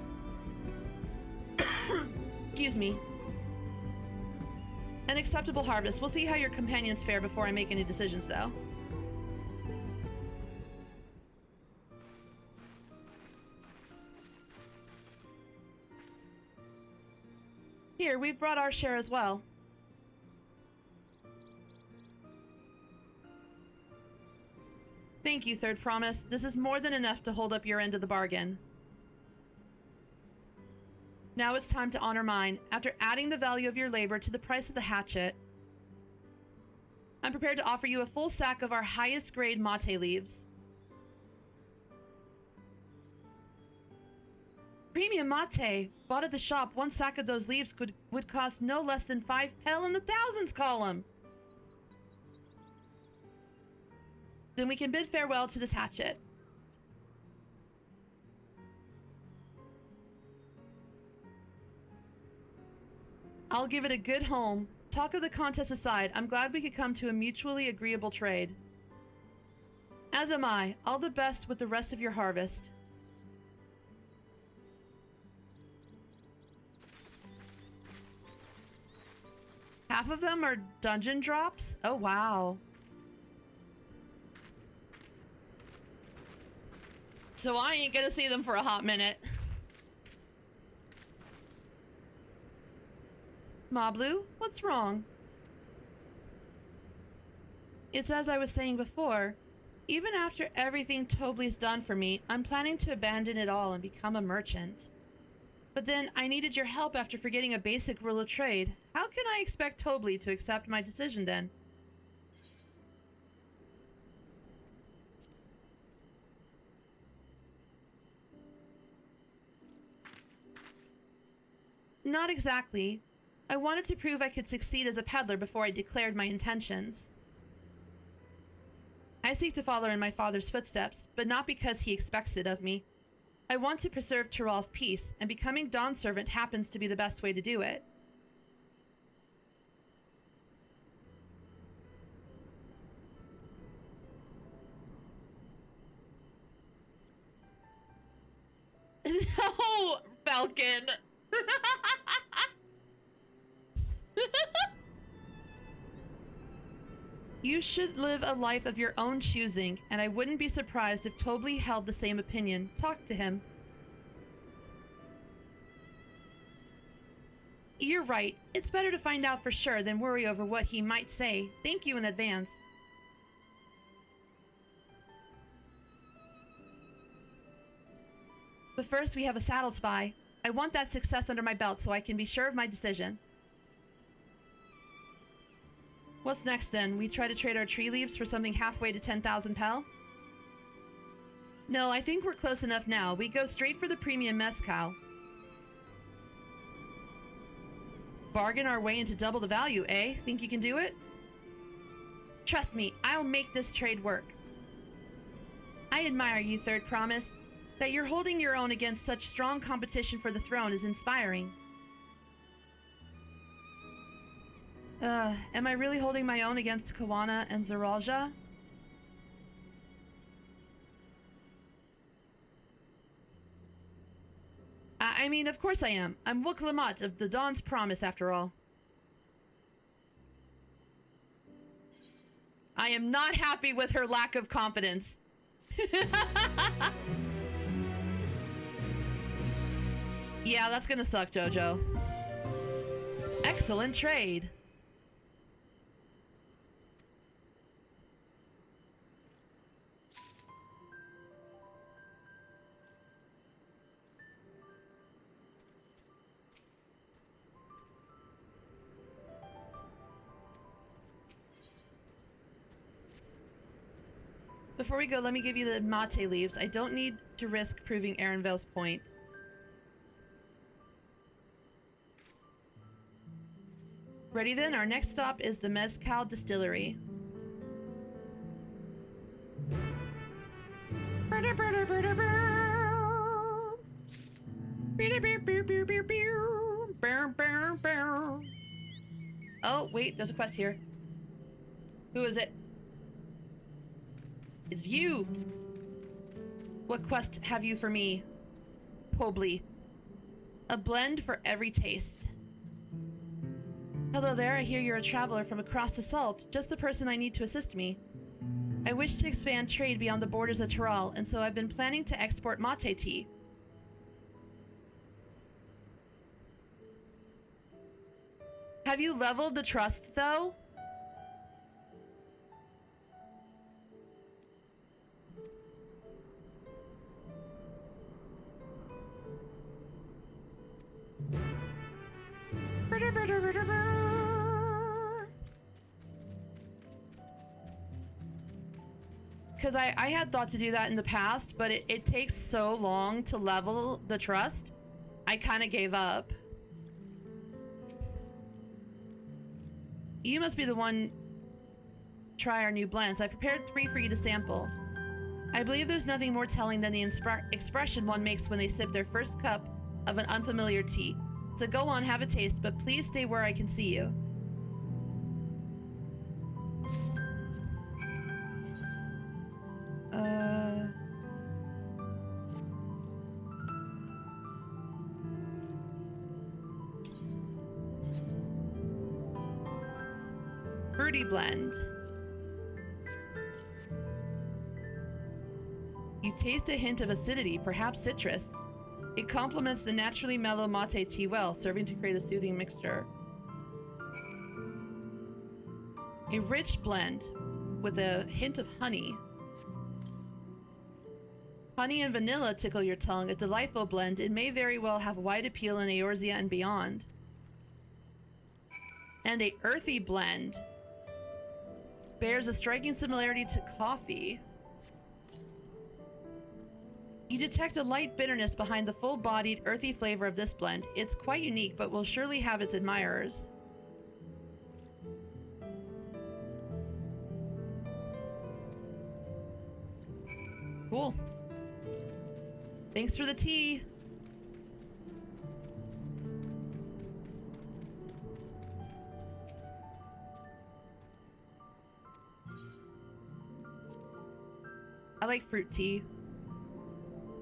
Excuse me. An acceptable harvest. We'll see how your companions fare before I make any decisions, though. Here, we've brought our share as well. Thank you, Third Promise. This is more than enough to hold up your end of the bargain. Now it's time to honor mine. After adding the value of your labor to the price of the hatchet, I'm prepared to offer you a full sack of our highest grade mate leaves. Premium mate. Bought at the shop, one sack of those leaves would cost no less than 5 pel in the thousands column. Then we can bid farewell to this hatchet. I'll give it a good home. Talk of the contest aside, I'm glad we could come to a mutually agreeable trade. As am I. All the best with the rest of your harvest. Half of them are dungeon drops? Oh, wow. So I ain't gonna see them for a hot minute. Mablu, what's wrong? It's as I was saying before. Even after everything Tobli's done for me, I'm planning to abandon it all and become a merchant. But then I needed your help after forgetting a basic rule of trade. How can I expect Tobli to accept my decision then? Not exactly. I wanted to prove I could succeed as a peddler before I declared my intentions. I seek to follow in my father's footsteps, but not because he expects it of me. I want to preserve Tyrell's peace, and becoming Dawn's servant happens to be the best way to do it. No, Falcon! You should live a life of your own choosing, and I wouldn't be surprised if Tobli held the same opinion. Talk to him. You're right. It's better to find out for sure than worry over what he might say. Thank you in advance. But first, we have a saddle to buy. I want that success under my belt so I can be sure of my decision. What's next then? We try to trade our tree leaves for something halfway to 10,000 pel? No, I think we're close enough now. We go straight for the premium mezcal. Bargain our way into double the value, eh? Think you can do it? Trust me, I'll make this trade work. I admire you, Third Promise. That you're holding your own against such strong competition for the throne is inspiring. Am I really holding my own against Kawana and Zaralja? I mean, of course I am. I'm Wook Lamont of the Dawn's Promise, after all. I am not happy with her lack of confidence. Yeah, that's gonna suck, Jojo. Excellent trade. Before we go, let me give you the mate leaves. I don't need to risk proving Erenvale's point. Ready then? Our next stop is the Mezcal Distillery. Oh, wait, there's a quest here. Who is it? It's you! What quest have you for me? Pobly. A blend for every taste. Hello there, I hear you're a traveler from across the salt, just the person I need to assist me. I wish to expand trade beyond the borders of Tyrell, and so I've been planning to export mate tea. Have you leveled the trust, though? Because I had thought to do that in the past, but it takes so long to level the trust, I kind of gave up. You must be the one. Try our new blends. I prepared 3 for you to sample. I believe there's nothing more telling than the expression one makes when they sip their first cup of an unfamiliar tea. So go on, have a taste, but please stay where I can see you. fruity blend. You taste a hint of acidity, perhaps citrus. It complements the naturally mellow mate tea well, serving to create a soothing mixture. A rich blend with a hint of honey. Honey and vanilla tickle your tongue, a delightful blend. It may very well have wide appeal in Eorzea and beyond. And a earthy blend. Bears a striking similarity to coffee. You detect a light bitterness behind the full-bodied, earthy flavor of this blend. It's quite unique, but will surely have its admirers. Cool. Thanks for the tea. I like fruit tea.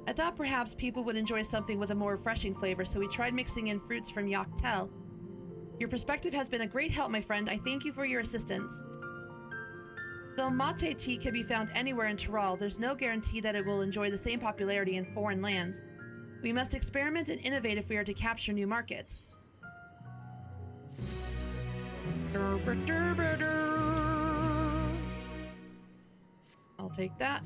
I thought perhaps people would enjoy something with a more refreshing flavor, so we tried mixing in fruits from Yachtel. Your perspective has been a great help, my friend. I thank you for your assistance. Though mate tea can be found anywhere in Tyrol, there's no guarantee that it will enjoy the same popularity in foreign lands. We must experiment and innovate if we are to capture new markets. I'll take that.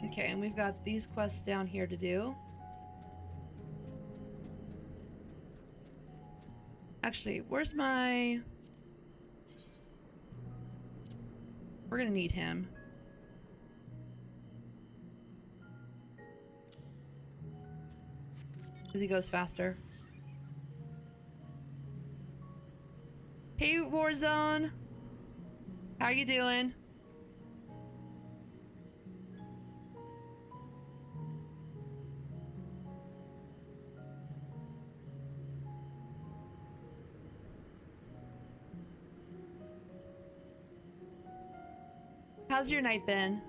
Okay, and we've got these quests down here to do. Actually, where's my... We're gonna need him. Because he goes faster. Hey, Warzone! How you doing? How's your night been?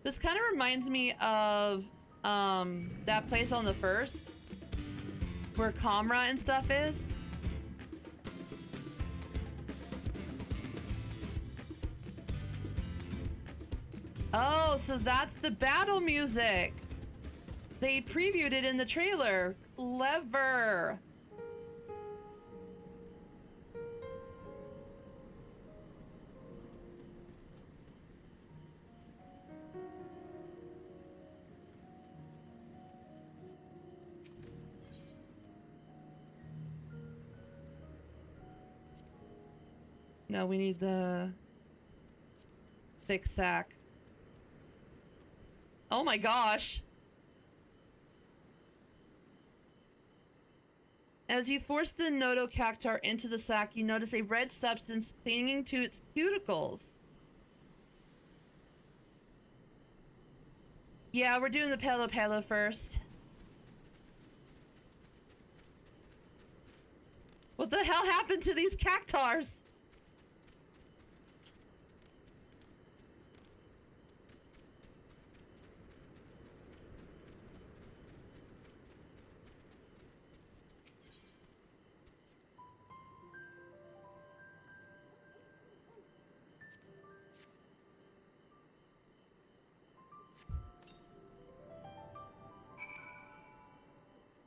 This kind of reminds me of that place on the first where Kamra and stuff is. Oh, so that's the battle music. They previewed it in the trailer. Clever. No, we need the thick sack. Oh my gosh. As you force the Nodocactar into the sack, you notice a red substance clinging to its cuticles. Yeah, we're doing the Pelo Pelo first. What the hell happened to these cactars?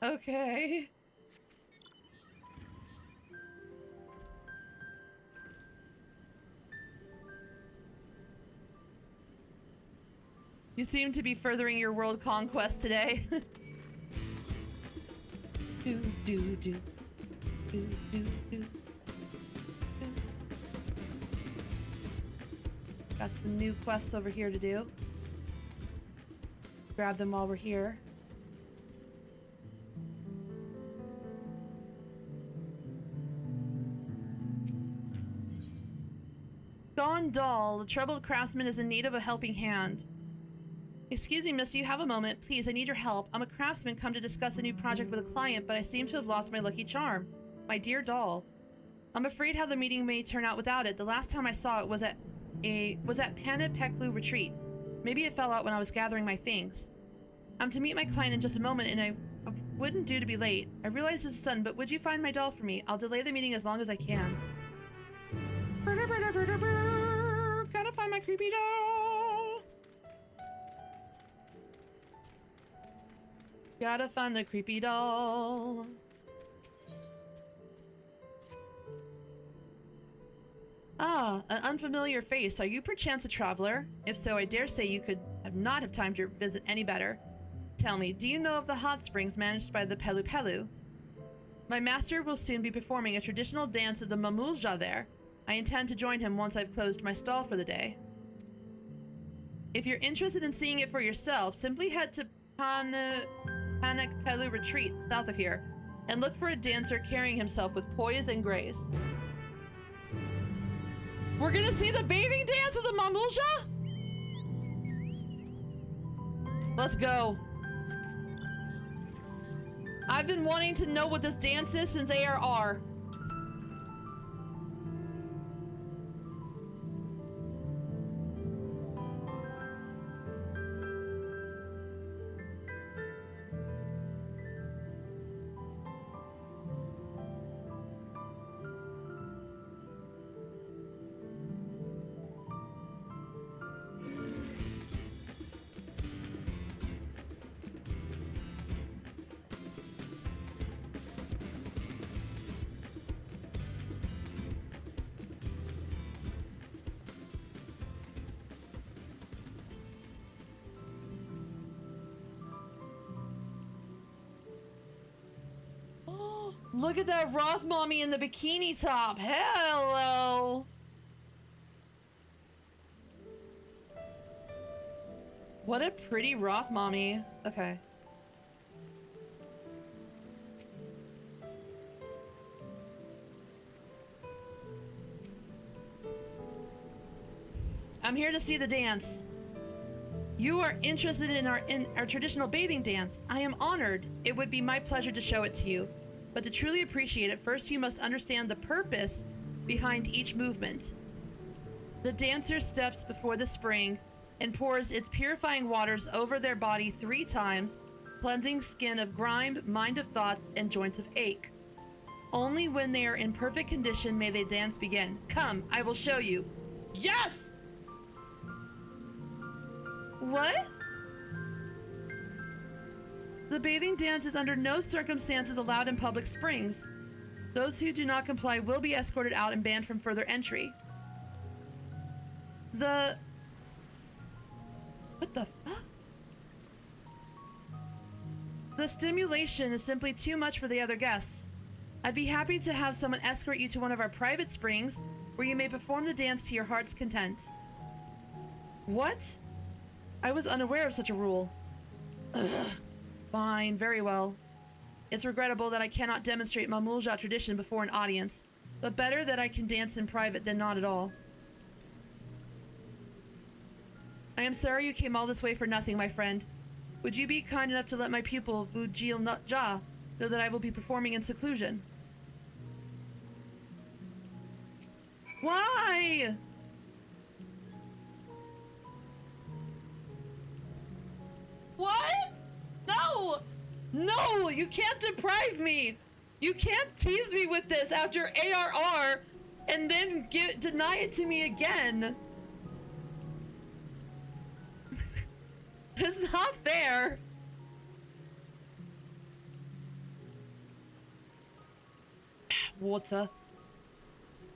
Okay. You seem to be furthering your world conquest today. do, do, do. Do, do, do. Got some new quests over here to do. Grab them while we're here. Gondal, the troubled craftsman, is in need of a helping hand. Excuse me, miss, do you have a moment? Please, I need your help. I'm a craftsman come to discuss a new project with a client, but I seem to have lost my lucky charm. My dear doll. I'm afraid how the meeting may turn out without it. The last time I saw it was at Panapeklu Retreat. Maybe it fell out when I was gathering my things. I'm to meet my client in just a moment, and I wouldn't do to be late. I realize this is sudden, but would you find my doll for me? I'll delay the meeting as long as I can. Gotta find my creepy doll. Gotta find the creepy doll. Ah, an unfamiliar face. Are you perchance a traveler? If so, I dare say you could not have timed your visit any better. Tell me, do you know of the hot springs managed by the Pelu Pelu? My master will soon be performing a traditional dance of the Mamulja there. I intend to join him once I've closed my stall for the day. If you're interested in seeing it for yourself, simply head to Panapeklu Retreat, south of here, and look for a dancer carrying himself with poise and grace. We're gonna see the bathing dance of the Mamulja? Let's go. I've been wanting to know what this dance is since ARR. Look at that Roth mommy in the bikini top. Hello. What a pretty Roth mommy. Okay. I'm here to see the dance. You are interested in our traditional bathing dance. I am honored. It would be my pleasure to show it to you. But to truly appreciate it, first you must understand the purpose behind each movement. The dancer steps before the spring and pours its purifying waters over their body 3 times, cleansing skin of grime, mind of thoughts, and joints of ache. Only when they are in perfect condition may the dance begin. Come, I will show you. Yes! What? The bathing dance is under no circumstances allowed in public springs. Those who do not comply will be escorted out and banned from further entry. What the fuck? The stimulation is simply too much for the other guests. I'd be happy to have someone escort you to one of our private springs where you may perform the dance to your heart's content. What? I was unaware of such a rule. Ugh. Fine, very well. It's regrettable that I cannot demonstrate Mamulja tradition before an audience, but better that I can dance in private than not at all. I am sorry you came all this way for nothing, my friend. Would you be kind enough to let my pupil, Vujil Nutja, know that I will be performing in seclusion? Why? What? No! No! You can't deprive me! You can't tease me with this after ARR and then deny it to me again! It's not fair! Water.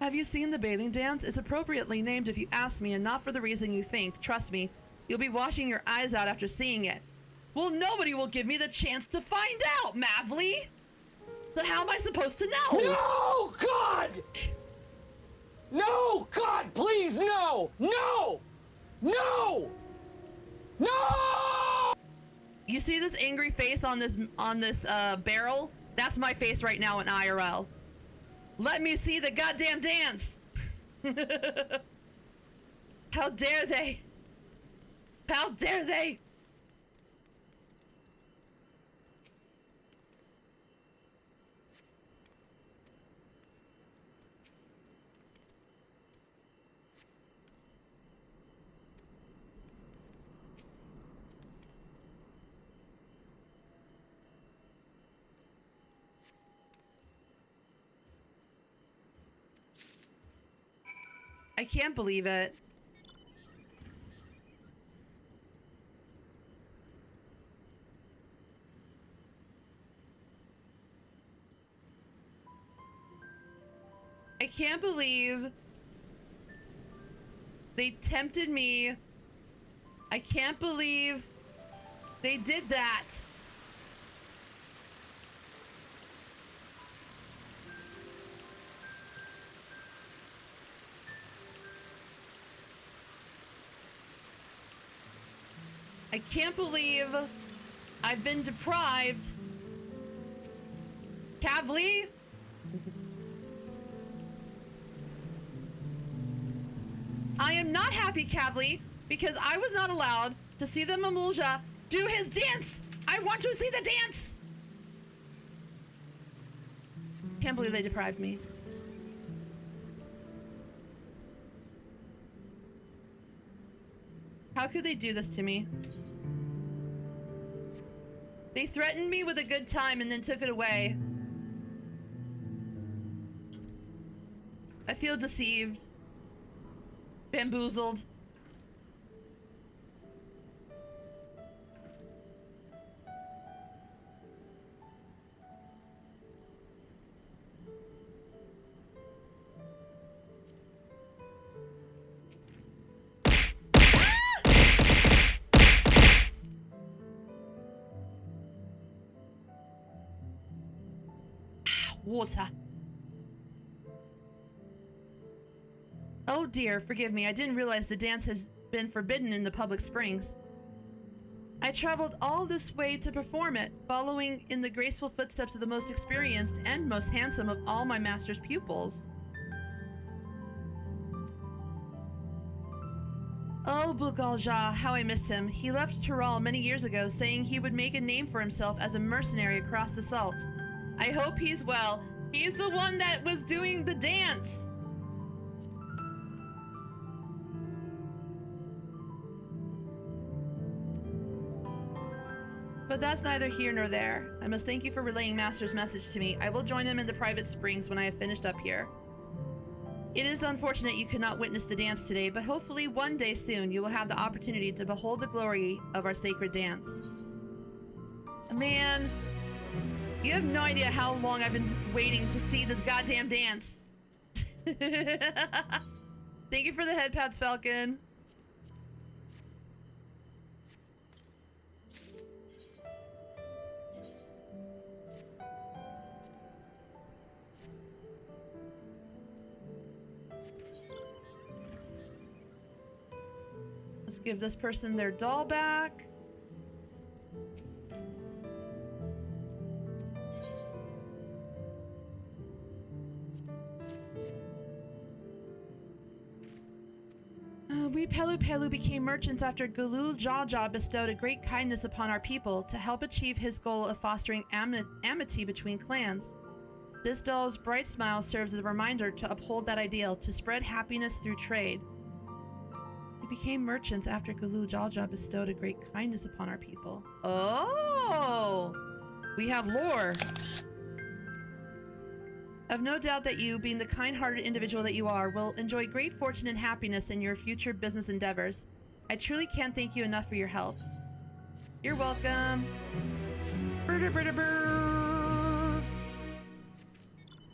Have you seen the bathing dance? It's appropriately named if you ask me and not for the reason you think. Trust me, you'll be washing your eyes out after seeing it. Well, nobody will give me the chance to find out, Mavly! So how am I supposed to know? No, God! No, God, please, no! No! No! No! You see this angry face on this barrel? That's my face right now in IRL. Let me see the goddamn dance! How dare they? How dare they? I can't believe it. I can't believe they tempted me. I can't believe they did that. I can't believe I've been deprived. Kavli? I am not happy, Kavli, because I was not allowed to see the Mamulja do his dance. I want to see the dance. Can't believe they deprived me. How could they do this to me? They threatened me with a good time and then took it away. I feel deceived. Bamboozled. Water. Oh dear, forgive me. I didn't realize the dance has been forbidden in the public springs. I traveled all this way to perform it, following in the graceful footsteps of the most experienced and most handsome of all my master's pupils. Oh, Bulgalja, how I miss him. He left Tyrol many years ago, saying he would make a name for himself as a mercenary across the salt. I hope he's well. He's the one that was doing the dance. But that's neither here nor there. I must thank you for relaying Master's message to me. I will join him in the private springs when I have finished up here. It is unfortunate you could not witness the dance today, but hopefully one day soon you will have the opportunity to behold the glory of our sacred dance. Man, you have no idea how long I've been waiting to see this goddamn dance. Thank you for the head pats, Falcon. Let's give this person their doll back. We Pelu became merchants after Gulul Jaja bestowed a great kindness upon our people to help achieve his goal of fostering amity between clans. This doll's bright smile serves as a reminder to uphold that ideal, to spread happiness through trade. We became merchants after Gulul Jaja bestowed a great kindness upon our people. Oh! We have lore. I've no doubt that you, being the kind-hearted individual that you are, will enjoy great fortune and happiness in your future business endeavors. I truly can't thank you enough for your help. You're welcome.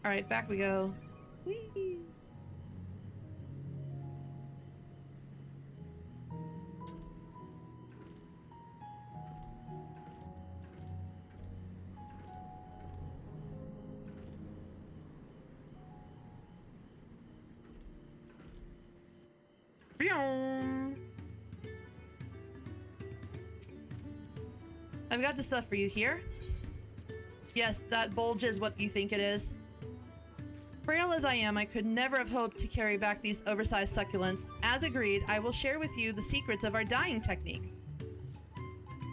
Alright, back we go. Whee! I've got the stuff for you here. Yes, that bulge is what you think it is. Frail as I am, I could never have hoped to carry back these oversized succulents. As agreed, I will share with you the secrets of our dyeing technique.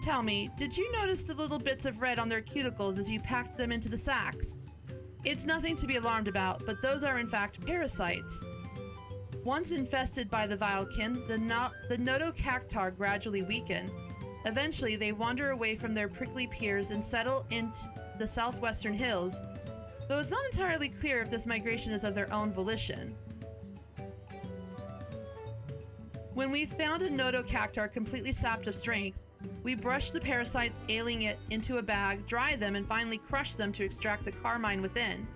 Tell me, did you notice the little bits of red on their cuticles as you packed them into the sacks? It's nothing to be alarmed about, but those are in fact parasites. Once infested by the vilekin, the nodocactar gradually weaken. Eventually, they wander away from their prickly peers and settle into the southwestern hills, though it's not entirely clear if this migration is of their own volition. When we found a nodocactar completely sapped of strength, we brush the parasites, ailing it into a bag, dry them, and finally crush them to extract the carmine within.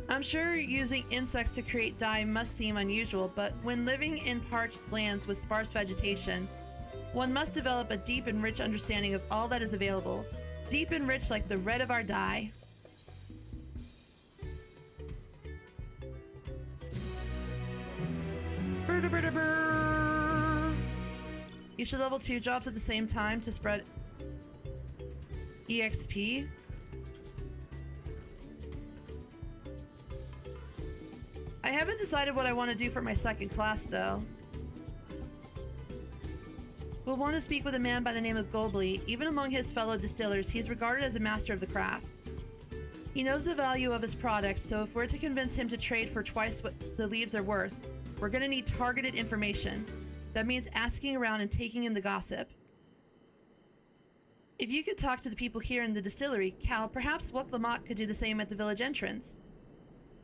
I'm sure using insects to create dye must seem unusual, but when living in parched lands with sparse vegetation, one must develop a deep and rich understanding of all that is available. Deep and rich like the red of our dye. You should level 2 jobs at the same time to spread EXP. I haven't decided what I want to do for my second class, though. We'll want to speak with a man by the name of Gobley. Even among his fellow distillers, he's regarded as a master of the craft. He knows the value of his product, so if we're to convince him to trade for twice what the leaves are worth, we're going to need targeted information. That means asking around and taking in the gossip. If you could talk to the people here in the distillery, Cal, perhaps Lamont could do the same at the village entrance.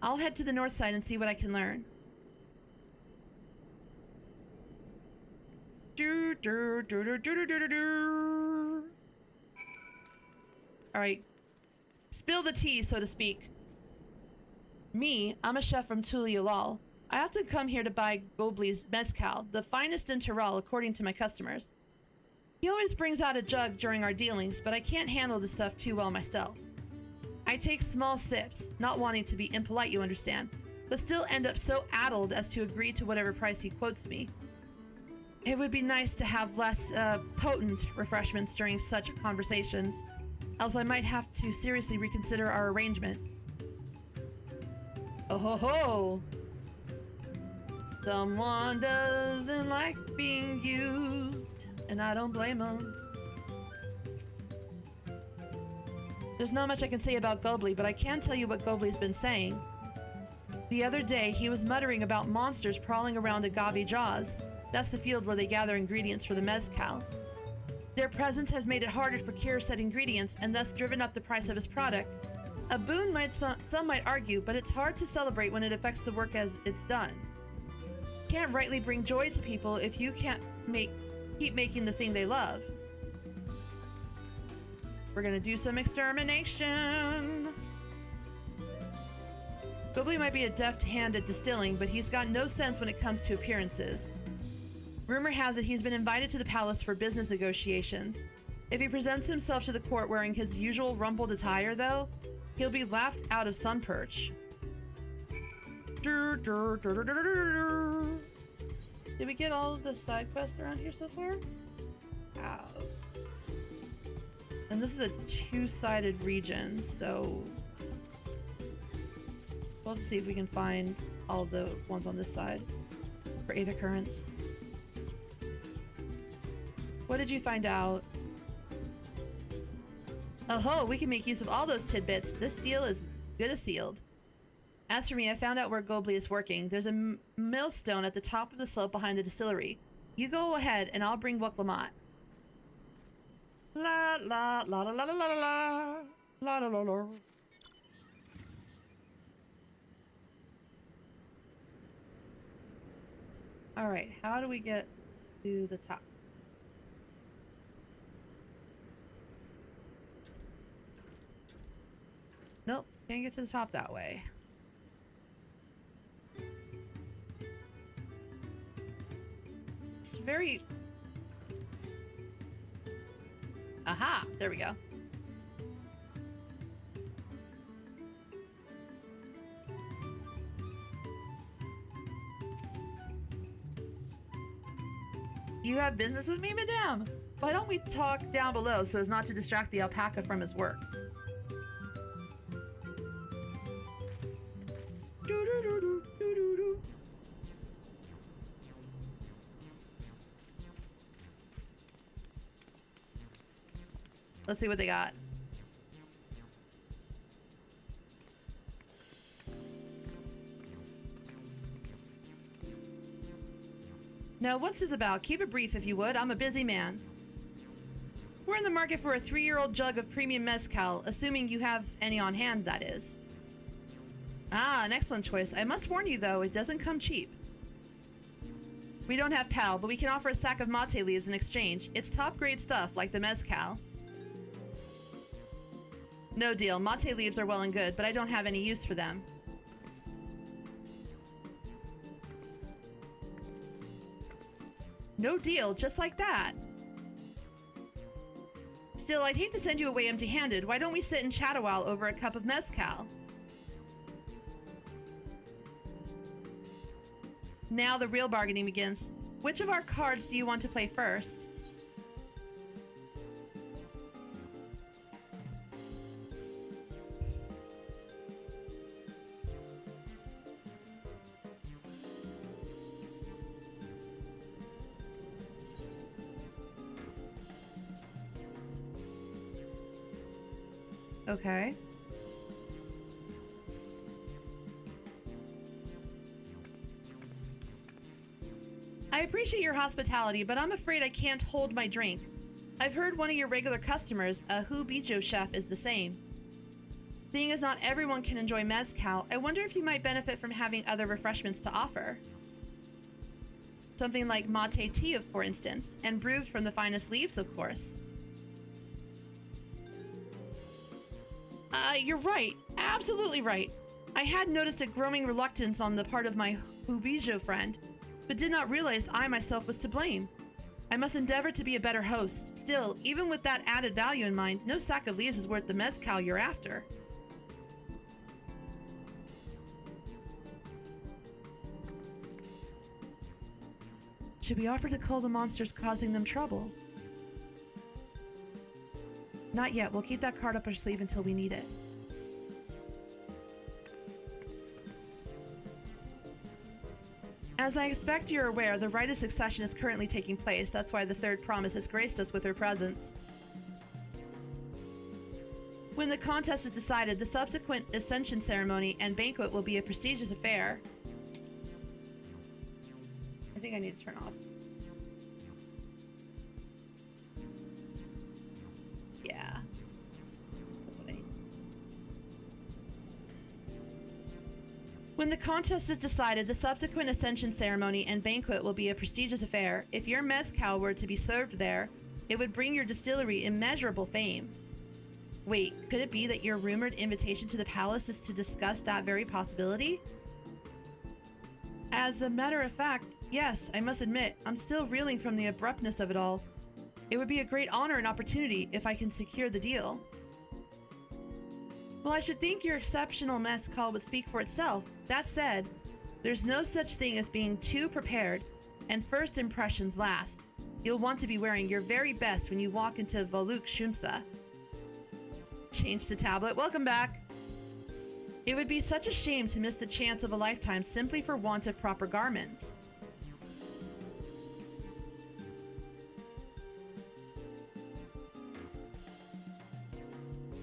I'll head to the north side and see what I can learn. Alright. Spill the tea, so to speak. Me, I'm a chef from Tuliolal. I often come here to buy Gobley's mezcal, the finest in Tyrol according to my customers. He always brings out a jug during our dealings, but I can't handle the stuff too well myself. I take small sips, not wanting to be impolite, you understand, but still end up so addled as to agree to whatever price he quotes me. It would be nice to have less potent refreshments during such conversations, else I might have to seriously reconsider our arrangement. Oh ho ho! Someone doesn't like being used, and I don't blame them. There's not much I can say about Gobley, but I can tell you what Gobley's been saying. The other day, he was muttering about monsters prowling around Agave Jaws. That's the field where they gather ingredients for the mezcal. Their presence has made it harder to procure said ingredients and thus driven up the price of his product. A boon, some might argue, but it's hard to celebrate when it affects the work as it's done. Can't rightly bring joy to people if you can't keep making the thing they love. We're gonna do some extermination. Gobley might be a deft hand at distilling, but he's got no sense when it comes to appearances. Rumor has it he's been invited to the palace for business negotiations. If he presents himself to the court wearing his usual rumpled attire, though, he'll be laughed out of sun perch. Did we get all of the side quests around here so far? Ow. And this is a two-sided region, so we'll have to see if we can find all of the ones on this side for Aether Currents. What did you find out? Oh, we can make use of all those tidbits. This deal is good as sealed. As for me, I found out where Gobley is working. There's a millstone at the top of the slope behind the distillery. You go ahead, and I'll bring Lamont. La la la la la la la la la la la la. All right, how do we get to the top? Nope, can't get to the top that way. It's very... Aha! There we go. You have business with me, madame? Why don't we talk down below so as not to distract the alpaca from his work? Let's see what they got. Now, what's this about? Keep it brief if you would. I'm a busy man. We're in the market for a 3-year-old jug of premium mezcal, assuming you have any on hand, that is. Ah, an excellent choice. I must warn you, though, it doesn't come cheap. We don't have PAL, but we can offer a sack of mate leaves in exchange. It's top-grade stuff, like the mezcal. No deal. Mate leaves are well and good, but I don't have any use for them. No deal, just like that. Still, I'd hate to send you away empty-handed. Why don't we sit and chat a while over a cup of mezcal? Now the real bargaining begins. Which of our cards do you want to play first? Okay. I appreciate your hospitality, but I'm afraid I can't hold my drink. I've heard one of your regular customers, a Hubijo chef, is the same. Seeing as not everyone can enjoy mezcal, I wonder if you might benefit from having other refreshments to offer. Something like mate tea, for instance, and brewed from the finest leaves, of course. You're right. Absolutely right. I had noticed a growing reluctance on the part of my Hubijo friend, but did not realize I myself was to blame. I must endeavor to be a better host. Still, even with that added value in mind, no sack of leaves is worth the mezcal you're after. Should we offer to cull the monsters causing them trouble? Not yet. We'll keep that card up our sleeve until we need it. As I expect you're aware, the rite of succession is currently taking place. That's why the third promise has graced us with her presence. When the contest is decided, the subsequent ascension ceremony and banquet will be a prestigious affair. I think I need to turn off. Yeah. That's what I need. When the contest is decided, the subsequent ascension ceremony and banquet will be a prestigious affair. If your mezcal were to be served there, it would bring your distillery immeasurable fame. Wait, could it be that your rumored invitation to the palace is to discuss that very possibility? As a matter of fact, yes, I must admit, I'm still reeling from the abruptness of it all. It would be a great honor and opportunity if I can secure the deal. Well, I should think your exceptional mezcal would speak for itself. That said, there's no such thing as being too prepared, and first impressions last. You'll want to be wearing your very best when you walk into Voluk Shumsa. Change to tablet. Welcome back. It would be such a shame to miss the chance of a lifetime simply for want of proper garments.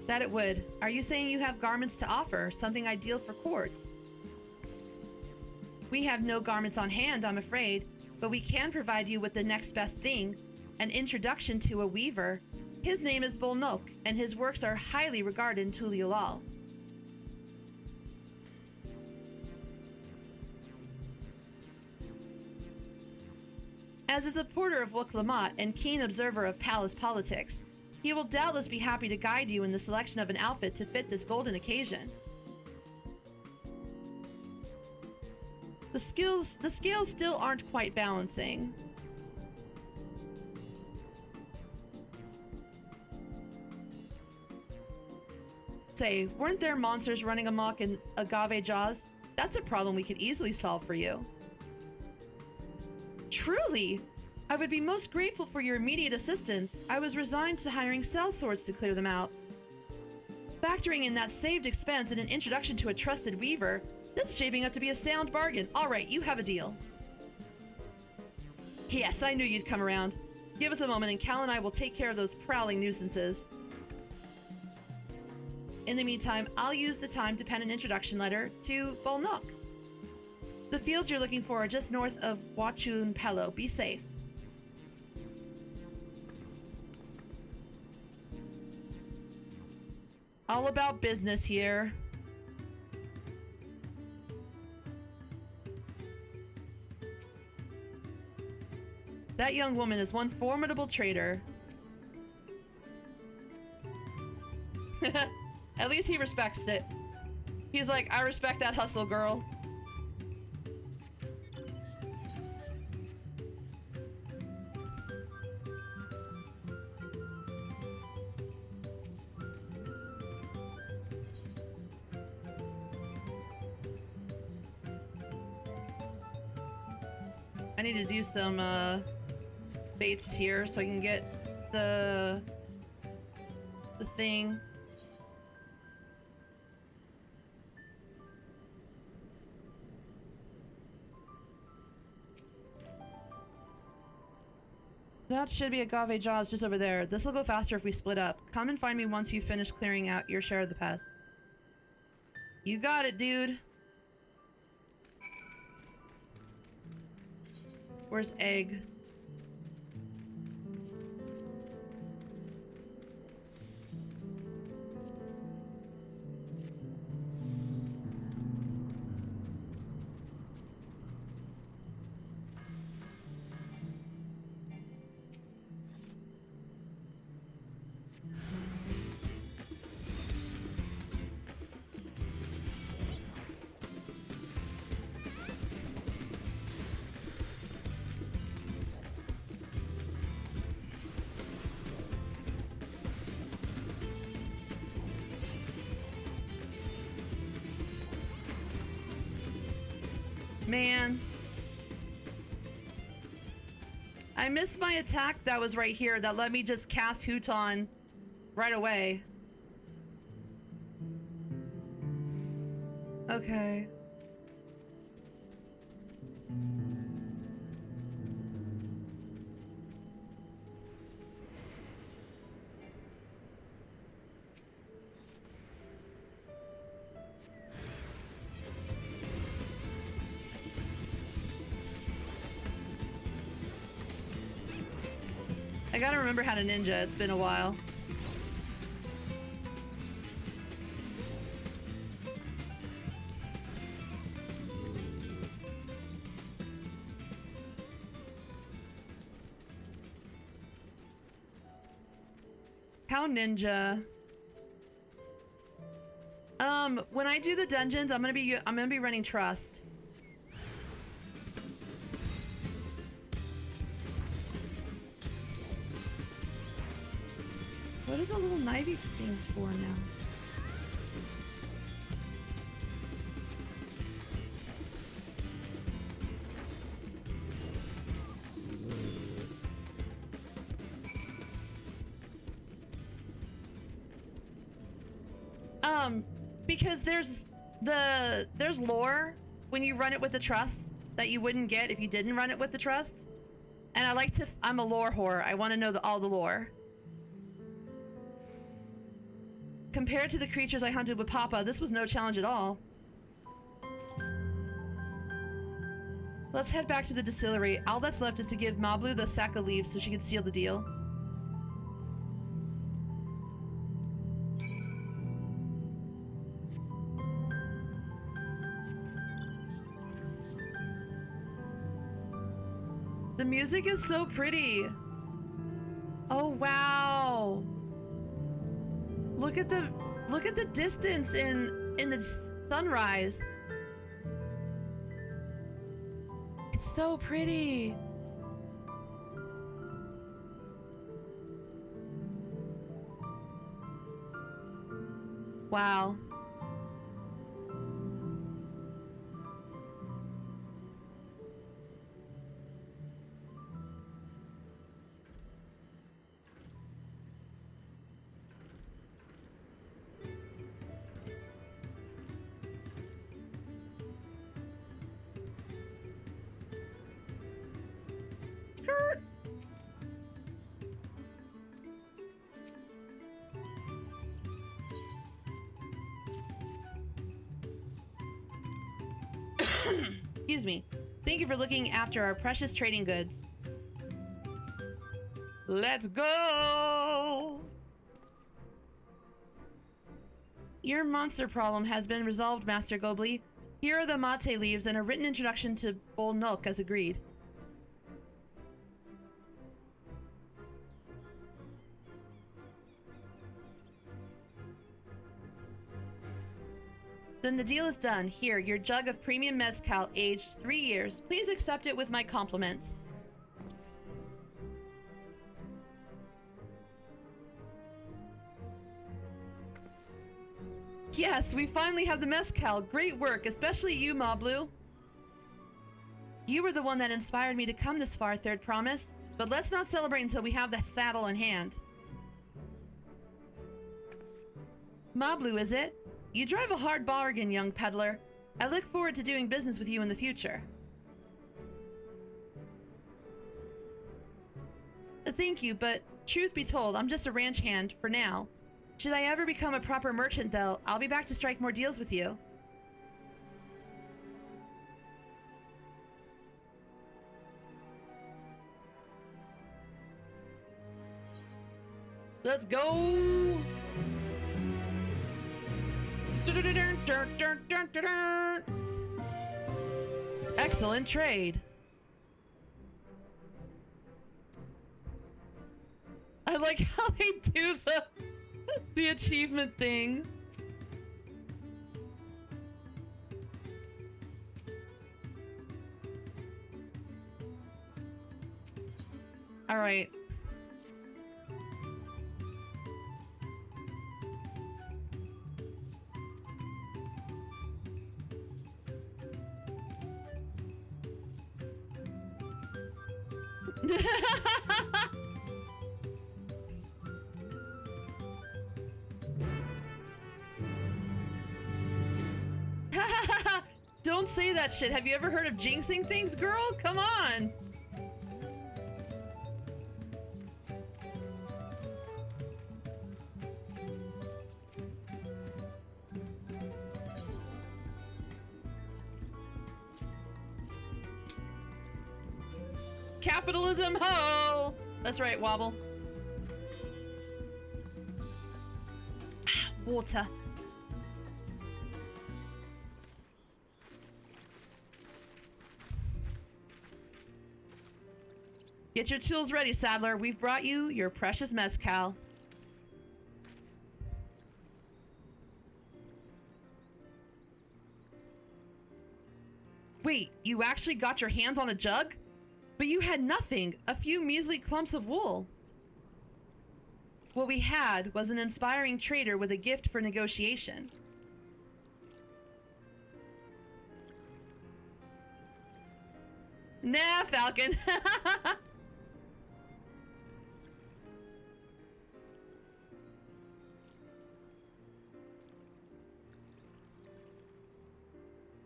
That it would. Are you saying you have garments to offer? Something ideal for court? We have no garments on hand, I'm afraid, but we can provide you with the next best thing, an introduction to a weaver. His name is Bolnok, and his works are highly regarded in Tuliolal. As a supporter of Wuk-Lamat and keen observer of palace politics, he will doubtless be happy to guide you in the selection of an outfit to fit this golden occasion. The scales still aren't quite balancing. Say, weren't there monsters running amok in Agave Jaws? That's a problem we could easily solve for you. Truly! I would be most grateful for your immediate assistance. I was resigned to hiring sellswords to clear them out. Factoring in that saved expense and an introduction to a trusted weaver, this is shaping up to be a sound bargain. All right, you have a deal. Yes, I knew you'd come around. Give us a moment and Cal and I will take care of those prowling nuisances. In the meantime, I'll use the time to pen an introduction letter to Bolnok. The fields you're looking for are just north of Huachun Pello. Be safe. All about business here. That young woman is one formidable traitor. At least he respects it. He's like, I respect that hustle, girl. I need to do some baits here so I can get the thing. That should be agave jaws just over there. This will go faster if we split up. Come and find me once you finish clearing out your share of the pests. You got it, dude. Where's egg? Man. I missed my attack that was right here that let me just cast Huton right away. Okay. I gotta remember how to ninja. It's been a while. How ninja? When I do the dungeons, I'm gonna be running trust. What are the little knifey things for now? Because there's lore when you run it with the trust that you wouldn't get if you didn't run it with the trust. And I'm a lore whore. I want to know all the lore. Compared to the creatures I hunted with Papa, this was no challenge at all. Let's head back to the distillery. All that's left is to give Mablu the sack of leaves so she can seal the deal. The music is so pretty. Oh wow. Look at the distance in the sunrise. It's so pretty. Wow. Excuse me. Thank you for looking after our precious trading goods. Let's go! Your monster problem has been resolved, Master Gobly. Here are the mate leaves and a written introduction to Bull Nook as agreed. Then the deal is done. Here, your jug of premium mezcal aged 3 years. Please accept it with my compliments. Yes, we finally have the mezcal. Great work, especially you, Mablu. You were the one that inspired me to come this far, Third Promise. But let's not celebrate until we have the saddle in hand. Mablu, is it? You drive a hard bargain, young peddler. I look forward to doing business with you in the future. Thank you, but truth be told, I'm just a ranch hand for now. Should I ever become a proper merchant, though, I'll be back to strike more deals with you. Let's go! Excellent trade. I like how they do the achievement thing. All right. Don't say that shit. Have you ever heard of jinxing things, girl? Come on. Capitalism, ho! That's right, Wobble. Water. Get your tools ready, Saddler. We've brought you your precious mezcal. Wait, you actually got your hands on a jug? But you had nothing, a few measly clumps of wool. What we had was an inspiring trader with a gift for negotiation. Nah, Falcon.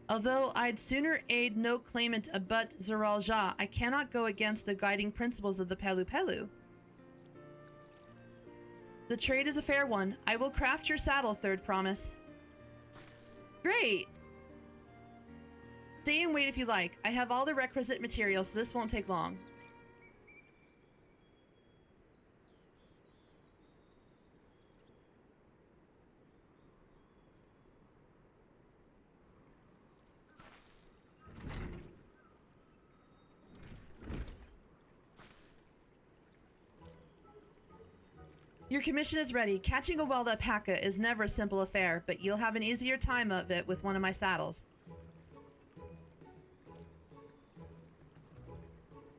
Although I'd sooner aid no claimant but Zeralja, I cannot go against the guiding principles of the Pelu Pelu. The trade is a fair one. I will craft your saddle, Third Promise. Great! Stay and wait if you like. I have all the requisite material, so this won't take long. Your commission is ready. Catching a wild alpaca is never a simple affair, but you'll have an easier time of it with one of my saddles.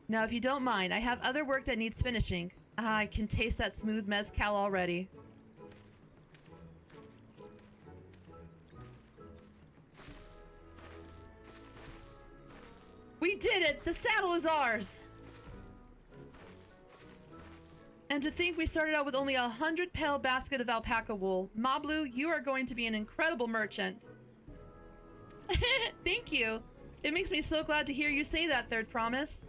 Now, if you don't mind, I have other work that needs finishing. Ah, I can taste that smooth mezcal already. We did it! The saddle is ours! And to think we started out with only 100-pail basket of alpaca wool. Mablu, you are going to be an incredible merchant. Thank you. It makes me so glad to hear you say that, Third Promise.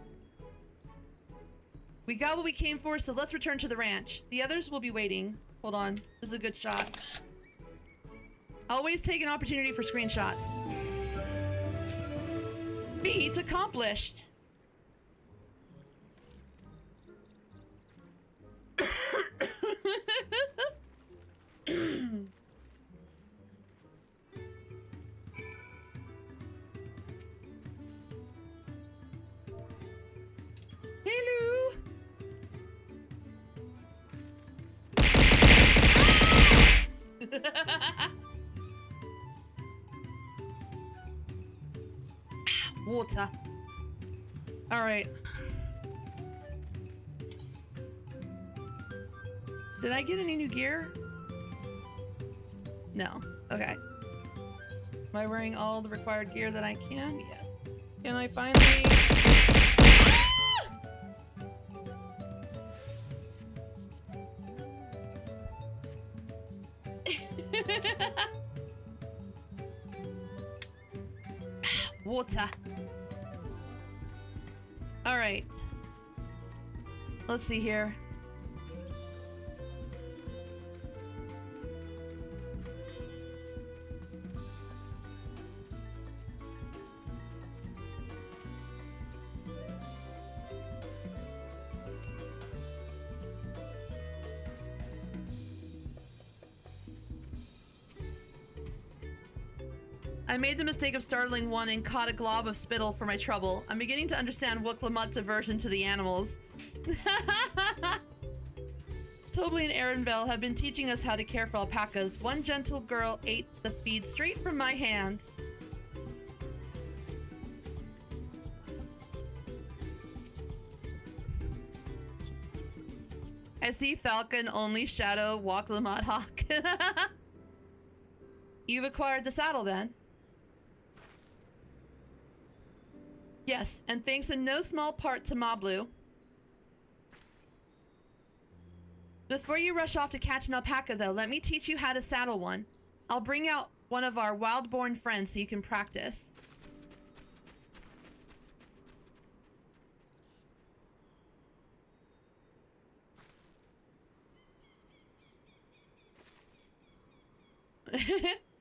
We got what we came for, so let's return to the ranch. The others will be waiting. Hold on. This is a good shot. Always take an opportunity for screenshots. Feat accomplished. Hello. Water. Alright. Did I get any new gear? No. Okay. Am I wearing all the required gear that I can? Yes. Can I finally... Water. All right. Let's see here. I made the mistake of startling one and caught a glob of spittle for my trouble. I'm beginning to understand Wooklamut's aversion to the animals. Tobley and Arenville have been teaching us how to care for alpacas. One gentle girl ate the feed straight from my hand. I see Falcon only shadow Wooklamut Hawk. You've acquired the saddle then? Yes, and thanks in no small part to Mablu. Before you rush off to catch an alpaca, though, let me teach you how to saddle one. I'll bring out one of our wild-born friends so you can practice.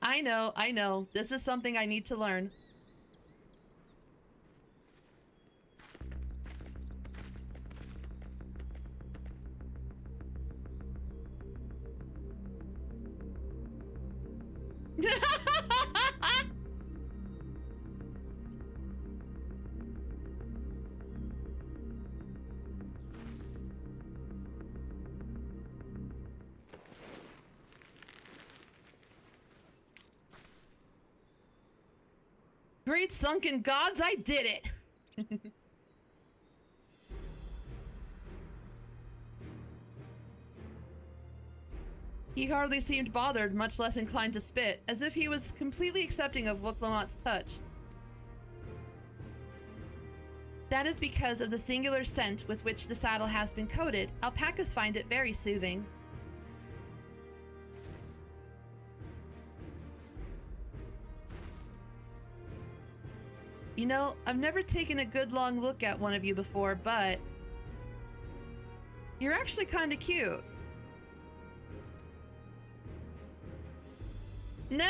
I know. This is something I need to learn. Great sunken gods, I did it! He hardly seemed bothered, much less inclined to spit, as if he was completely accepting of Wooklamut's touch. That is because of the singular scent with which the saddle has been coated. Alpacas find it very soothing. You know, I've never taken a good long look at one of you before, but you're actually kind of cute. Nah,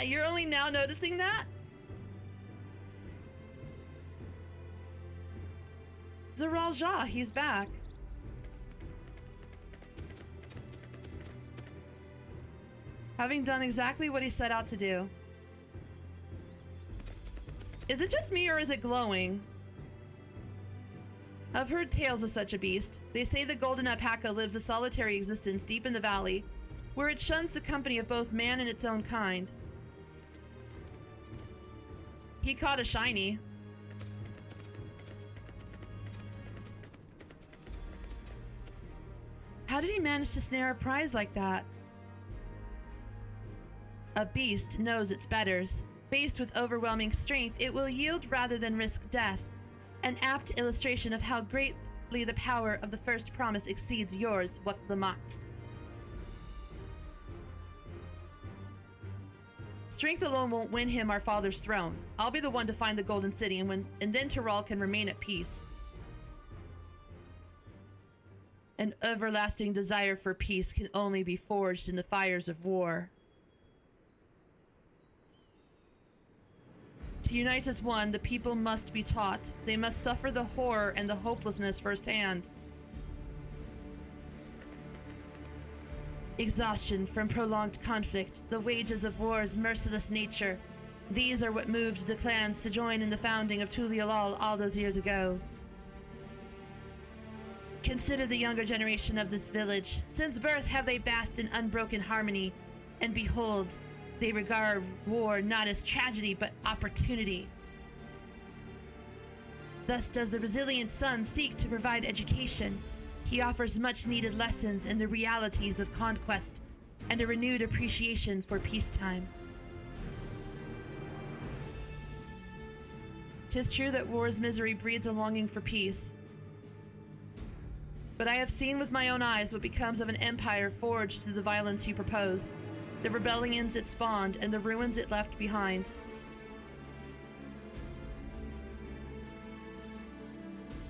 you're only now noticing that? Zeral Jah, he's back. Having done exactly what he set out to do. Is it just me or is it glowing? I've heard tales of such a beast. They say the golden alpaca lives a solitary existence deep in the valley, where it shuns the company of both man and its own kind. He caught a shiny. How did he manage to snare a prize like that? A beast knows its betters. Faced with overwhelming strength, it will yield rather than risk death. An apt illustration of how greatly the power of the first promise exceeds yours, Wooklamut. Strength alone won't win him our father's throne. I'll be the one to find the Golden City, and then Tyral can remain at peace. An everlasting desire for peace can only be forged in the fires of war. To unite as one, the people must be taught. They must suffer the horror and the hopelessness firsthand. Exhaustion from prolonged conflict, the wages of war's merciless nature. These are what moved the clans to join in the founding of Tulialal all those years ago. Consider the younger generation of this village. Since birth have they basked in unbroken harmony, and behold, they regard war not as tragedy, but opportunity. Thus does the resilient sun seek to provide education. He offers much-needed lessons in the realities of conquest and a renewed appreciation for peacetime. 'Tis true that war's misery breeds a longing for peace. But I have seen with my own eyes what becomes of an empire forged through the violence you propose, the rebellions it spawned, and the ruins it left behind.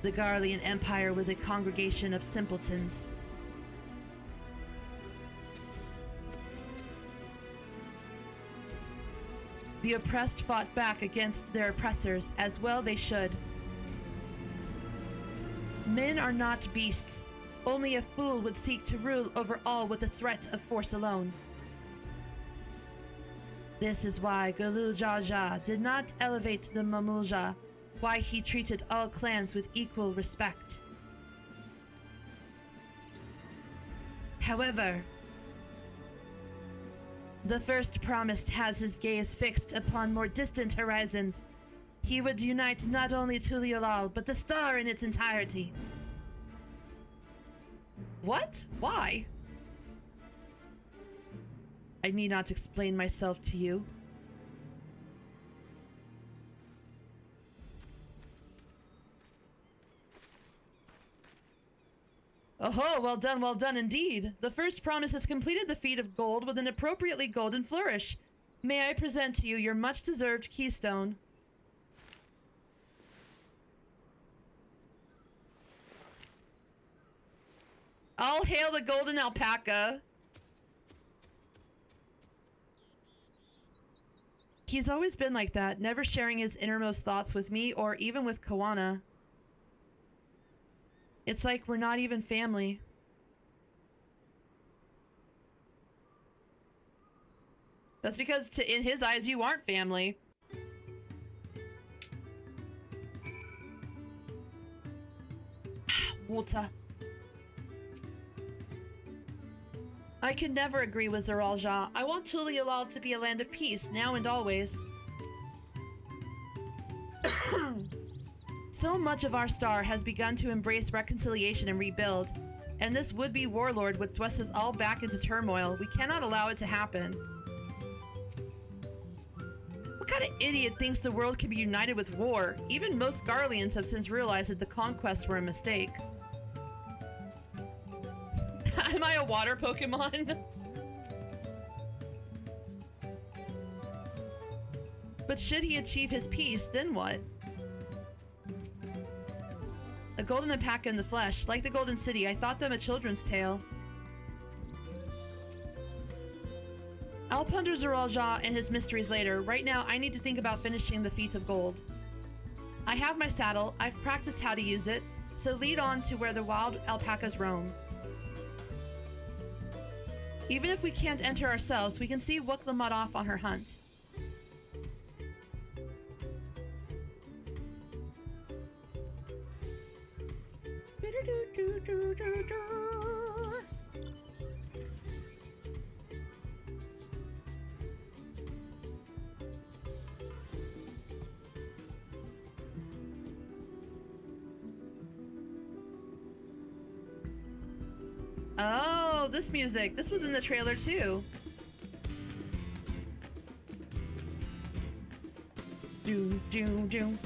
The Garlean Empire was a congregation of simpletons. The oppressed fought back against their oppressors, as well they should. Men are not beasts. Only a fool would seek to rule over all with the threat of force alone. This is why Galul Jaja did not elevate the Mamulja, why he treated all clans with equal respect. However, the first promised has his gaze fixed upon more distant horizons. He would unite not only Tuliolal, but the star in its entirety. What? Why? I need not explain myself to you. Oh, well done indeed. The first promise has completed the feat of gold with an appropriately golden flourish. May I present to you your much-deserved keystone? All hail the golden alpaca. He's always been like that, never sharing his innermost thoughts with me or even with Kawana. It's like we're not even family. That's because in his eyes you aren't family. Water. I can never agree with Zeralja. I want Tuliolal to be a land of peace, now and always. So much of our star has begun to embrace reconciliation and rebuild, and this would-be warlord would thrust us all back into turmoil. We cannot allow it to happen. What kind of idiot thinks the world can be united with war? Even most Garleans have since realized that the conquests were a mistake. Am I a water Pokemon? But should he achieve his peace, then what? A golden alpaca in the flesh. Like the Golden City, I thought them a children's tale. I'll ponder Zeralja and his mysteries later. Right now, I need to think about finishing the feat of gold. I have my saddle. I've practiced how to use it. So lead on to where the wild alpacas roam. Even if we can't enter ourselves, we can see Wuklamut off on her hunt. Oh, this music. This was in the trailer too. Do, do, do.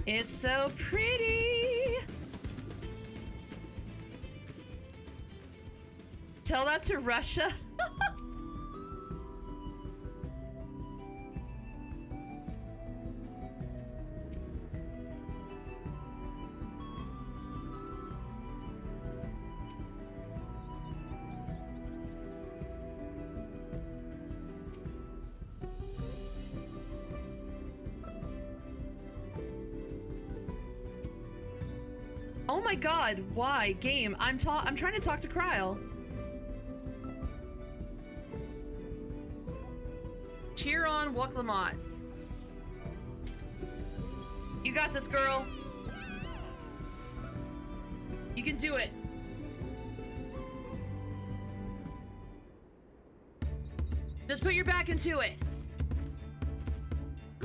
It's so pretty. Tell that to Russia. Oh my god, why? Game, I'm trying to talk to Kryle. Cheer on Wuklamut. You got this, girl. You can do it. Just put your back into it.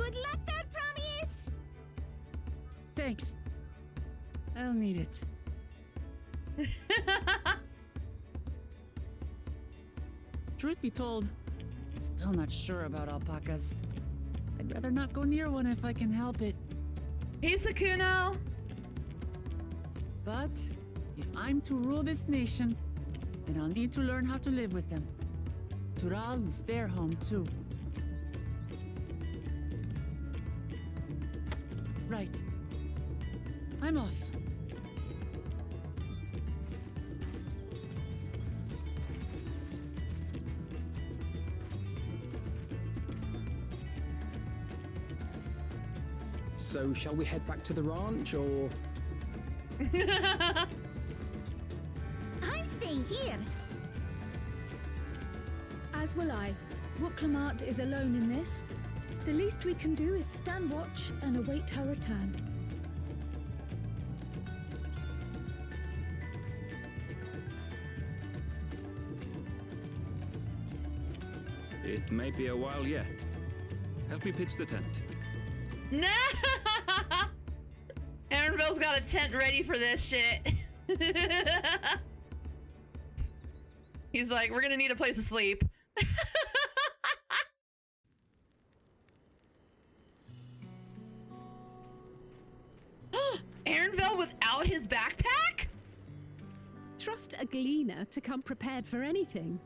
Good luck there, Promise! Thanks. I'll need it. Truth be told, still not sure about alpacas. I'd rather not go near one if I can help it. Hey, Sakuno! But if I'm to rule this nation, then I'll need to learn how to live with them. Tural is their home too. Right. I'm off. So, shall we head back to the ranch, or...? I'm staying here. As will I. Wooklamart is alone in this. The least we can do is stand watch and await her return. It may be a while yet. Help me pitch the tent. No! Aaronville's got a tent ready for this shit. He's like, we're gonna need a place to sleep. Aaronville without his backpack? Trust a gleaner to come prepared for anything.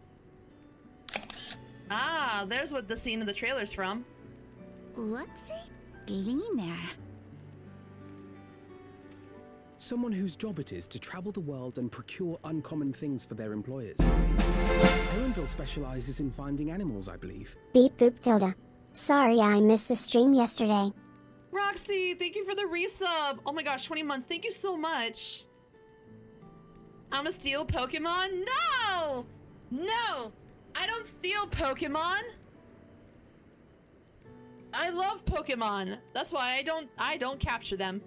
Ah, there's what the scene of the trailer's from. What's a gleaner? Someone whose job it is to travel the world and procure uncommon things for their employers. Erenville specializes in finding animals, I believe. Beep boop tilde. Sorry I missed the stream yesterday. Roxy, thank you for the resub. Oh my gosh, 20 months. Thank you so much. I'm a steal Pokemon? No! No! I don't steal Pokemon. I love Pokemon. That's why I don't capture them.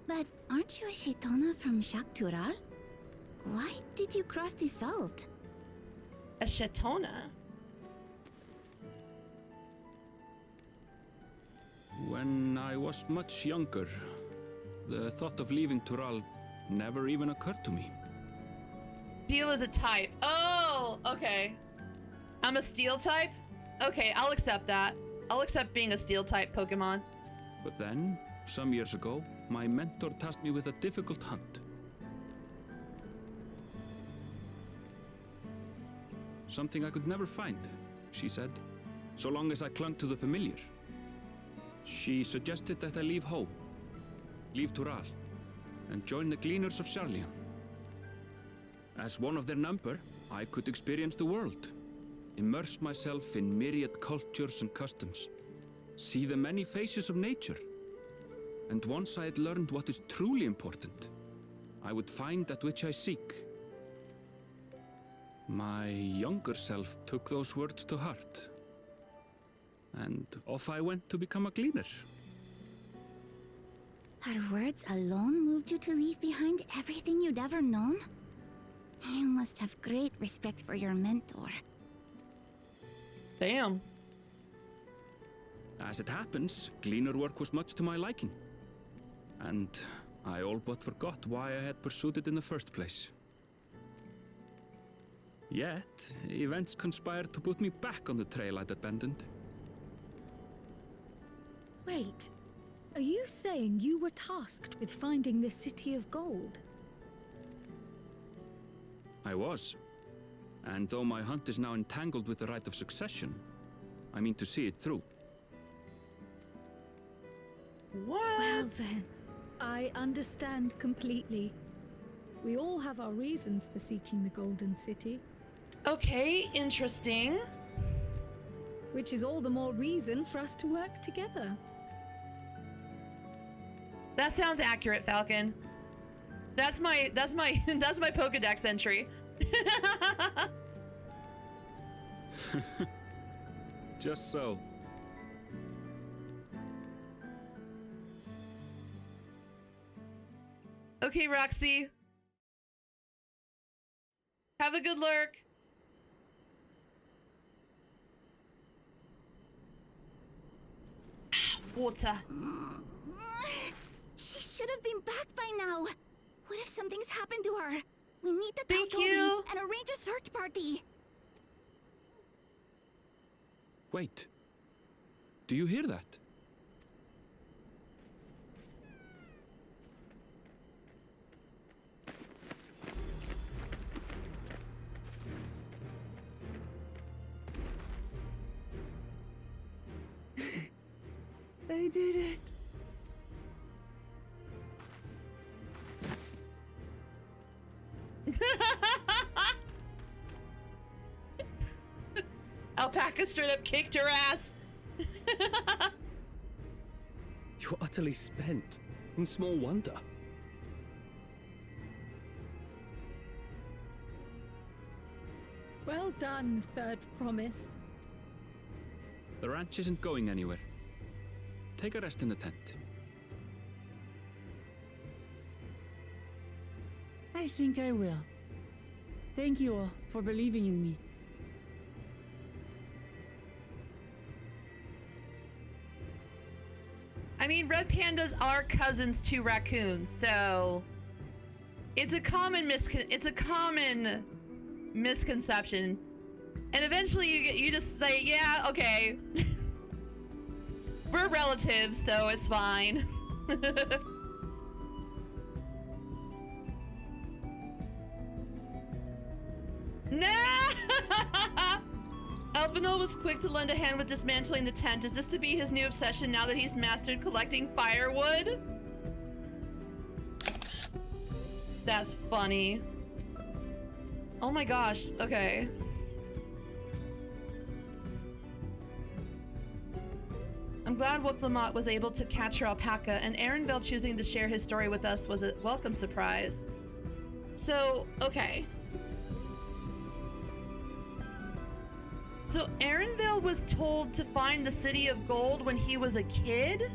But aren't you a Shitona from Shaktural? Why did you cross the salt? A Shetona? When I was much younger, the thought of leaving Tural never even occurred to me. Steel is a type. Oh, okay. I'm a steel type? Okay, I'll accept that. I'll accept being a steel type Pokemon. But then, some years ago, my mentor tasked me with a difficult hunt. Something I could never find, she said, so long as I clung to the familiar. She suggested that I leave home, leave Tural, and join the Gleaners of Charlian. As one of their number, I could experience the world, immerse myself in myriad cultures and customs, see the many faces of nature. And once I had learned what is truly important, I would find that which I seek. My younger self took those words to heart, and off I went to become a gleaner. Her words alone moved you to leave behind everything you'd ever known? You must have great respect for your mentor. Damn. As it happens, gleaner work was much to my liking, and I all but forgot why I had pursued it in the first place. Yet, events conspired to put me back on the trail I'd abandoned. Wait, are you saying you were tasked with finding the City of Gold? I was. And though my hunt is now entangled with the right of succession, I mean to see it through. What? Well then, I understand completely. We all have our reasons for seeking the Golden City. Okay, interesting. Which is all the more reason for us to work together. That sounds accurate, Falcon. That's my Pokédex entry. Just so. Okay, Roxy. Have a good lurk. water. She should have been back by now. What if something's happened to her? We need to Thank tell you. Toby and arrange a search party. Wait. Do you hear that? I did it. Alpaca straight up kicked her ass. You're utterly spent. And small wonder. Well done, Third Promise. The ranch isn't going anywhere. Take a rest in the tent. I think I will. Thank you all for believing in me. I mean, red pandas are cousins to raccoons, so it's a common misconception. And eventually you just say, yeah, okay. We're relatives, so it's fine. No! Elfinol was quick to lend a hand with dismantling the tent. Is this to be his new obsession now that he's mastered collecting firewood? That's funny. Oh my gosh, okay. I'm glad Wooklamot was able to catch her alpaca, and Arenville choosing to share his story with us was a welcome surprise. So, okay. So Arenville was told to find the City of Gold when he was a kid?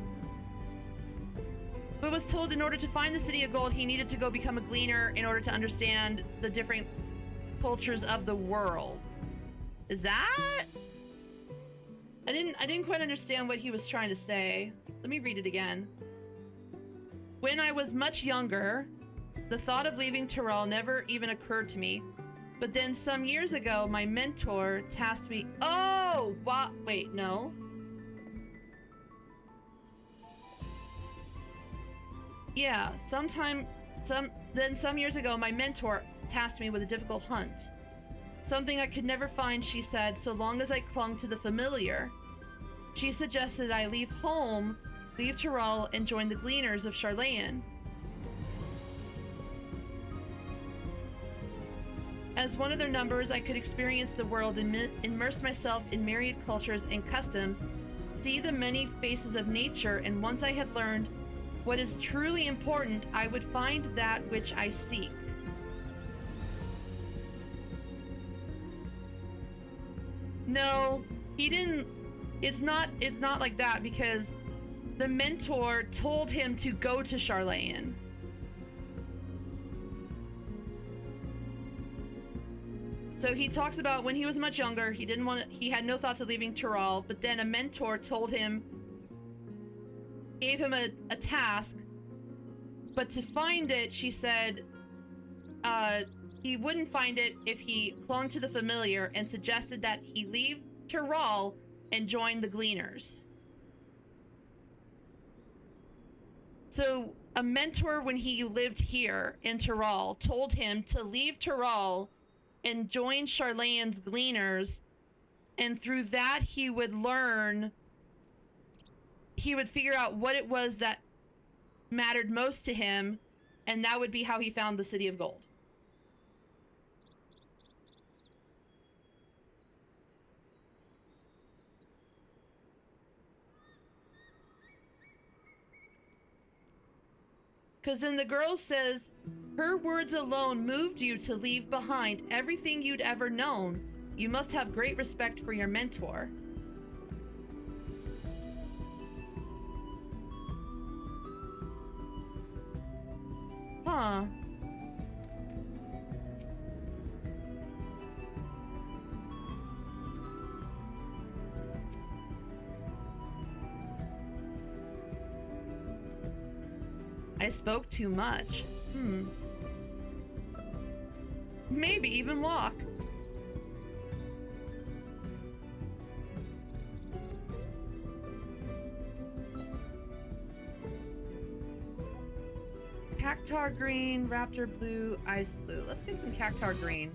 But was told in order to find the City of Gold, he needed to go become a gleaner in order to understand the different cultures of the world. Is that? I didn't quite understand what he was trying to say. Let me read it again. When I was much younger, the thought of leaving Tyrell never even occurred to me. But then some years ago, my mentor tasked me. Oh, what? Wait, no. Yeah, some years ago, my mentor tasked me with a difficult hunt. Something I could never find, she said, so long as I clung to the familiar. She suggested I leave home, leave Tyrell, and join the Gleaners of Charlayan. As one of their numbers, I could experience the world and immerse myself in myriad cultures and customs, see the many faces of nature, and once I had learned what is truly important, I would find that which I seek. No, he didn't. It's not like that, because the mentor told him to go to Charlayan. So he talks about when he was much younger, he had no thoughts of leaving Tyrell, but then a mentor told him, gave him a task, but to find it, she said, he wouldn't find it if he clung to the familiar, and suggested that he leave Tyrell and join the Gleaners. So a mentor, when he lived here in Tyrell, told him to leave Tyrell and join Charlayan's Gleaners, and through that he would figure out what it was that mattered most to him, and that would be how he found the City of Gold. Because then the girl says, her words alone moved you to leave behind everything you'd ever known. You must have great respect for your mentor. Huh. I spoke too much. Maybe even walk. Cactar green, raptor blue, ice blue. Let's get some cactar green.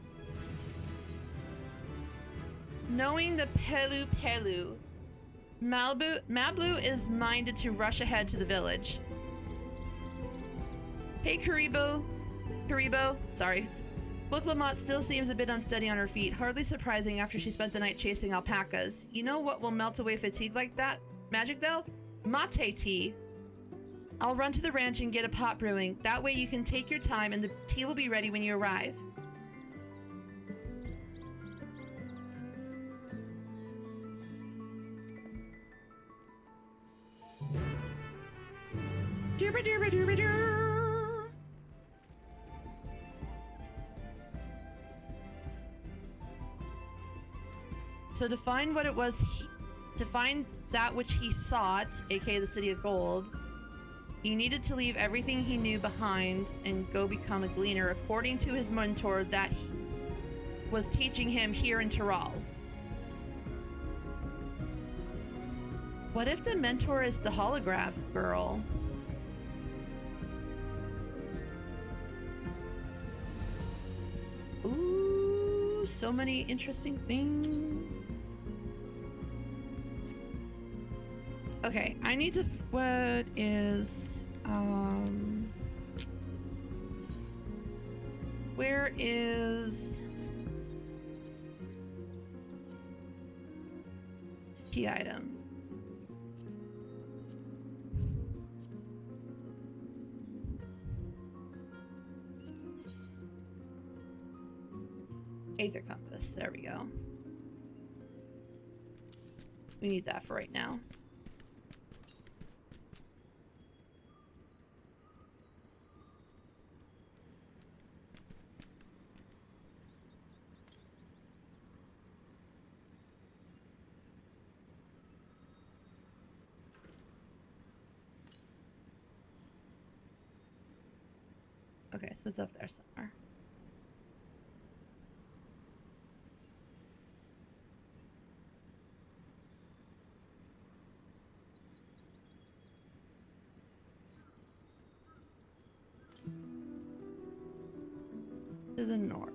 Knowing the Pelu Pelu, Mablu is minded to rush ahead to the village. Hey, Karibo, sorry. Booklamot still seems a bit unsteady on her feet, hardly surprising after she spent the night chasing alpacas. You know what will melt away fatigue like that? Magic though? Mate tea. I'll run to the ranch and get a pot brewing. That way you can take your time and the tea will be ready when you arrive. So to find what it was, to find that which he sought, aka the City of Gold, he needed to leave everything he knew behind and go become a gleaner, according to his mentor that he was teaching him here in Tyrol. What if the mentor is the holograph girl? Ooh, so many interesting things. Okay, I need to, what is, where is key item? Aether compass, there we go. We need that for right now. Okay, so it's up there somewhere. To the north.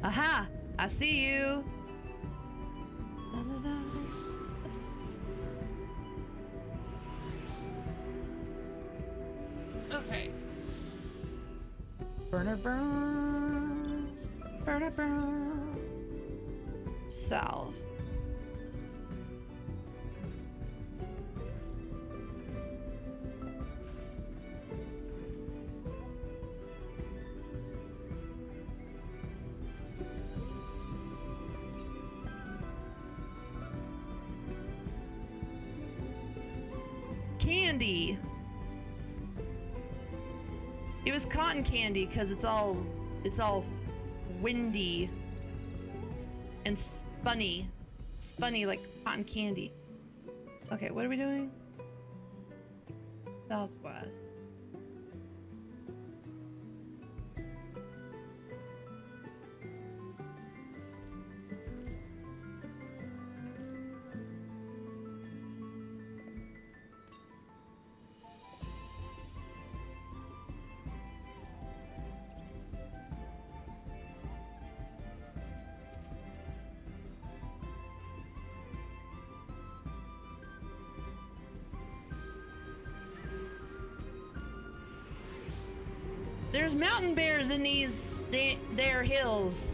Aha! I see you! Okay. Burner burn. Burner burn. South. Candy. It was cotton candy because it's all windy and spunny like cotton candy. Okay, what are we doing? Southwest. There's mountain bears in these their hills.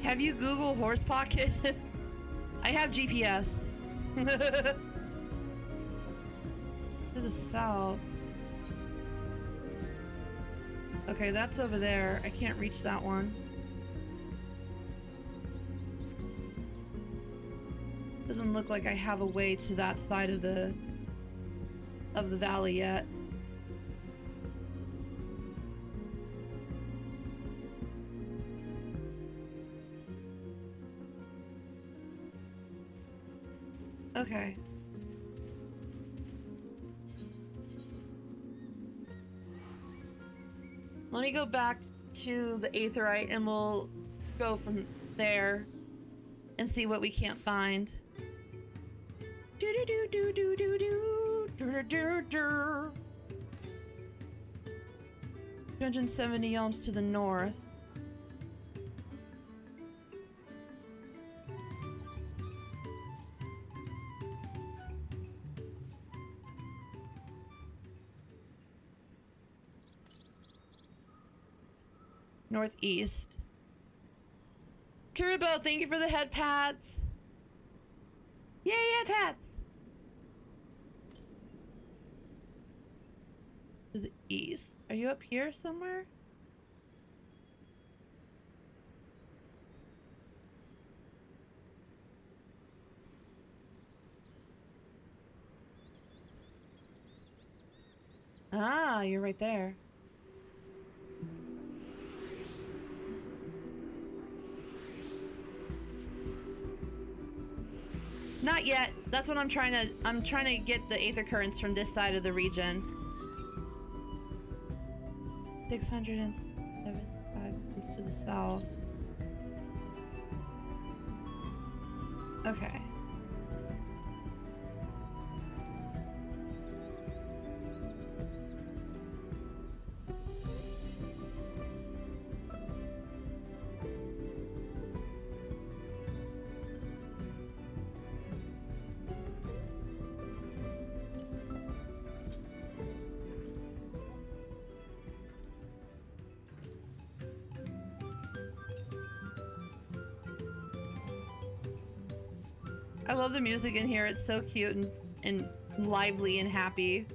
Have you Google horse pocket? I have GPS. To the south. Okay, that's over there. I can't reach that one. Doesn't look like I have a way to that side of the valley yet. Okay. Let me go back to the aetherite and we'll go from there and see what we can't find. 270 yalms to the north. Northeast. Kiribel, thank you for the head pats. Yay, head pats! To the east. Are you up here somewhere? Ah, you're right there. Not yet. That's what I'm trying to get the aether currents from this side of the region. 675 to the south. Okay. I love the music in here. It's so cute and lively and happy.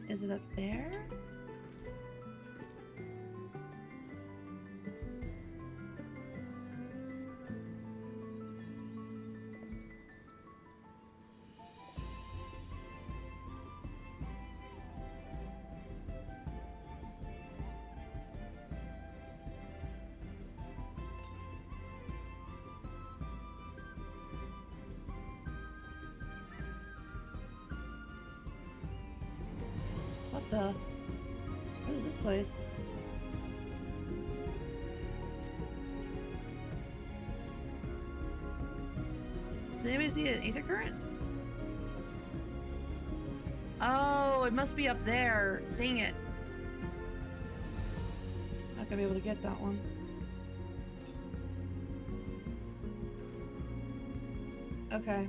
Is it up there? What is this place? Did anybody see an aether current? Oh, it must be up there. Dang it. Not gonna be able to get that one. Okay.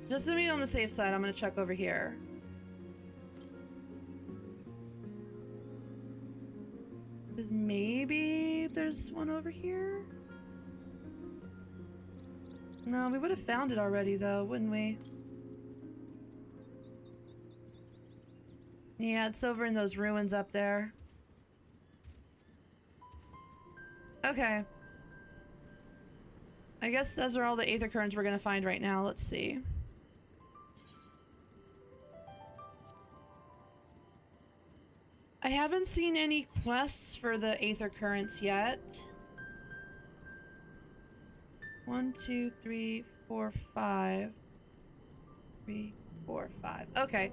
Just to be on the safe side, I'm gonna check over here. Because maybe there's one over here? No, we would have found it already though, wouldn't we? Yeah, it's over in those ruins up there. Okay. I guess those are all the aether currents we're gonna find right now. Let's see. I haven't seen any quests for the aether currents yet. 1, 2, 3, 4, 5. 3, 4, 5. Okay.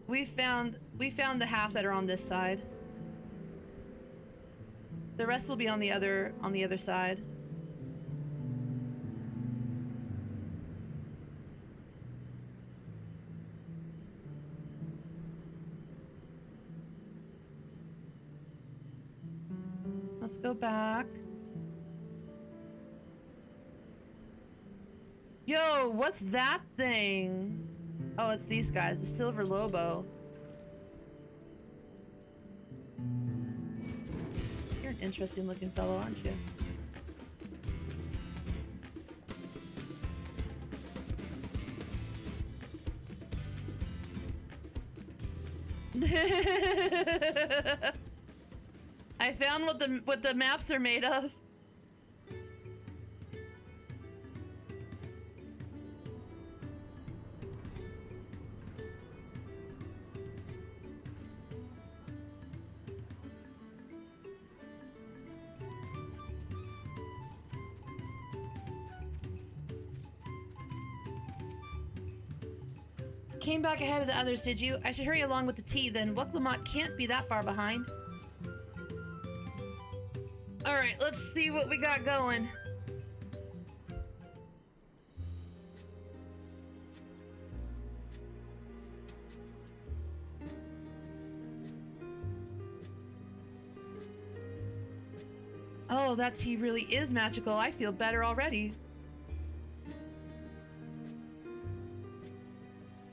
We found the half that are on this side. The rest will be on the other side. Let's go back. Yo, what's that thing? Oh, it's these guys, the Silver Lobo. You're interesting looking fellow, aren't you? I found what the maps are made of. Came back ahead of the others, did you? I should hurry along with the tea then. Wuklamot can't be that far behind. Alright, let's see what we got going. Oh, that tea really is magical. I feel better already.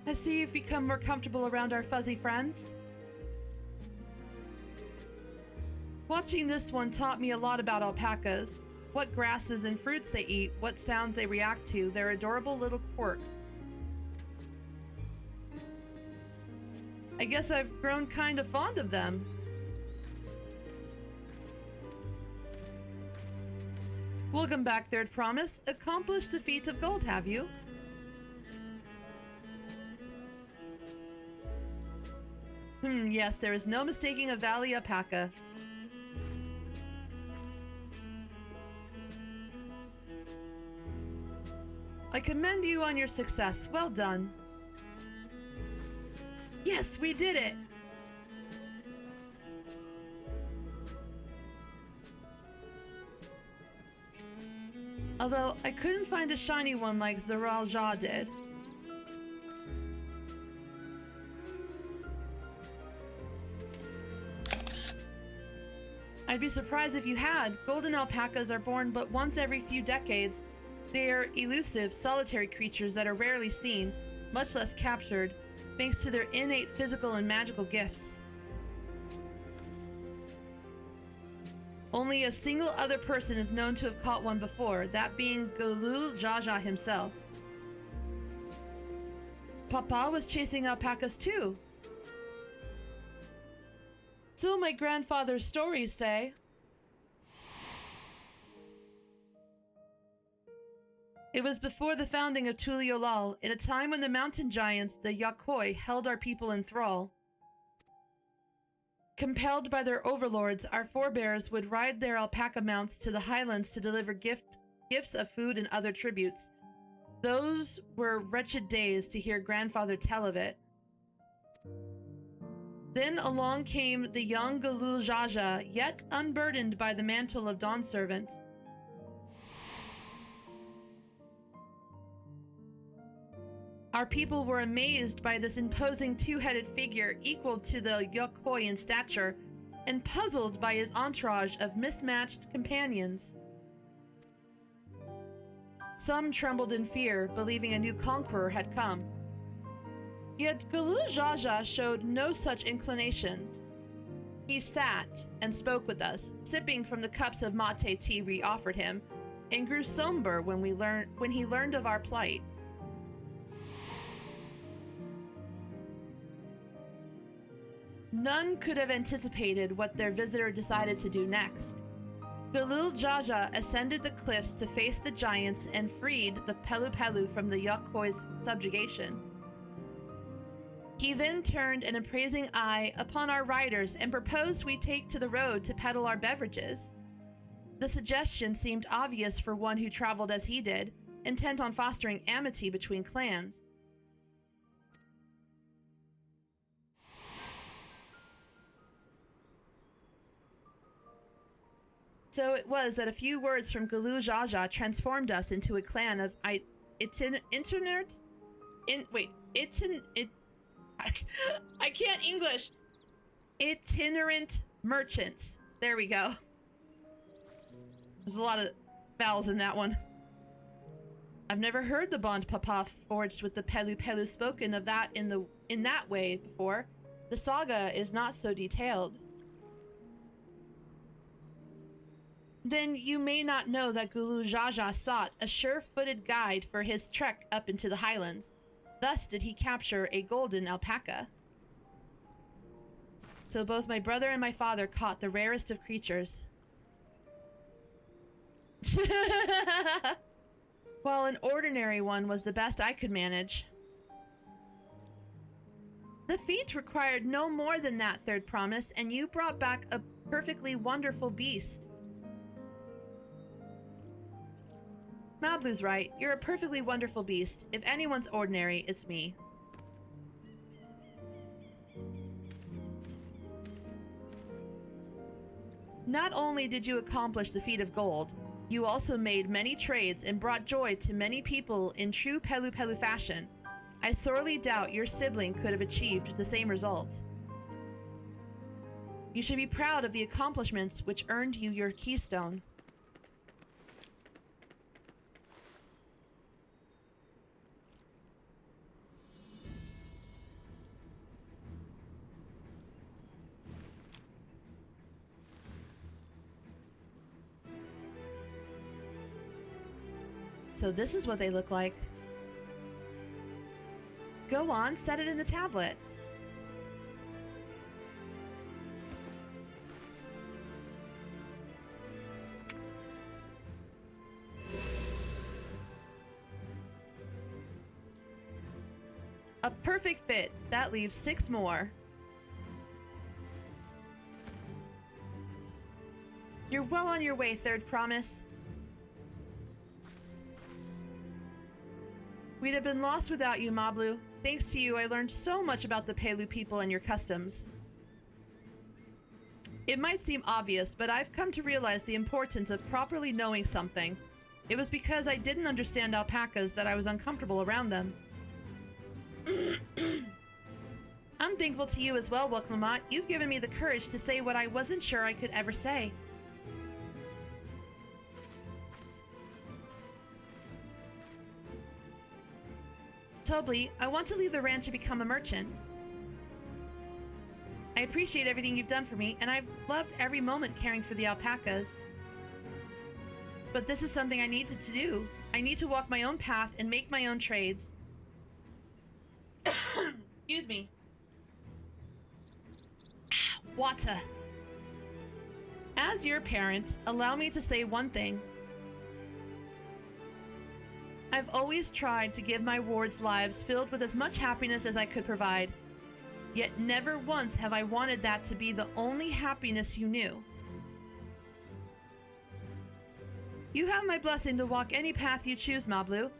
I see you've become more comfortable around our fuzzy friends. Watching this one taught me a lot about alpacas. What grasses and fruits they eat, what sounds they react to, their adorable little quirks. I guess I've grown kind of fond of them. Welcome back, Third Promise. Accomplished the feat of gold, have you? Yes, there is no mistaking a valley alpaca. I commend you on your success. Well done. Yes, we did it! Although, I couldn't find a shiny one like Zeral Jah did. I'd be surprised if you had. Golden alpacas are born but once every few decades. They are elusive, solitary creatures that are rarely seen, much less captured, thanks to their innate physical and magical gifts. Only a single other person is known to have caught one before, that being Galul Jaja himself. Papa was chasing alpacas too. So my grandfather's stories say. It was before the founding of Tuliolal, in a time when the mountain giants, the Yakoi, held our people in thrall. Compelled by their overlords, our forebears would ride their alpaca mounts to the highlands to deliver gifts of food and other tributes. Those were wretched days to hear grandfather tell of it. Then along came the young Galul Jaja, yet unburdened by the mantle of Dawn Servant. Our people were amazed by this imposing two-headed figure equal to the Yokoi in stature, and puzzled by his entourage of mismatched companions. Some trembled in fear, believing a new conqueror had come. Yet Galul Jaja showed no such inclinations. He sat and spoke with us, sipping from the cups of mate tea we offered him, and grew somber when he learned of our plight. None could have anticipated what their visitor decided to do next. Galul Jaja ascended the cliffs to face the giants and freed the Pelu Pelu from the Yokoi's subjugation. He then turned an appraising eye upon our riders and proposed we take to the road to peddle our beverages. The suggestion seemed obvious for one who traveled as he did, intent on fostering amity between clans. So it was that a few words from Galul Jaja transformed us into a clan of I can't English. Itinerant merchants. There we go. There's a lot of vowels in that one. I've never heard the bond Papa forged with the Pelu Pelu spoken of that in that way before. The saga is not so detailed. Then you may not know that Gulu Jaja sought a sure-footed guide for his trek up into the highlands. Thus did he capture a golden alpaca. So both my brother and my father caught the rarest of creatures. While an ordinary one was the best I could manage. The feat required no more than that, Third Promise, and you brought back a perfectly wonderful beast. Mablu's right. You're a perfectly wonderful beast. If anyone's ordinary, it's me. Not only did you accomplish the feat of gold, you also made many trades and brought joy to many people in true Pelu Pelu fashion. I sorely doubt your sibling could have achieved the same result. You should be proud of the accomplishments which earned you your keystone. So this is what they look like. Go on, set it in the tablet. A perfect fit. That leaves 6 more. You're well on your way, Third Promise. We'd have been lost without you, Mablu. Thanks to you, I learned so much about the Pelu people and your customs. It might seem obvious, but I've come to realize the importance of properly knowing something. It was because I didn't understand alpacas that I was uncomfortable around them. I'm thankful to you as well, Wuklamot. You've given me the courage to say what I wasn't sure I could ever say. Tobli, I want to leave the ranch and become a merchant. I appreciate everything you've done for me, and I've loved every moment caring for the alpacas. But this is something I needed to do. I need to walk my own path and make my own trades. Excuse me. Wata. As your parent, allow me to say one thing. I've always tried to give my wards lives filled with as much happiness as I could provide. Yet never once have I wanted that to be the only happiness you knew. You have my blessing to walk any path you choose, Mablu.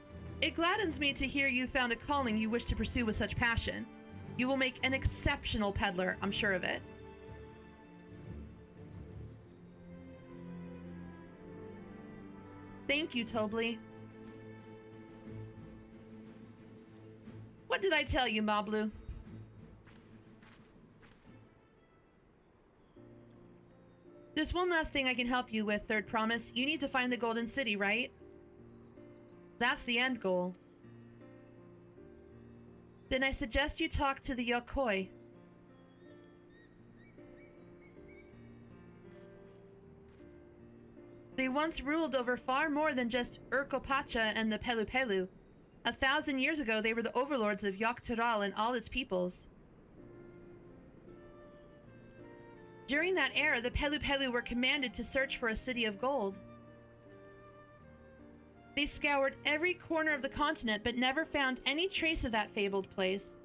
It gladdens me to hear you found a calling you wish to pursue with such passion. You will make an exceptional peddler, I'm sure of it. Thank you, Tobli. What did I tell you, Mablu? There's one last thing I can help you with, Third Promise. You need to find the Golden City, right? That's the end goal. Then I suggest you talk to the Yokoi. They once ruled over far more than just Urkopacha and the Pelu Pelu. 1,000 years ago, they were the overlords of Yoktural and all its peoples. During that era, the Pelu Pelu were commanded to search for a city of gold. They scoured every corner of the continent, but never found any trace of that fabled place.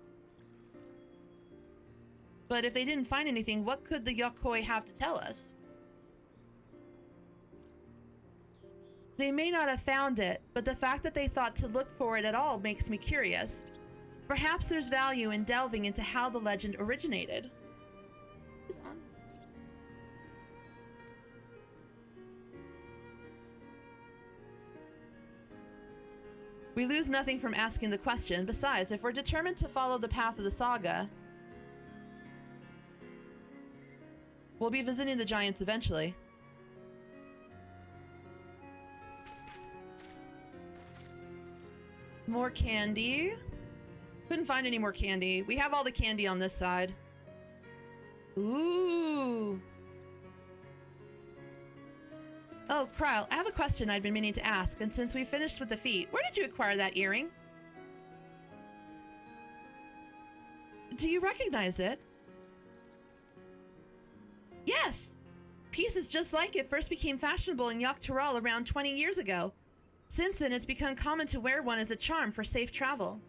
But if they didn't find anything, what could the Yokoi have to tell us? They may not have found it, but the fact that they thought to look for it at all makes me curious. Perhaps there's value in delving into how the legend originated. We lose nothing from asking the question. Besides, if we're determined to follow the path of the saga, we'll be visiting the giants eventually. More candy. Couldn't find any more candy. We have all the candy on this side. Ooh. Oh, Kryle, I have a question I'd been meaning to ask, and since we finished with the feet, where did you acquire that earring? Do you recognize it? Yes! Pieces just like it first became fashionable in Yogg-Toroil around 20 years ago. Since then, it's become common to wear one as a charm for safe travel.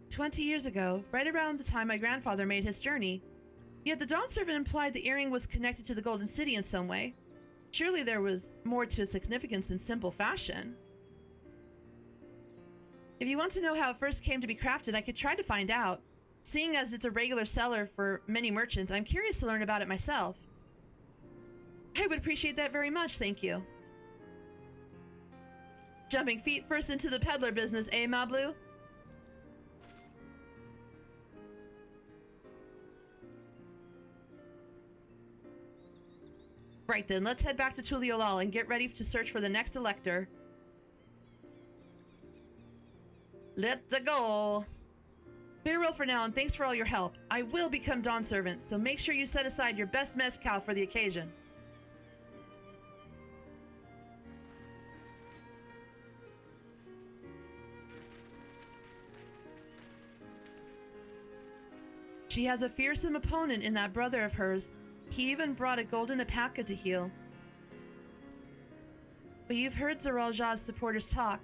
20 years ago, right around the time my grandfather made his journey. Yet the Dawn Servant implied the earring was connected to the Golden City in some way. Surely there was more to its significance than simple fashion. If you want to know how it first came to be crafted, I could try to find out. Seeing as it's a regular seller for many merchants, I'm curious to learn about it myself. I would appreciate that very much, thank you. Jumping feet first into the peddler business, eh, Mablu? Right then, let's head back to Tuliolal and get ready to search for the next elector. Let's go! Farewell for now, and thanks for all your help. I will become Dawn Servant, so make sure you set aside your best mezcal for the occasion. She has a fearsome opponent in that brother of hers. He even brought a golden alpaca to heal. But you've heard Zoral Jaw's supporters talk.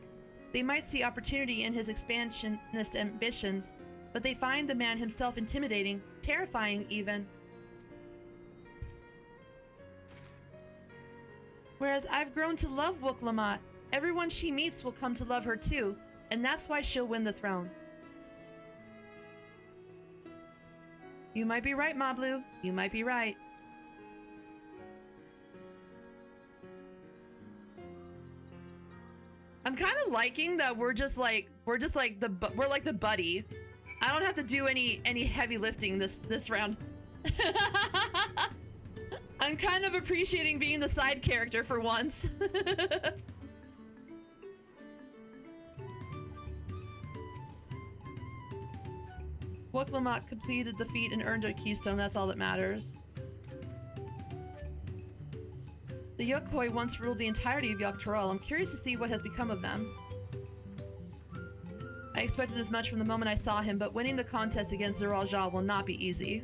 They might see opportunity in his expansionist ambitions, but they find the man himself intimidating, terrifying even. Whereas I've grown to love Wuk-Lamat. Everyone she meets will come to love her too, and that's why she'll win the throne. You might be right, Mablu. You might be right. I'm kind of liking that we're like the buddy. I don't have to do any heavy lifting this round. I'm kind of appreciating being the side character for once. Wuk-Lamat completed the feat and earned a keystone. That's all that matters. The Yokoi once ruled the entirety of Yogg-Toroil. I'm curious to see what has become of them. I expected as much from the moment I saw him, but winning the contest against Zoral Jaw will not be easy.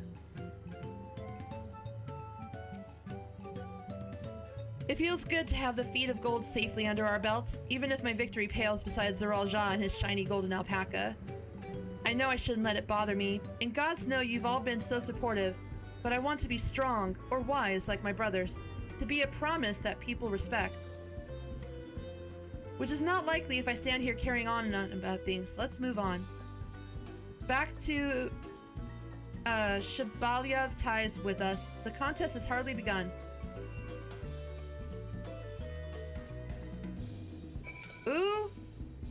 It feels good to have the feet of gold safely under our belt, even if my victory pales beside Zoral Jaw and his shiny golden alpaca. I know I shouldn't let it bother me, and gods know you've all been so supportive, but I want to be strong, or wise like my brothers, to be a promise that people respect. Which is not likely if I stand here carrying on and on about things. Let's move on. Back to Shabalyev ties with us. The contest has hardly begun. Ooh!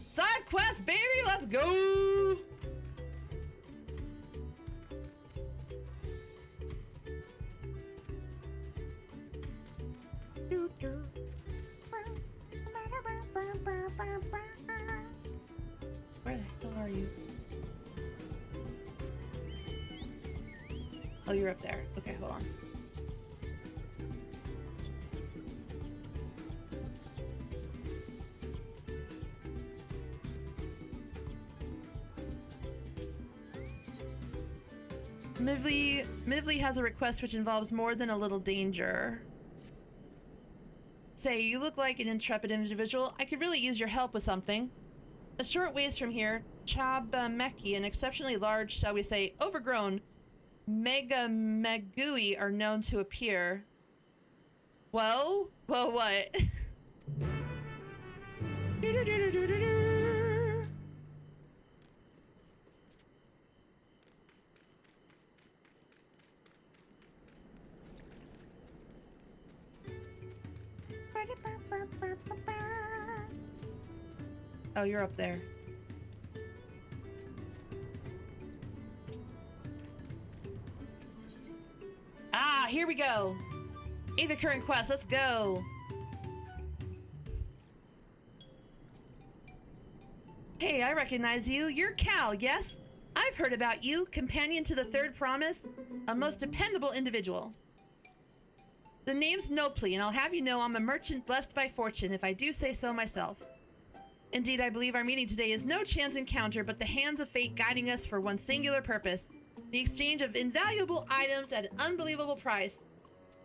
Side quest, baby! Let's go! Where the hell are you? Oh, you're up there. Okay, hold on. Mivli has a request which involves more than a little danger. Say, you look like an intrepid individual. I could really use your help with something. A short ways from here, Chabameki, an exceptionally large, shall we say, overgrown Megamegui are known to appear. Whoa? Whoa, what? Oh, you're up there. Ah, here we go. A the current quest, let's go. Hey, I recognize you. You're Cal, yes? I've heard about you, companion to the Third Promise, a most dependable individual. The name's Nopley, and I'll have you know I'm a merchant blessed by fortune, if I do say so myself. Indeed, I believe our meeting today is no chance encounter, but the hands of fate guiding us for one singular purpose, the exchange of invaluable items at an unbelievable price.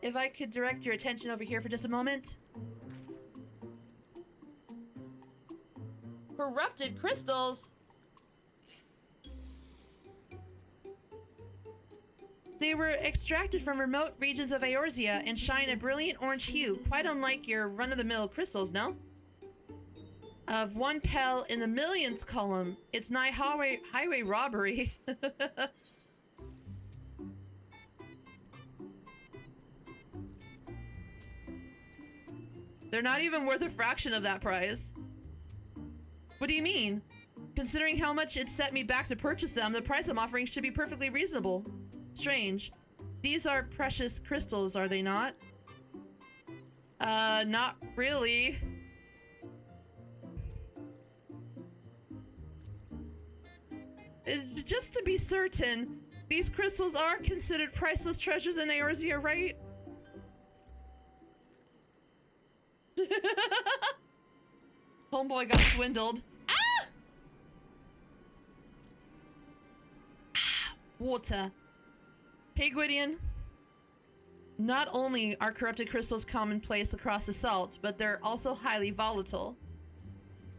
If I could direct your attention over here for just a moment. Corrupted crystals? They were extracted from remote regions of Eorzea and shine a brilliant orange hue, quite unlike your run-of-the-mill crystals, no? Of one pel in the millionth column, it's nigh highway robbery. They're not even worth a fraction of that price. What do you mean? Considering how much it set me back to purchase them, the price I'm offering should be perfectly reasonable. Strange. These are precious crystals, are they not? Not really. Just to be certain, these crystals are considered priceless treasures in Eorzea, right? Homeboy got swindled. Ah! Water. Hey, Gwydion. Not only are corrupted crystals commonplace across the salt, but they're also highly volatile.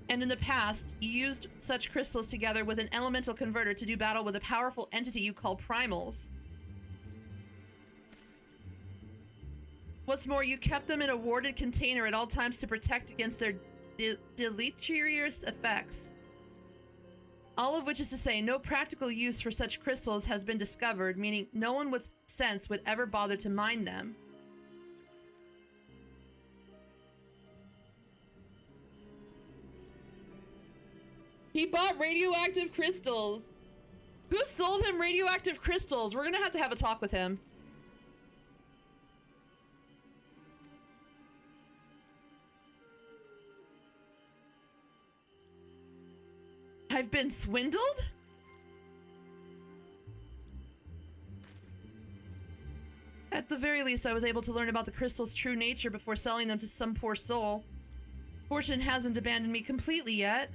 And in the past, you used such crystals together with an elemental converter to do battle with a powerful entity you call primals. What's more, you kept them in a warded container at all times to protect against their deleterious effects. All of which is to say, no practical use for such crystals has been discovered, meaning no one with sense would ever bother to mine them. He bought radioactive crystals. Who sold him radioactive crystals? We're gonna have a talk with him. I've been swindled? At the very least, I was able to learn about the crystal's true nature before selling them to some poor soul. Fortune hasn't abandoned me completely yet.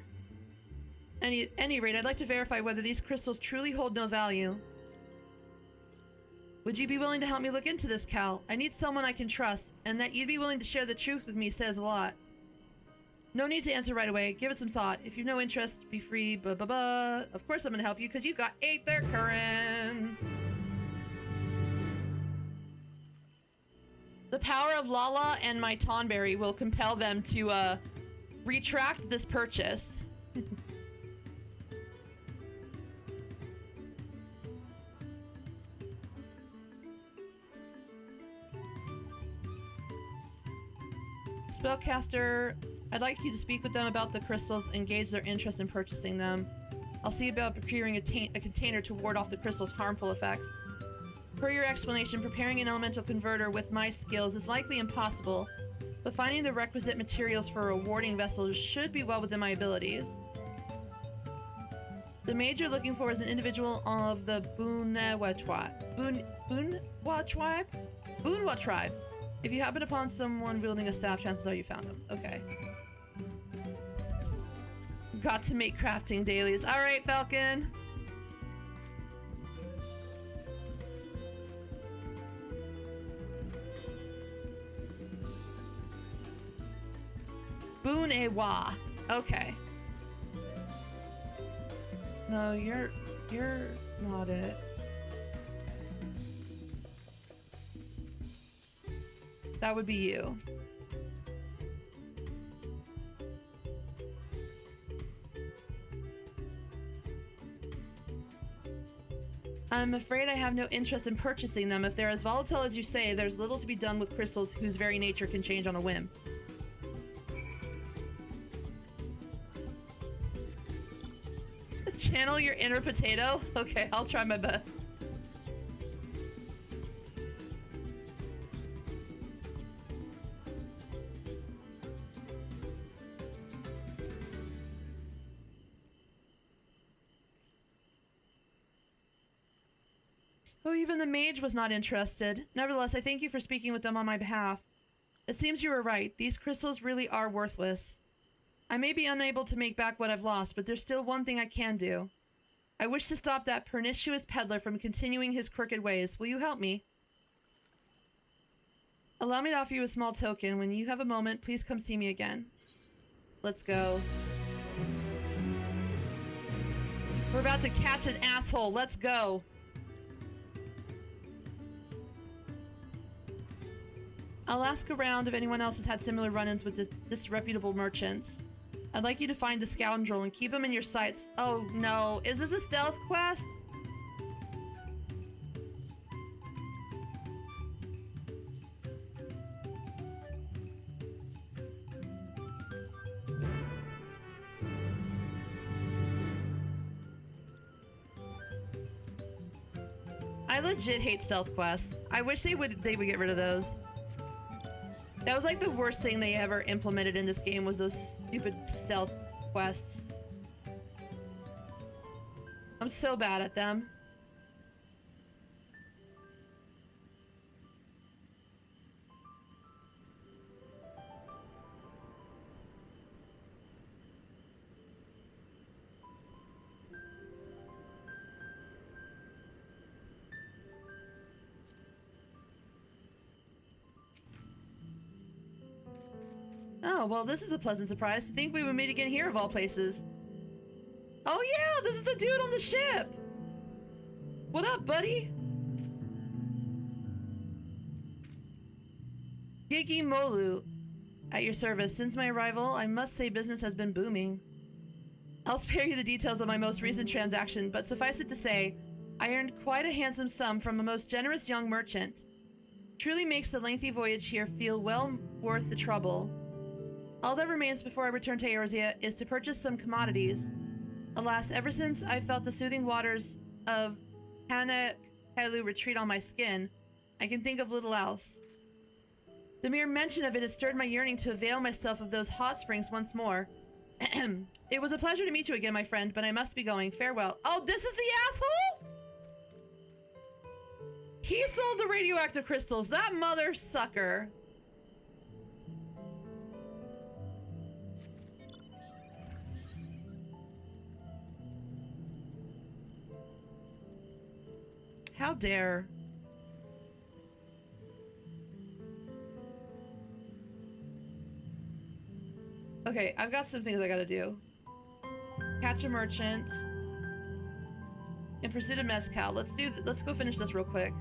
At any rate, I'd like to verify whether these crystals truly hold no value. Would you be willing to help me look into this, Cal? I need someone I can trust, and that you'd be willing to share the truth with me says a lot. No need to answer right away. Give it some thought. If you've no interest, be free, blah, blah, blah. Of course I'm gonna help you, because you got Aether Current. The power of Lala and my Tonberry will compel them to, retract this purchase. Spellcaster, I'd like you to speak with them about the crystals and gauge their interest in purchasing them. I'll see about procuring a container to ward off the crystal's harmful effects. Per your explanation, preparing an elemental converter with my skills is likely impossible, but finding the requisite materials for a warding vessel should be well within my abilities. The mage you're looking for is an individual of the Boonwa tribe. If you happen upon someone wielding a staff, chances are you found him. Okay. Got to make crafting dailies. Alright, Falcon. Boon-e-wa. Okay. No, you're not it. That would be you. I'm afraid I have no interest in purchasing them. If they're as volatile as you say, there's little to be done with crystals whose very nature can change on a whim. Channel your inner potato? Okay, I'll try my best. So even the mage was not interested. Nevertheless, I thank you for speaking with them on my behalf. It seems you were right. These crystals really are worthless. I may be unable to make back what I've lost, but there's still one thing I can do. I wish to stop that pernicious peddler from continuing his crooked ways. Will you help me? Allow me to offer you a small token. When you have a moment, please come see me again. Let's go. We're about to catch an asshole. Let's go. I'll ask around if anyone else has had similar run-ins with disreputable merchants. I'd like you to find the scoundrel and keep him in your sights. Oh no, is this a stealth quest? I legit hate stealth quests. I wish they would get rid of those. That was like the worst thing they ever implemented in this game, was those stupid stealth quests. I'm so bad at them. Oh, well, this is a pleasant surprise. To think we would meet again here of all places. Oh yeah, this is the dude on the ship! What up, buddy? Gigi Molu, at your service. Since my arrival, I must say business has been booming. I'll spare you the details of my most recent transaction, but suffice it to say, I earned quite a handsome sum from a most generous young merchant. Truly makes the lengthy voyage here feel well worth the trouble. All that remains before I return to Eorzea is to purchase some commodities. Alas, ever since I felt the soothing waters of Hana Kailu retreat on my skin, I can think of little else. The mere mention of it has stirred my yearning to avail myself of those hot springs once more. It was a pleasure to meet you again, my friend, but I must be going. Farewell. Oh, this is the asshole? He sold the radioactive crystals. That mother sucker. How dare. Okay, I've got some things I gotta do. Catch a merchant. In pursuit of mezcal. Let's go finish this real quick.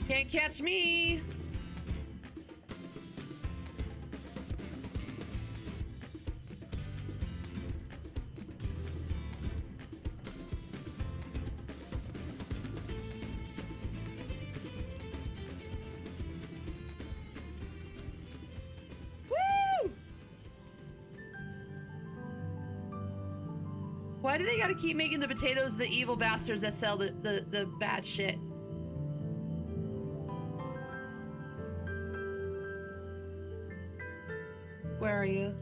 Can't catch me! Why do they gotta keep making the potatoes the evil bastards that sell the bad shit? Where are you?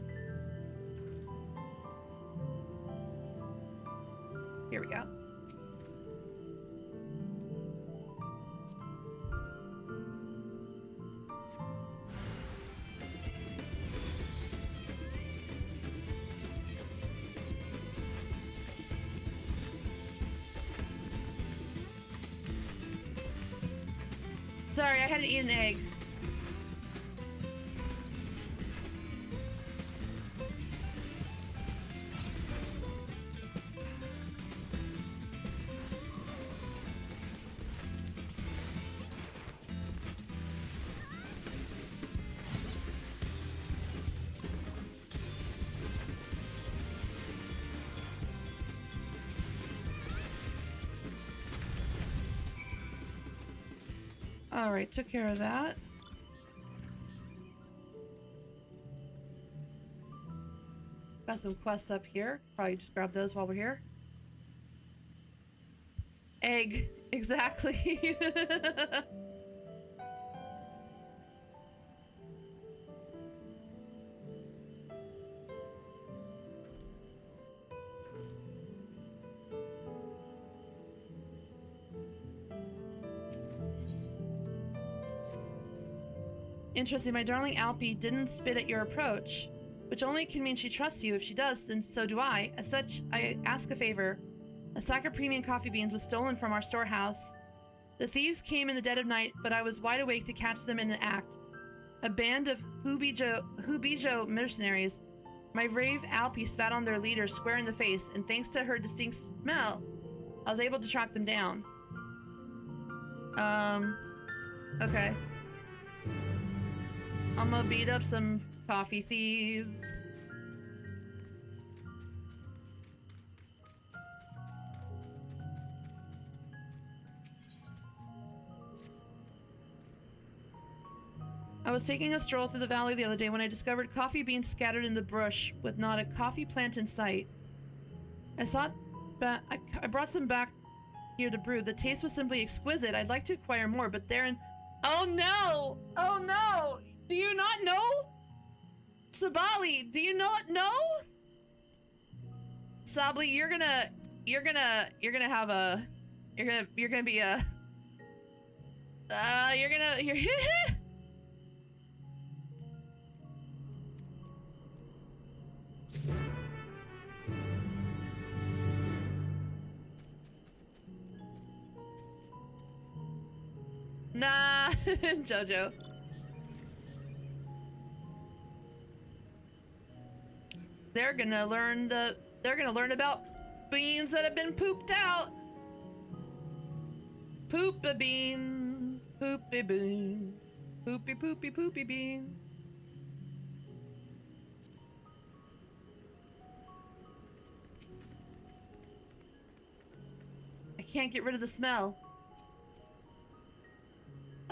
Here we go. Sorry, I had to eat an egg. Alright, took care of that. Got some quests up here. Probably just grab those while we're here. Egg. Exactly. Interesting, my darling Alpy didn't spit at your approach, which only can mean she trusts you. If she does, then so do I. As such, I ask a favor. A sack of premium coffee beans was stolen from our storehouse. The thieves came in the dead of night, but I was wide awake to catch them in the act. A band of Hubijo mercenaries. My brave Alpy spat on their leader square in the face, and thanks to her distinct smell, I was able to track them down. Okay. I'm gonna beat up some coffee thieves. I was taking a stroll through the valley the other day when I discovered coffee beans scattered in the brush with not a coffee plant in sight. I thought I brought some back here to brew. The taste was simply exquisite. I'd like to acquire more, but they're Oh no! Oh no! Do you not know? Sabali, do you not know? Sabali, you're gonna have a you're gonna be a you're Nah, Jojo. They're gonna learn about beans that have been pooped out. Poopa beans, poopy beans, poopy poopy poopy beans. I can't get rid of the smell.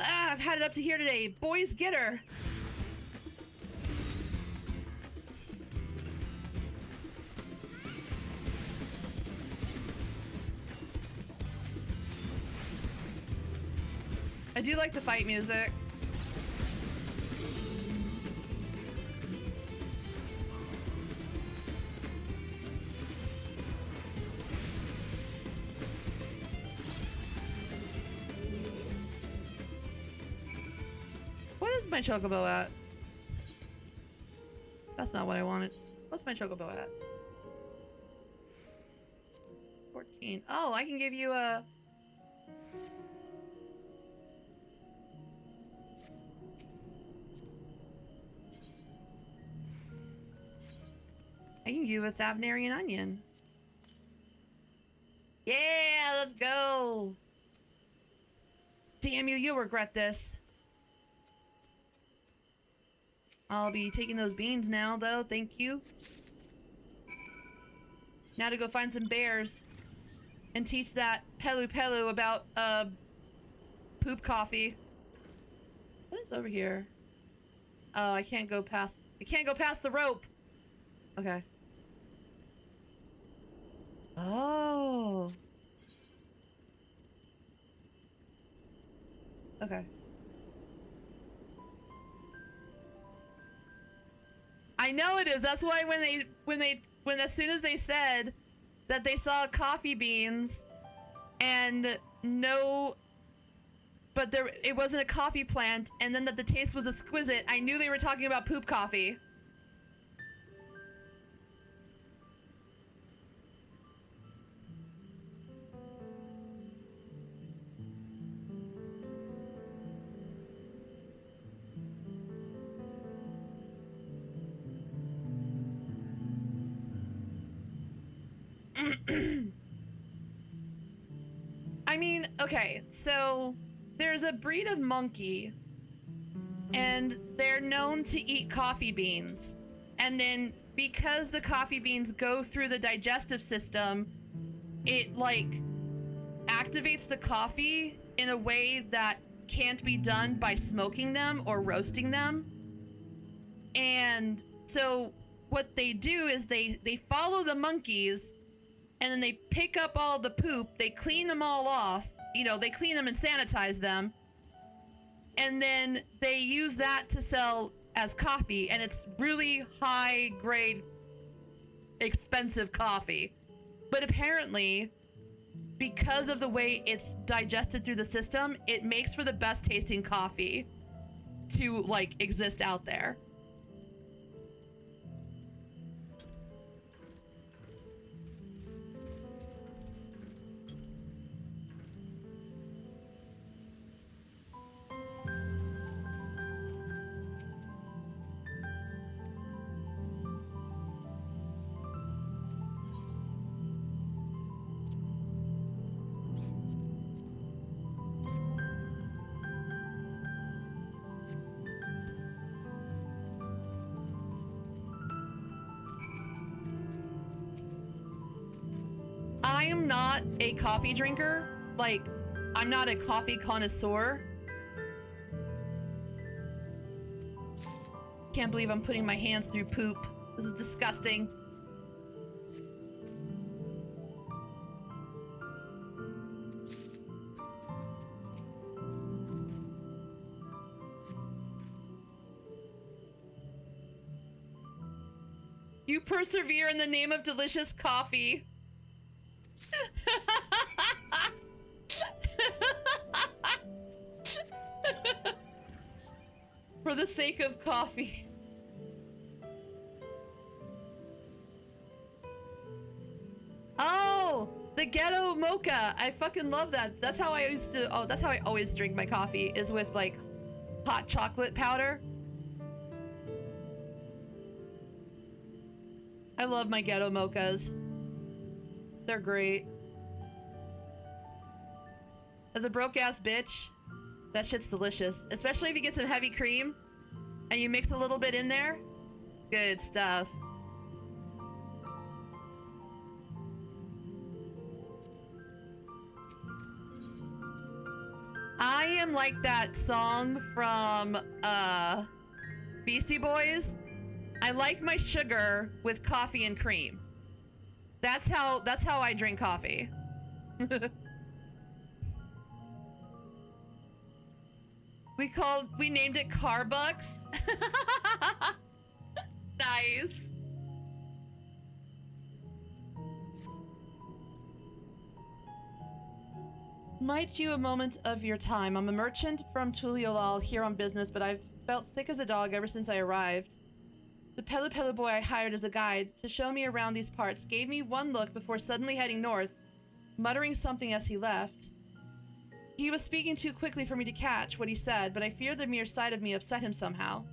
Ah, I've had it up to here today. Boys, get her. I do like the fight music. What is my chocobo at? That's not what I wanted. What's my chocobo at? 14. Oh, I can give you a... I can give you a Thavnarian onion. Yeah, let's go. Damn you, you'll regret this. I'll be taking those beans now, though. Thank you. Now to go find some bears and teach that Pelu about poop coffee. What is over here? Oh, I can't go past the rope. Okay. Oh. Okay. I know it is. That's why when as soon as they said that they saw coffee beans and no, but it wasn't a coffee plant, and then that the taste was exquisite, I knew they were talking about poop coffee. I mean, okay, so there's a breed of monkey and they're known to eat coffee beans. And then because the coffee beans go through the digestive system, it like activates the coffee in a way that can't be done by smoking them or roasting them. And so what they do is they follow the monkeys, and then they pick up all the poop, they clean them all off, you know, they clean them and sanitize them, and then they use that to sell as coffee, and it's really high grade, expensive coffee. But apparently, because of the way it's digested through the system, it makes for the best tasting coffee. to like exist out there. I am not a coffee drinker. Like, I'm not a coffee connoisseur. Can't believe I'm putting my hands through poop. This is disgusting. You persevere in the name of delicious coffee. For the sake of coffee. Oh, the ghetto mocha. I fucking love that. That's how I used to, oh, that's how I always drink my coffee, is with like hot chocolate powder. I love my ghetto mochas. They're great. As a broke ass bitch, that shit's delicious. Especially if you get some heavy cream and you mix a little bit in there. Good stuff. I am like that song from Beastie Boys. I like my sugar with coffee and cream. That's how I drink coffee. We named it Carbucks. Nice. Might you a moment of your time. I'm a merchant from Tuliolal here on business, but I've felt sick as a dog ever since I arrived. The Pelu Pelu boy I hired as a guide to show me around these parts gave me one look before suddenly heading north, muttering something as he left. He was speaking too quickly for me to catch what he said, but I feared the mere sight of me upset him somehow.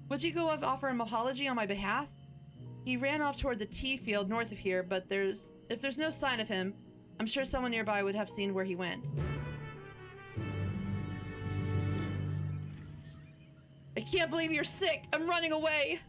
Would you go offer him apology on my behalf? He ran off toward the tea field north of here, but if there's no sign of him, I'm sure someone nearby would have seen where he went. I can't believe you're sick. I'm running away.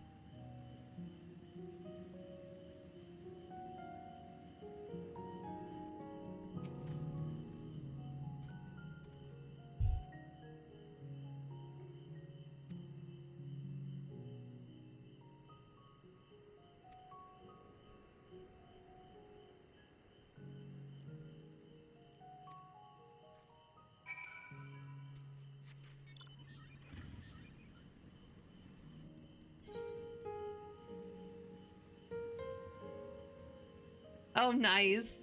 Oh, nice.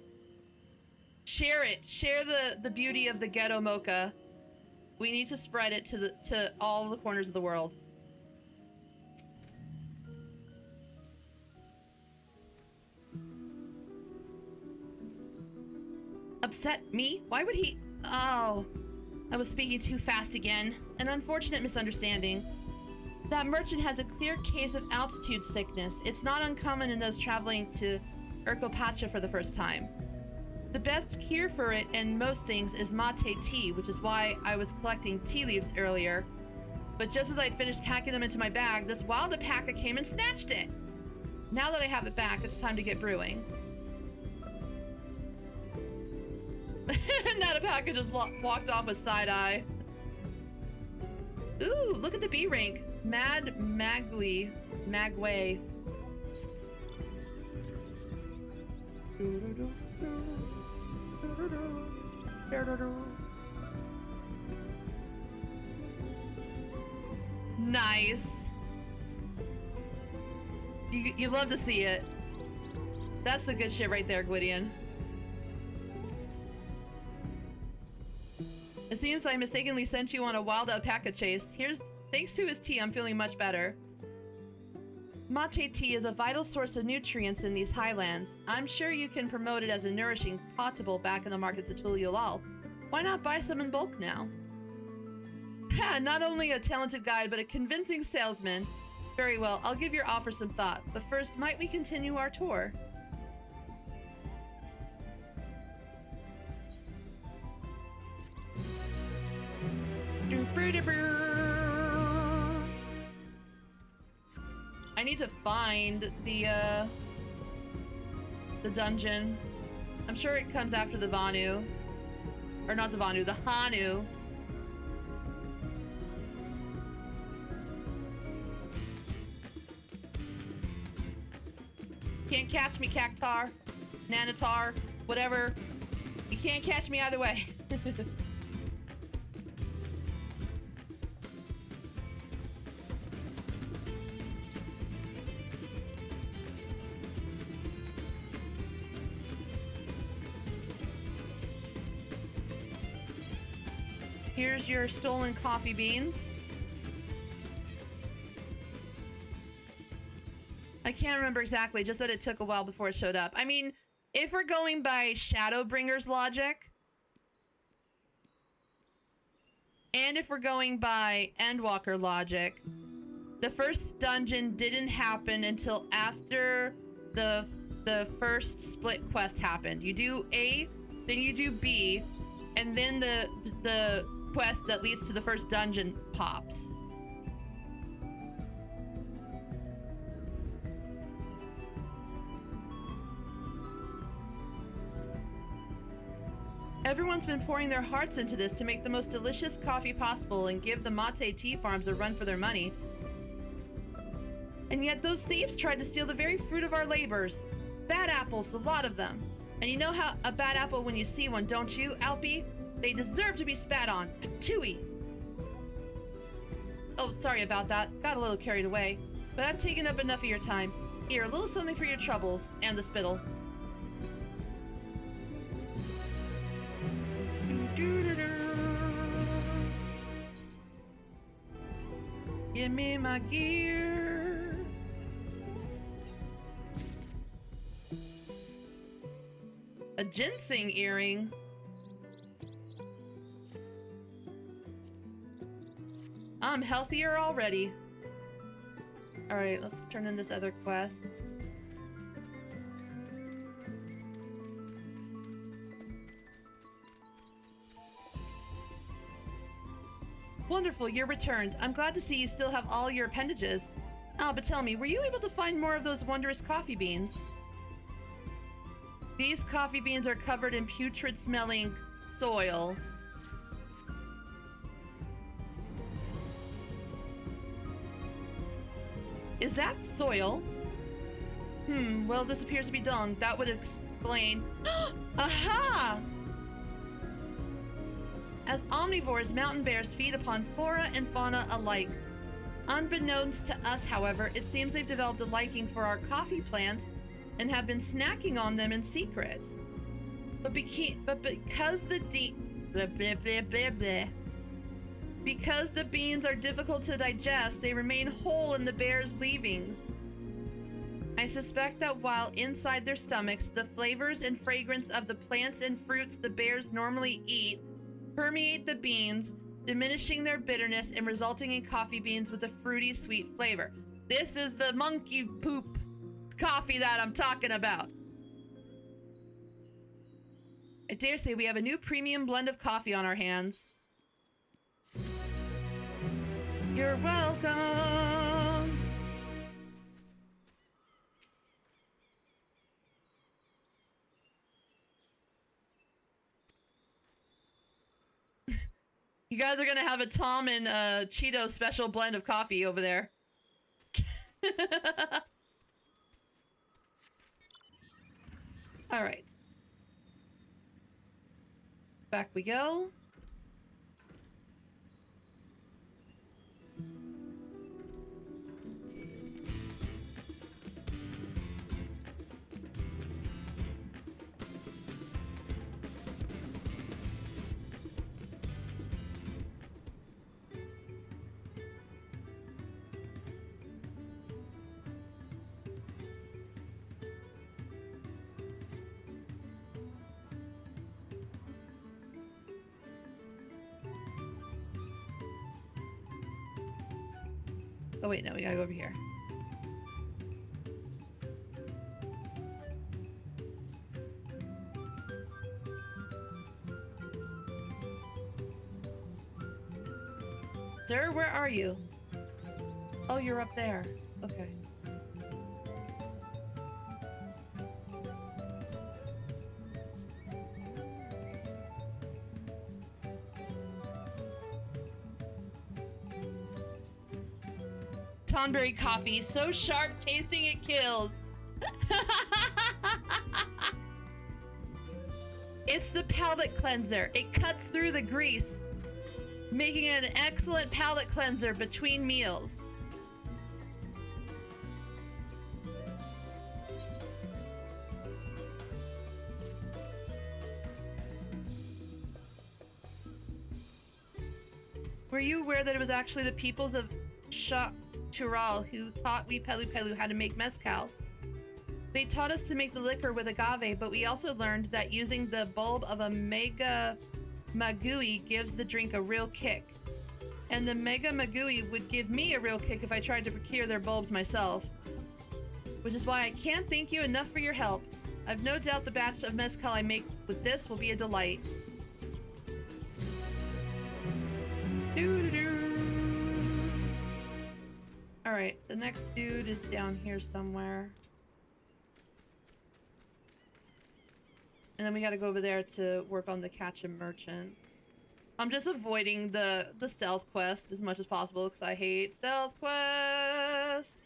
Share it. Share the beauty of the ghetto mocha. We need to spread it to all the corners of the world. Upset me? Why would he? Oh, I was speaking too fast again. An unfortunate misunderstanding. That merchant has a clear case of altitude sickness. It's not uncommon in those traveling to Urkopacha for the first time. The best cure for it and most things is mate tea, which is why I was collecting tea leaves earlier. But just as I'd finished packing them into my bag, this wild alpaca came and snatched it. Now that I have it back, it's time to get brewing. And that alpaca just walked off with side-eye. Ooh, look at the bee rink. Magway. Nice. You love to see it. That's the good shit right there, Gwydion. It seems I mistakenly sent you on a wild alpaca chase. Thanks to his tea, I'm feeling much better. Mate tea is a vital source of nutrients in these highlands. I'm sure you can promote it as a nourishing potable back in the markets of Tuliolal. Why not buy some in bulk now? Ha! Not only a talented guide, but a convincing salesman. Very well, I'll give your offer some thought. But first, might we continue our tour? I need to find the dungeon. I'm sure it comes after the Vanu. Or not the Vanu, the Hanu. Can't catch me, Cactar. Nanatar. Whatever. You can't catch me either way. Here's your stolen coffee beans. I can't remember exactly, just that it took a while before it showed up. I mean, if we're going by Shadowbringer's logic, and if we're going by Endwalker logic, the first dungeon didn't happen until after the first split quest happened. You do A, then you do B, and then the quest that leads to the first dungeon pops. Everyone's been pouring their hearts into this to make the most delicious coffee possible and give the Mate tea farms a run for their money. And yet those thieves tried to steal the very fruit of our labors. Bad apples, the lot of them. And you know how a bad apple when you see one, don't you, Alpy? They deserve to be spat on. Patooey! Oh, sorry about that. Got a little carried away. But I've taken up enough of your time. Here, a little something for your troubles and the spittle. Give me my gear. A ginseng earring. I'm healthier already. Alright, let's turn in this other quest. Wonderful, you're returned. I'm glad to see you still have all your appendages. Ah, but tell me, were you able to find more of those wondrous coffee beans? These coffee beans are covered in putrid-smelling soil. Is that soil? Well, this appears to be dung. That would explain. Aha! As omnivores, mountain bears feed upon flora and fauna alike. Unbeknownst to us, however, it seems they've developed a liking for our coffee plants and have been snacking on them in secret. But because because the beans are difficult to digest, they remain whole in the bears' leavings. I suspect that while inside their stomachs, the flavors and fragrance of the plants and fruits the bears normally eat permeate the beans, diminishing their bitterness and resulting in coffee beans with a fruity, sweet flavor. This is the monkey poop coffee that I'm talking about. I dare say we have a new premium blend of coffee on our hands. You're welcome. You guys are gonna have a Tom and Cheeto special blend of coffee over there. All right. Back we go. Oh wait, no, we gotta go over here. Sir, where are you? Oh, you're up there. Okay. Tonberry coffee, so sharp tasting it kills. It's the palate cleanser. It cuts through the grease, making it an excellent palate cleanser between meals. Were you aware that it was actually the peoples of Tural who taught we Pelu Pelu how to make mezcal? They taught us to make the liquor with agave, but we also learned that using the bulb of a mega magui gives the drink a real kick. And the mega magui would give me a real kick if I tried to procure their bulbs myself. Which is why I can't thank you enough for your help. I've no doubt the batch of mezcal I make with this will be a delight. Alright, the next dude is down here somewhere. And then we gotta go over there to work on the catch a merchant. I'm just avoiding the stealth quest as much as possible because I hate stealth quests.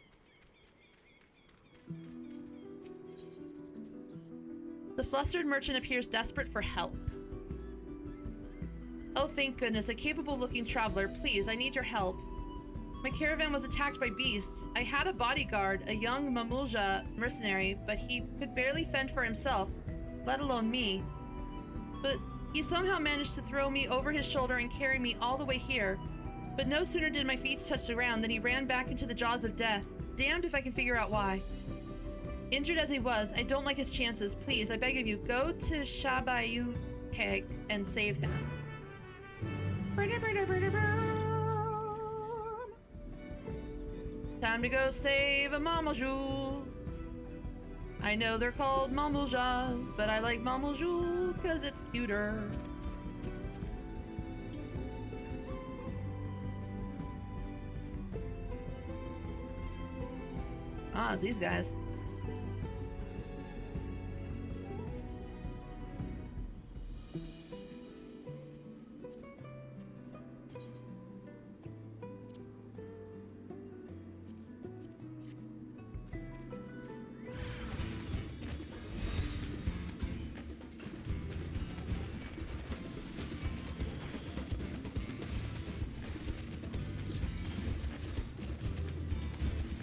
The flustered merchant appears desperate for help. Oh, thank goodness, a capable-looking traveler. Please, I need your help. My caravan was attacked by beasts. I had a bodyguard, a young Mamulja mercenary, but he could barely fend for himself, let alone me. But he somehow managed to throw me over his shoulder and carry me all the way here. But no sooner did my feet touch the ground than he ran back into the jaws of death. Damned if I can figure out why. Injured as he was, I don't like his chances. Please, I beg of you, go to Shabayu Keg and save him. Time to go save a Mamulju. I know they're called Mamuljas, but I like Mamulju because it's cuter. Ah, it's these guys.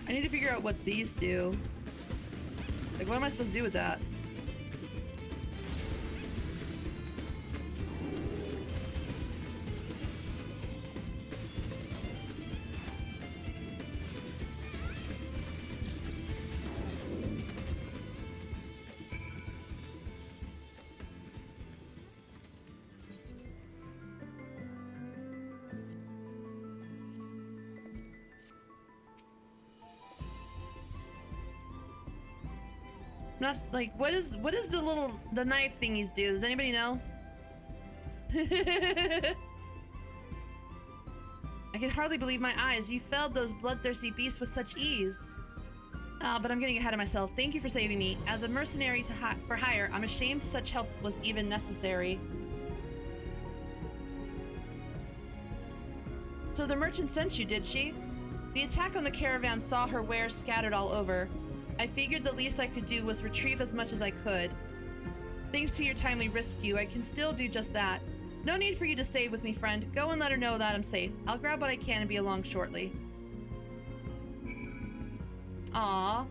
I need to figure out what these do. Like, what am I supposed to do with that? Not like what is the knife thingies do? Does anybody know? I can hardly believe my eyes. You felled those bloodthirsty beasts with such ease. But I'm getting ahead of myself. Thank you for saving me. As a mercenary for hire, I'm ashamed such help was even necessary. So the merchant sent you, did she? The attack on the caravan saw her wares scattered all over. I figured the least I could do was retrieve as much as I could. Thanks to your timely rescue, I can still do just that. No need for you to stay with me, friend. Go and let her know that I'm safe. I'll grab what I can and be along shortly. Aww.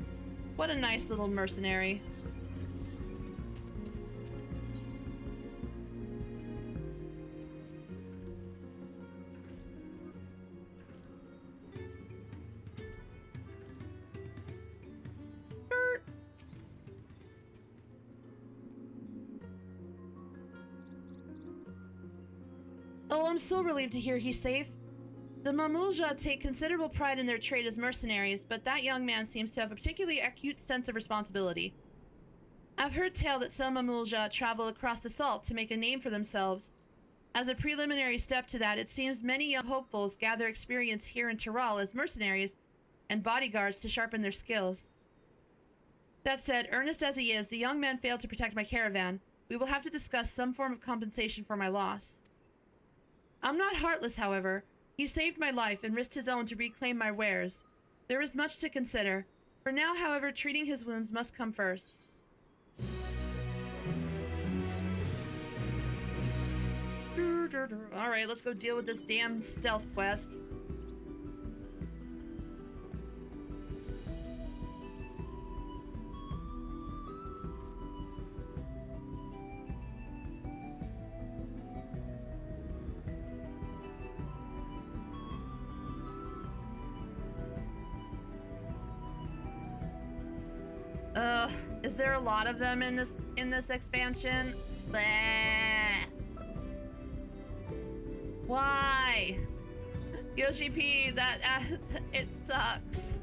What a nice little mercenary. Oh, I'm so relieved to hear he's safe. The Mamulja take considerable pride in their trade as mercenaries, but that young man seems to have a particularly acute sense of responsibility. I've heard tell that some Mamulja travel across the salt to make a name for themselves. As a preliminary step to that, it seems many young hopefuls gather experience here in Tyrol as mercenaries and bodyguards to sharpen their skills. That said, earnest as he is, the young man failed to protect my caravan. We will have to discuss some form of compensation for my loss. I'm not heartless, however. He saved my life and risked his own to reclaim my wares. There is much to consider. For now, however, treating his wounds must come first. Alright, let's go deal with this damn stealth quest. Is there a lot of them in this expansion? Bleh. Why? Yoshi P, that it sucks.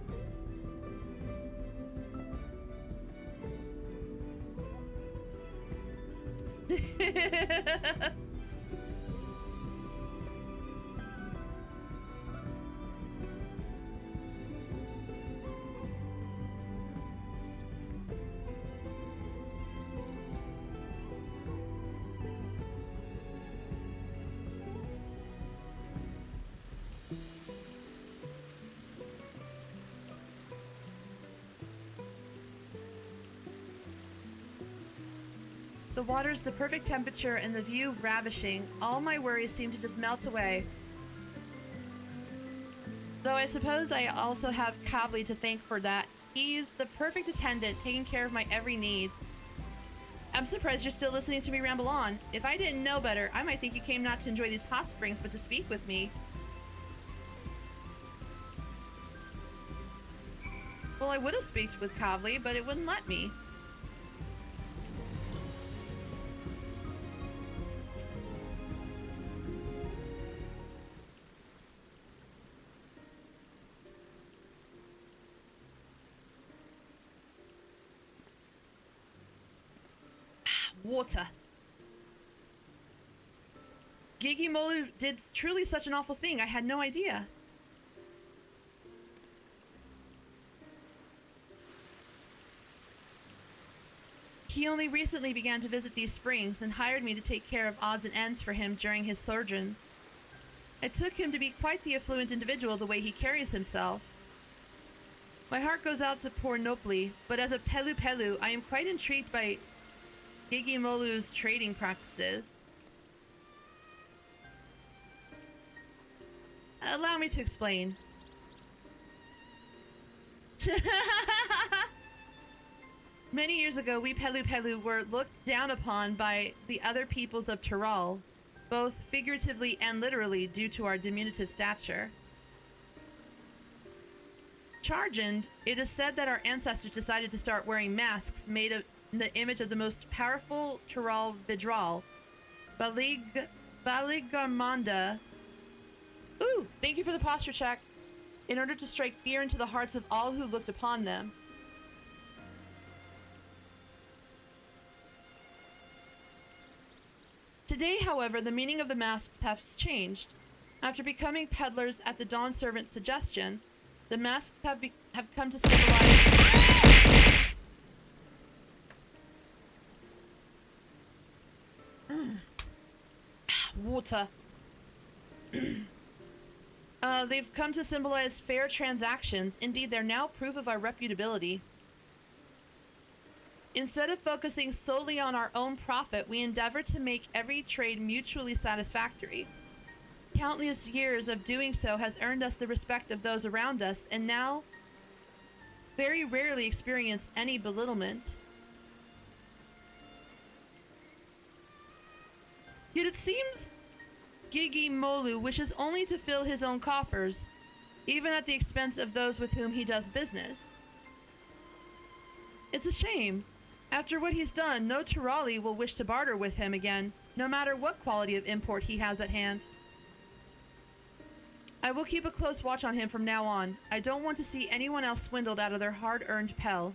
The water's the perfect temperature and the view ravishing. All my worries seem to just melt away. Though I suppose I also have Kavli to thank for that. He's the perfect attendant, taking care of my every need. I'm surprised you're still listening to me ramble on. If I didn't know better, I might think you came not to enjoy these hot springs, but to speak with me. Well, I would have speaked with Kavli, but it wouldn't let me. Water. Gigimolu did truly such an awful thing. I had no idea. He only recently began to visit these springs and hired me to take care of odds and ends for him during his sojourns. I took him to be quite the affluent individual the way he carries himself. My heart goes out to poor Nopli, but as a Pelu, I am quite intrigued by Gigimolu's trading practices. Allow me to explain. Many years ago, we Pelu were looked down upon by the other peoples of Tyrol, both figuratively and literally due to our diminutive stature. Chargend, it is said that our ancestors decided to start wearing masks made of the image of the most powerful Tyrol Vidral, Baligarmanda. Ooh, thank you for the posture check. In order to strike fear into the hearts of all who looked upon them. Today, however, the meaning of the masks has changed. After becoming peddlers at the Dawn Servant's suggestion, the masks have come to symbolize... Water. They've come to symbolize fair transactions. Indeed, they're now proof of our reputability. Instead of focusing solely on our own profit, we endeavor to make every trade mutually satisfactory. Countless years of doing so has earned us the respect of those around us, and now very rarely experience any belittlement. Yet it seems Gigimolu wishes only to fill his own coffers, even at the expense of those with whom he does business. It's a shame. After what he's done, no Tyrali will wish to barter with him again, no matter what quality of import he has at hand. I will keep a close watch on him from now on. I don't want to see anyone else swindled out of their hard-earned pel.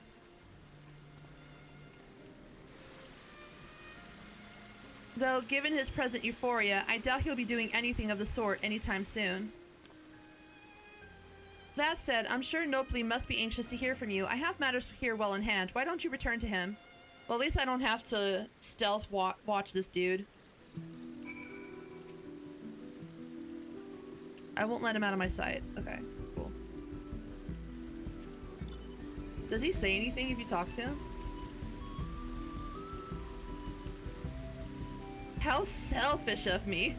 Though, given his present euphoria, I doubt he'll be doing anything of the sort anytime soon. That said, I'm sure Nopli must be anxious to hear from you. I have matters here well in hand. Why don't you return to him? Well, at least I don't have to stealth watch this dude. I won't let him out of my sight. Okay, cool. Does he say anything if you talk to him? How selfish of me.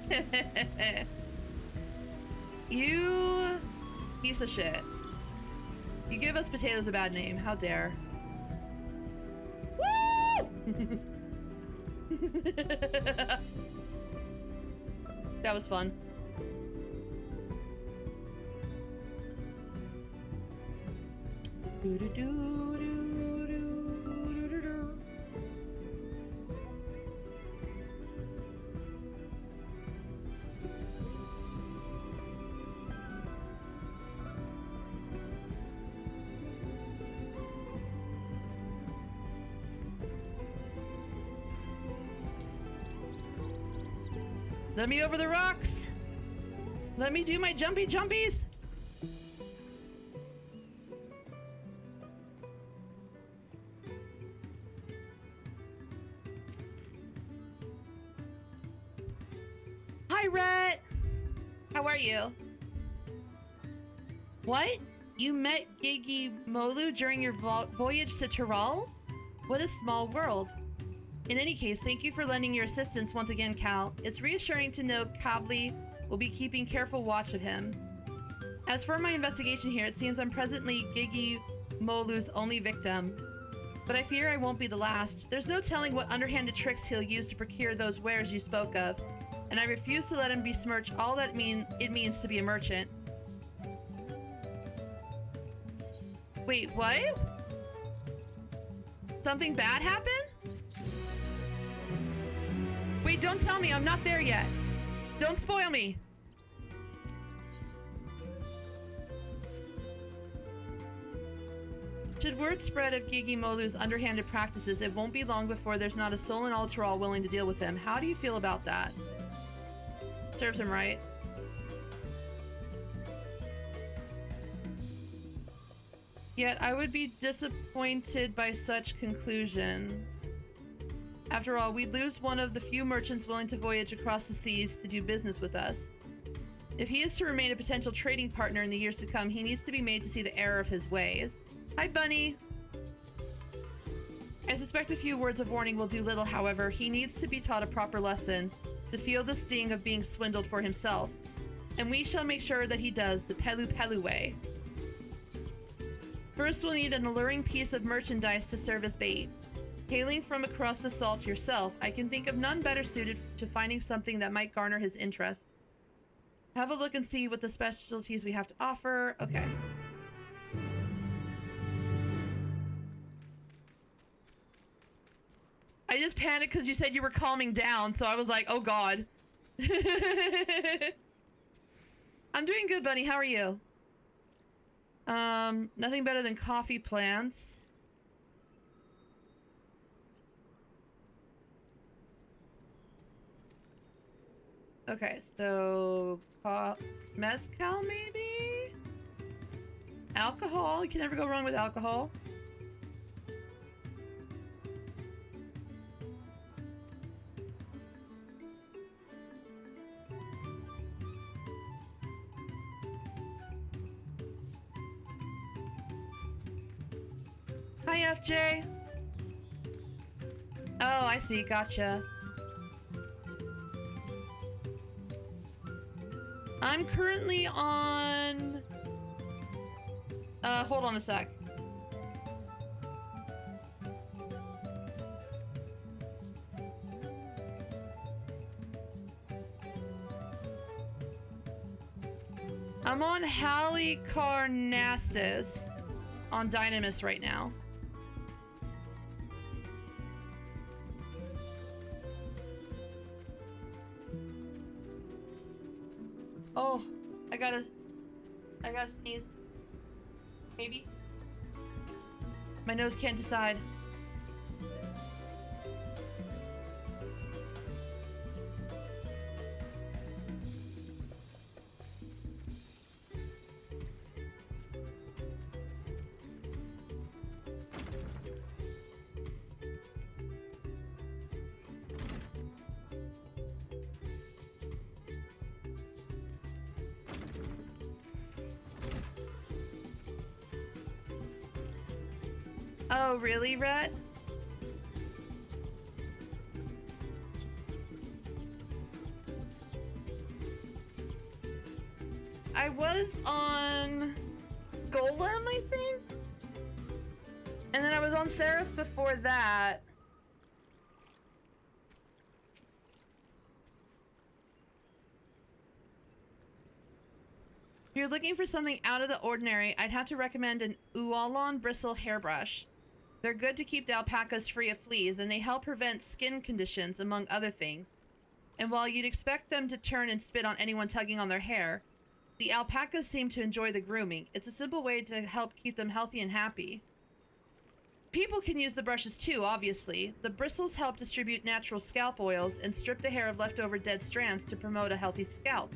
You piece of shit. You give us potatoes a bad name. How dare. Woo! That was fun. Let me over the rocks. Let me do my jumpy jumpies. Hi, Rhett. How are you? What? You met Gigi Molu during your voyage to Tyrol? What a small world. In any case, thank you for lending your assistance once again, Cal. It's reassuring to know Kavli will be keeping careful watch of him. As for my investigation here, it seems I'm presently Gigi Molu's only victim. But I fear I won't be the last. There's no telling what underhanded tricks he'll use to procure those wares you spoke of, and I refuse to let him besmirch all that it means to be a merchant. Wait, what? Something bad happened? Wait, don't tell me, I'm not there yet. Don't spoil me. Should word spread of Gigi Molu's underhanded practices, it won't be long before there's not a soul in all Tyrol willing to deal with him. How do you feel about that? Serves him right. Yet I would be disappointed by such conclusion. After all, we'd lose one of the few merchants willing to voyage across the seas to do business with us. If he is to remain a potential trading partner in the years to come, he needs to be made to see the error of his ways. Hi, Bunny! I suspect a few words of warning will do little, however. He needs to be taught a proper lesson, to feel the sting of being swindled for himself. And we shall make sure that he does the Pelu Pelu way. First, we'll need an alluring piece of merchandise to serve as bait. Hailing from across the salt yourself, I can think of none better suited to finding something that might garner his interest. Have a look and see what the specialties we have to offer. Okay. I just panicked because you said you were calming down, so I was like, oh god. I'm doing good, Bunny. How are you? Nothing better than coffee plants. Okay, so mezcal maybe? Alcohol, you can never go wrong with alcohol. Hi, FJ. Oh, I see. Gotcha. I'm currently on... hold on a sec. I'm on Halicarnassus on Dynamis right now. Oh, I gotta I gotta sneeze. Maybe. My nose can't decide. Oh, really, Rhett? I was on Golem, I think? And then I was on Seraph before that. If you're looking for something out of the ordinary, I'd have to recommend an Ualan bristle hairbrush. They're good to keep the alpacas free of fleas, and they help prevent skin conditions, among other things. And while you'd expect them to turn and spit on anyone tugging on their hair, the alpacas seem to enjoy the grooming. It's a simple way to help keep them healthy and happy. People can use the brushes too, obviously. The bristles help distribute natural scalp oils and strip the hair of leftover dead strands to promote a healthy scalp.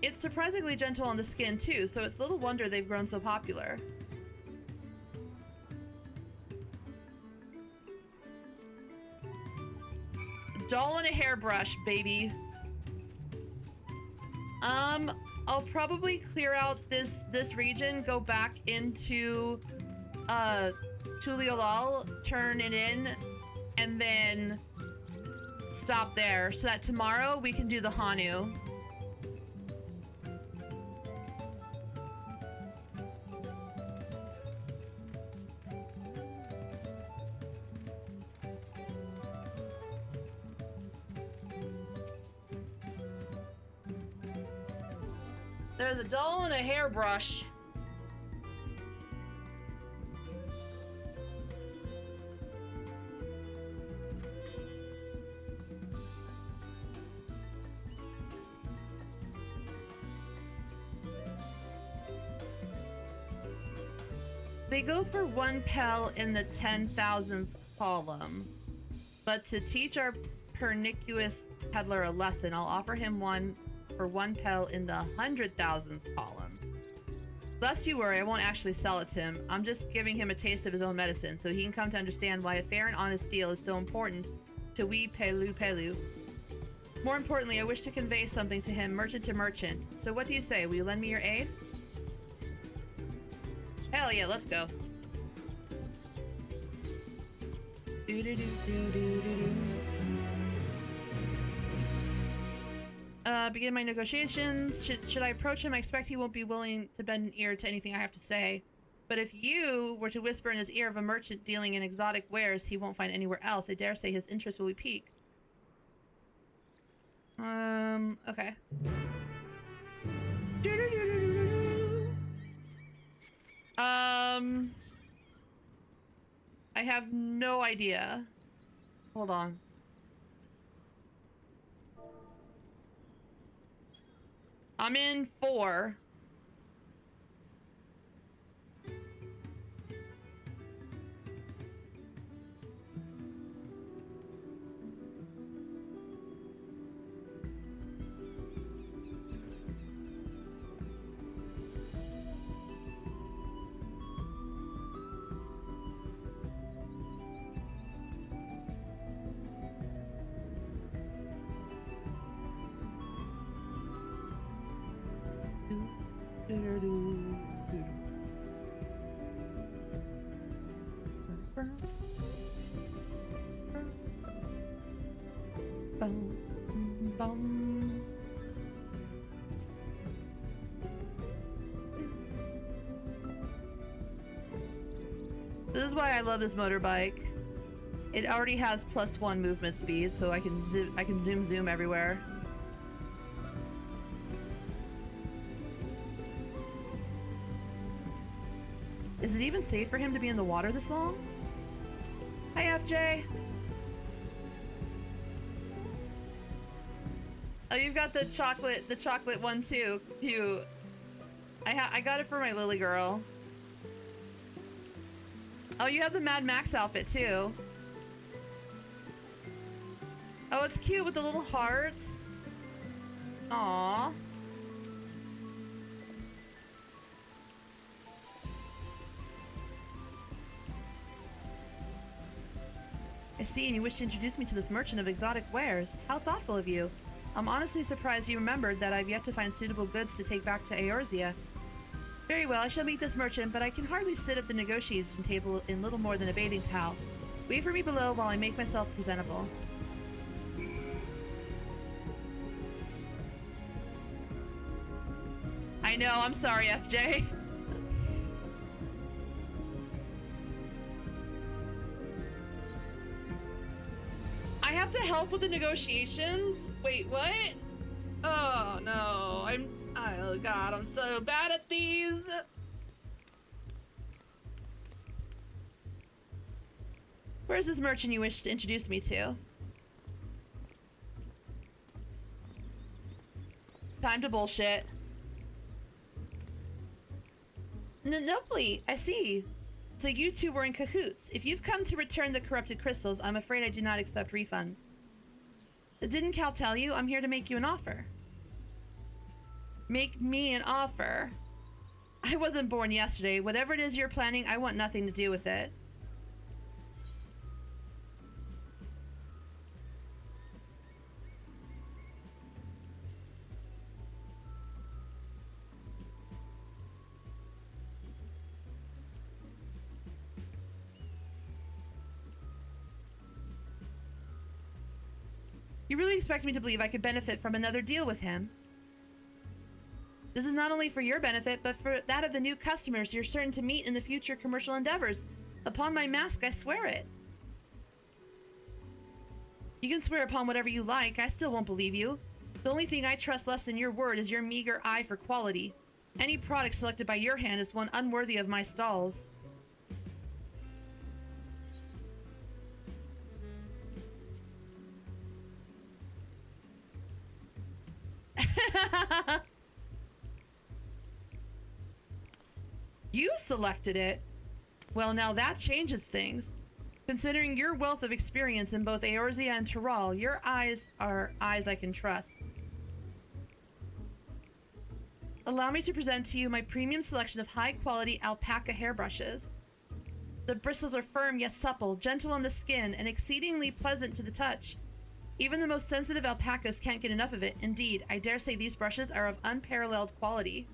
It's surprisingly gentle on the skin too, so it's little wonder they've grown so popular. Doll and a hairbrush, baby. I'll probably clear out this region, go back into Tuliolal, turn it in, and then stop there so that tomorrow we can do the Hanu. There's a doll and a hairbrush. They go for 1 pel in the 10,000s column. But to teach our pernicious peddler a lesson, I'll offer him one for 1 pel in the 100,000s column. Lest you worry, I won't actually sell it to him. I'm just giving him a taste of his own medicine so he can come to understand why a fair and honest deal is so important to we Pelu. More importantly, I wish to convey something to him, merchant to merchant. So what do you say? Will you lend me your aid? Hell yeah, let's go. Begin my negotiations. Should I approach him? I expect he won't be willing to bend an ear to anything I have to say. But if you were to whisper in his ear of a merchant dealing in exotic wares he won't find anywhere else, I dare say his interest will be piqued. Okay. I have no idea. Hold on. I'm in 4. This is why I love this motorbike. It already has +1 movement speed, so I can zoom everywhere. Is it even safe for him to be in the water this long? Hi, FJ. Oh, you've got the chocolate one too. Cute. I got it for my Lily girl. Oh, you have the Mad Max outfit too. Oh, it's cute with the little hearts. Aww. I see, and you wish to introduce me to this merchant of exotic wares. How thoughtful of you. I'm honestly surprised you remembered that I've yet to find suitable goods to take back to Eorzea. Very well, I shall meet this merchant, but I can hardly sit at the negotiation table in little more than a bathing towel. Wait for me below while I make myself presentable. I know, I'm sorry, FJ. I have to help with the negotiations? Wait, what? Oh no, oh god, I'm so bad at these. Where's this merchant you wish to introduce me to? Time to bullshit. Nobly, I see. So you two were in cahoots. If you've come to return the corrupted crystals, I'm afraid I do not accept refunds. Didn't Cal tell you? I'm here to make you an offer. Make me an offer? I wasn't born yesterday. Whatever it is you're planning, I want nothing to do with it. You really expect me to believe I could benefit from another deal with him? This is not only for your benefit, but for that of the new customers you're certain to meet in the future commercial endeavors. Upon my mask, I swear it. You can swear upon whatever you like, I still won't believe you. The only thing I trust less than your word is your meager eye for quality. Any product selected by your hand is one unworthy of my stalls. You selected it? Well, now that changes things. Considering your wealth of experience in both Eorzea and Tyrol, your eyes are eyes I can trust. Allow me to present to you my premium selection of high-quality alpaca hairbrushes. The bristles are firm yet supple, gentle on the skin, and exceedingly pleasant to the touch. Even the most sensitive alpacas can't get enough of it. Indeed, I dare say these brushes are of unparalleled quality.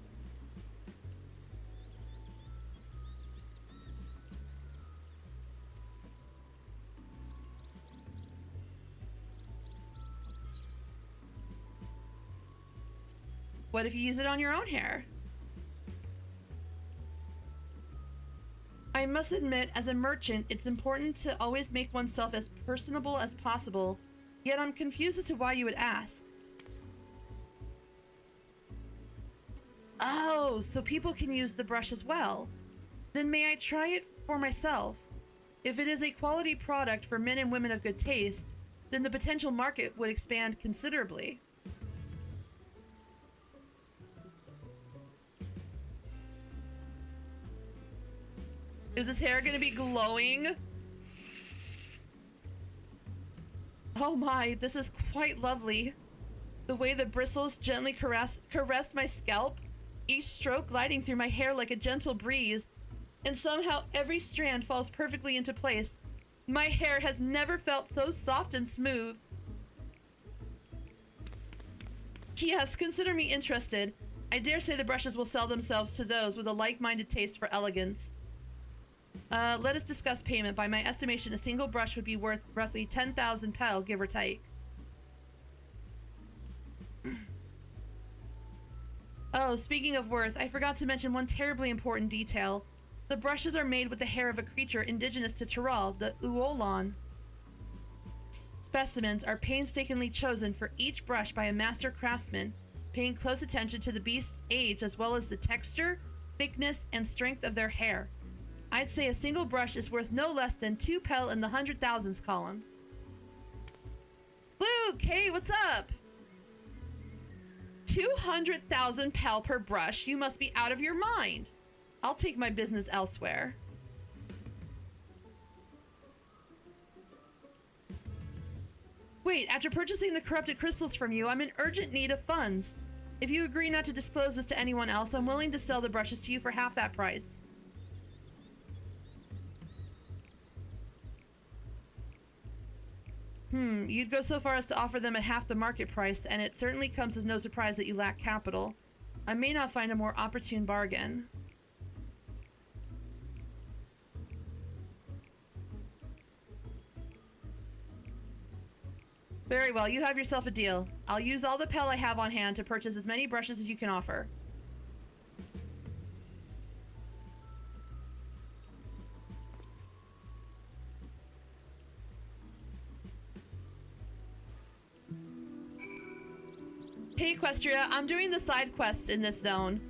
What if you use it on your own hair? I must admit, as a merchant, it's important to always make oneself as personable as possible, yet I'm confused as to why you would ask. Oh, so people can use the brush as well. Then may I try it for myself? If it is a quality product for men and women of good taste, then the potential market would expand considerably. Is his hair gonna be glowing? Oh my, this is quite lovely. The way the bristles gently caressed my scalp, each stroke gliding through my hair like a gentle breeze, and somehow every strand falls perfectly into place. My hair has never felt so soft and smooth. Yes, consider me interested. I dare say the brushes will sell themselves to those with a like-minded taste for elegance. Let us discuss payment. By my estimation, a single brush would be worth roughly 10,000 pel, give or take. Oh, speaking of worth, I forgot to mention one terribly important detail. The brushes are made with the hair of a creature indigenous to Tyrol, the Uolon. Specimens are painstakingly chosen for each brush by a master craftsman, paying close attention to the beast's age as well as the texture, thickness, and strength of their hair. I'd say a single brush is worth no less than 2 pel in the 100,000s column. Luke, hey, what's up? 200,000 pel per brush. You must be out of your mind. I'll take my business elsewhere. Wait, after purchasing the corrupted crystals from you, I'm in urgent need of funds. If you agree not to disclose this to anyone else, I'm willing to sell the brushes to you for half that price. You'd go so far as to offer them at half the market price, and it certainly comes as no surprise that you lack capital. I may not find a more opportune bargain. Very well, you have yourself a deal. I'll use all the pel I have on hand to purchase as many brushes as you can offer. Hey Equestria, I'm doing the side quests in this zone.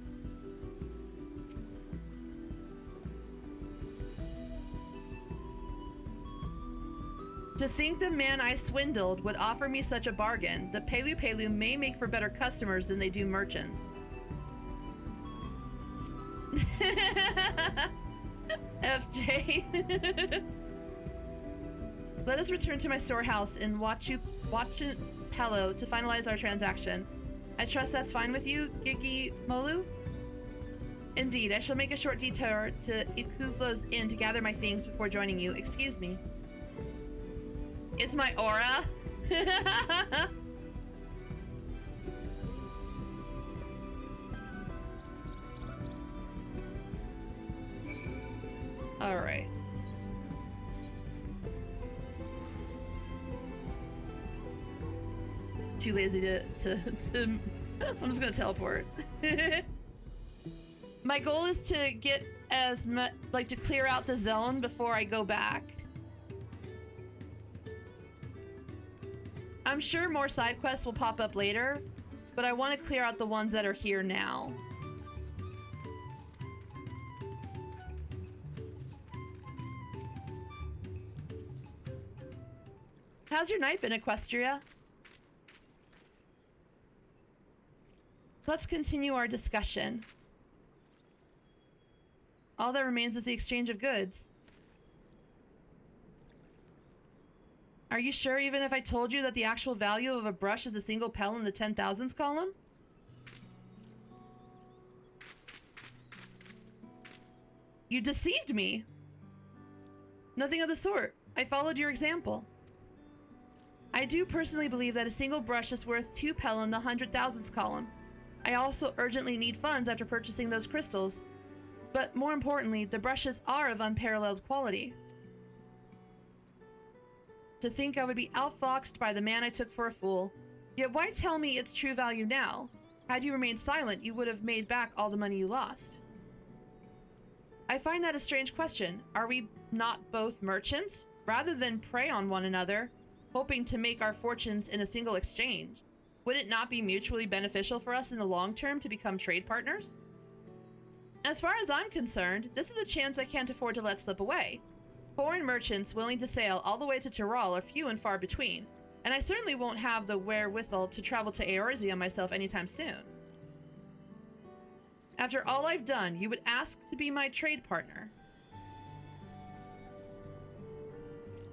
To think the man I swindled would offer me such a bargain. The Pelu may make for better customers than they do merchants. FJ. Let us return to my storehouse in Wachupelo to finalize our transaction. I trust that's fine with you, Gigi Molu? Indeed, I shall make a short detour to Ikuvlo's Inn to gather my things before joining you. Excuse me. It's my aura. All right. Too lazy to I'm just gonna teleport. My goal is to get as much, like, to clear out the zone before I go back. I'm sure more side quests will pop up later, but I want to clear out the ones that are here now. How's your night been, Equestria? Let's continue our discussion. All that remains is the exchange of goods. Are you sure even if I told you that the actual value of a brush is a single pel in the 10,000s column? You deceived me. Nothing of the sort. I followed your example. I do personally believe that a single brush is worth 2 pel in the 100,000s column. I also urgently need funds after purchasing those crystals. But more importantly, the brushes are of unparalleled quality. To think I would be outfoxed by the man I took for a fool. Yet why tell me its true value now? Had you remained silent, you would have made back all the money you lost. I find that a strange question. Are we not both merchants? Rather than prey on one another, hoping to make our fortunes in a single exchange, would it not be mutually beneficial for us in the long term to become trade partners? As far as I'm concerned, this is a chance I can't afford to let slip away. Foreign merchants willing to sail all the way to Tyrol are few and far between, and I certainly won't have the wherewithal to travel to Eorzea myself anytime soon. After all I've done, you would ask to be my trade partner.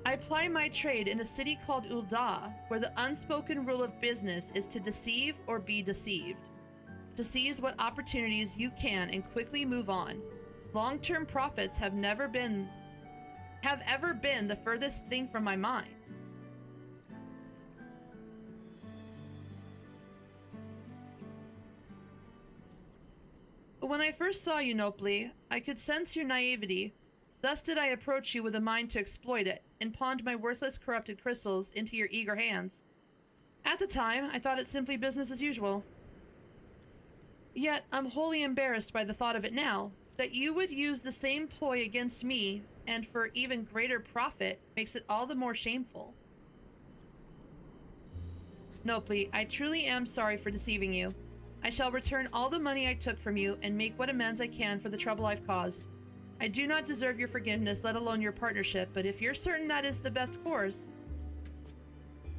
I ply my trade in a city called Ul'dah, where the unspoken rule of business is to deceive or be deceived. To seize what opportunities you can and quickly move on. Long-term profits have ever been the furthest thing from my mind. When I first saw you, Nopli, I could sense your naivety. Thus did I approach you with a mind to exploit it, and pawned my worthless corrupted crystals into your eager hands. At the time, I thought it simply business as usual. Yet, I'm wholly embarrassed by the thought of it now. That you would use the same ploy against me, and for even greater profit, makes it all the more shameful. Nopli, I truly am sorry for deceiving you. I shall return all the money I took from you, and make what amends I can for the trouble I've caused. I do not deserve your forgiveness, let alone your partnership, but if you're certain that is the best course...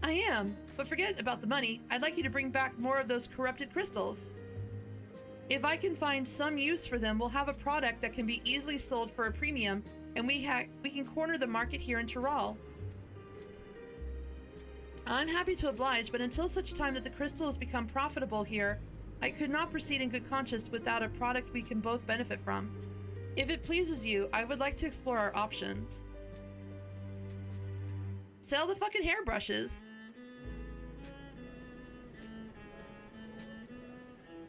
I am, but forget about the money. I'd like you to bring back more of those corrupted crystals. If I can find some use for them, we'll have a product that can be easily sold for a premium, and we can corner the market here in Tyrol. I'm happy to oblige, but until such time that the crystals become profitable here, I could not proceed in good conscience without a product we can both benefit from. If it pleases you, I would like to explore our options. Sell the fucking hairbrushes.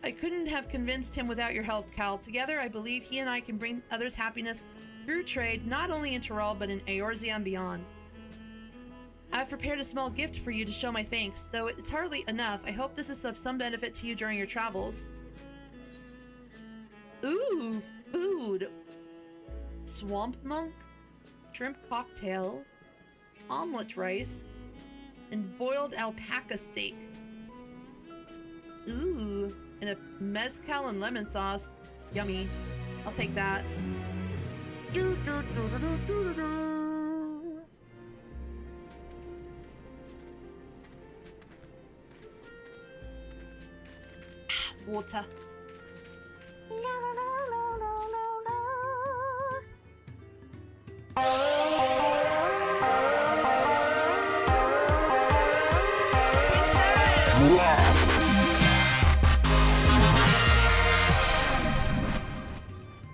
I couldn't have convinced him without your help, Cal. Together, I believe he and I can bring others happiness through trade, not only in Tyrol, but in Eorzea and beyond. I've prepared a small gift for you to show my thanks, though it's hardly enough. I hope this is of some benefit to you during your travels. Ooh, food. Swamp monk, shrimp cocktail, omelet rice, and boiled alpaca steak. Ooh, and a mezcal and lemon sauce. Yummy. I'll take that. Water.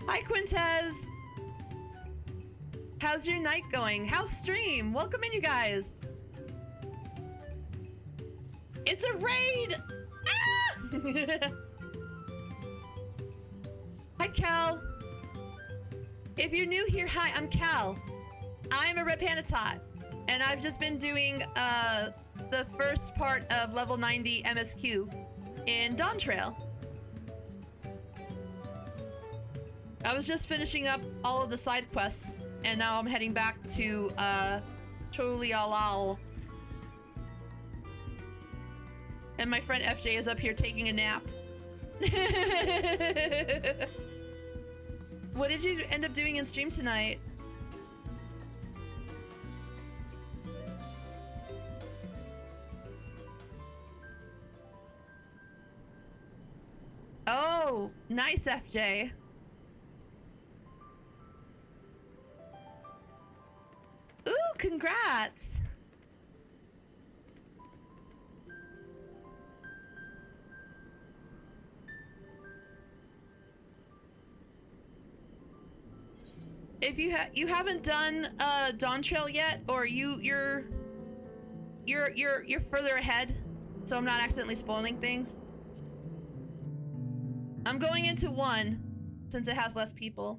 Hi, Quintez. How's your night going? How's stream? Welcome in, you guys. It's a raid! Ah! Hi, Cal. If you're new here, hi, I'm Cal. I'm a Repanitot, and I've just been doing the first part of level 90 MSQ in Dawntrail. I was just finishing up all of the side quests, and now I'm heading back to Tolialal. And my friend FJ is up here taking a nap. What did you end up doing in stream tonight? Oh, nice, FJ. Ooh, congrats. If you haven't done Dawntrail yet, or you're further ahead, so I'm not accidentally spoiling things. I'm going into 1 since it has less people.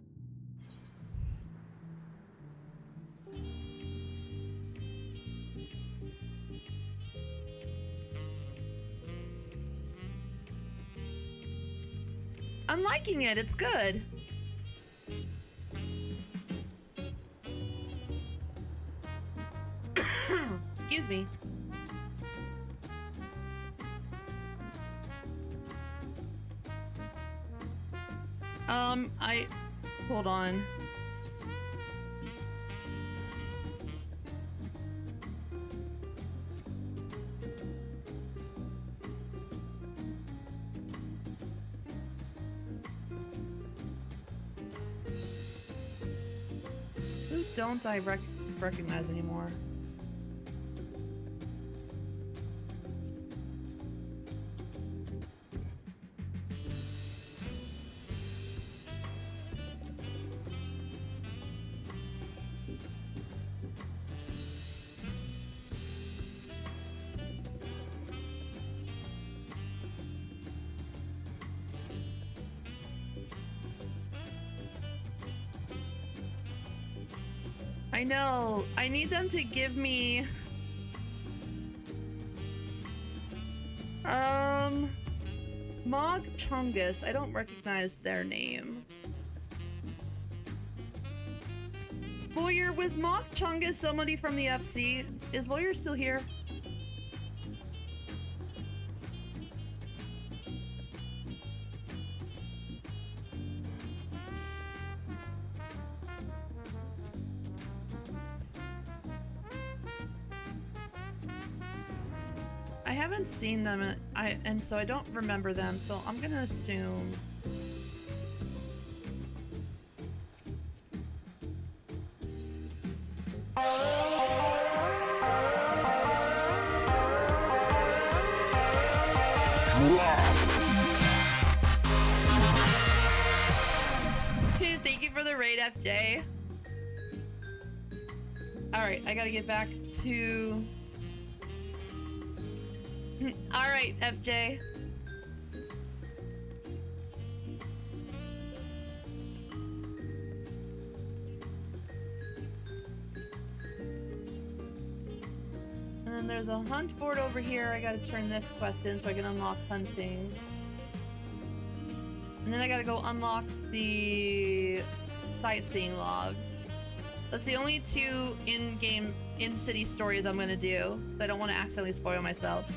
I'm liking it. It's good. Excuse me. Hold on. Who don't I recognize anymore? I know. I need them to give me... Mog Chungus. I don't recognize their name. Lawyer, was Mog Chungus somebody from the FC? Is Lawyer still here? I haven't seen them, and so I don't remember them, so I'm gonna assume. Thank you for the raid, FJ. Alright, I gotta get back to... Alright, FJ. And then there's a hunt board over here. I gotta turn this quest in so I can unlock hunting. And then I gotta go unlock the sightseeing log. That's the only two in-game, in-city stories I'm gonna do. I don't want to accidentally spoil myself.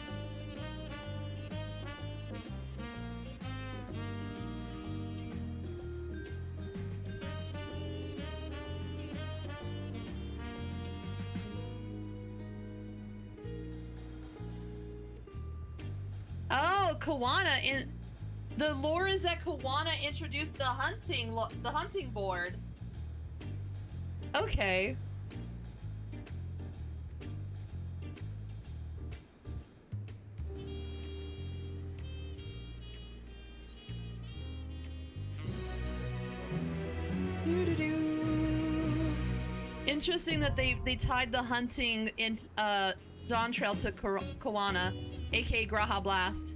Oh, Kawana in... The lore is that Kawana introduced the hunting board. Okay. Interesting that they tied the hunting in Dawntrail to Kawana, aka Graha Blast.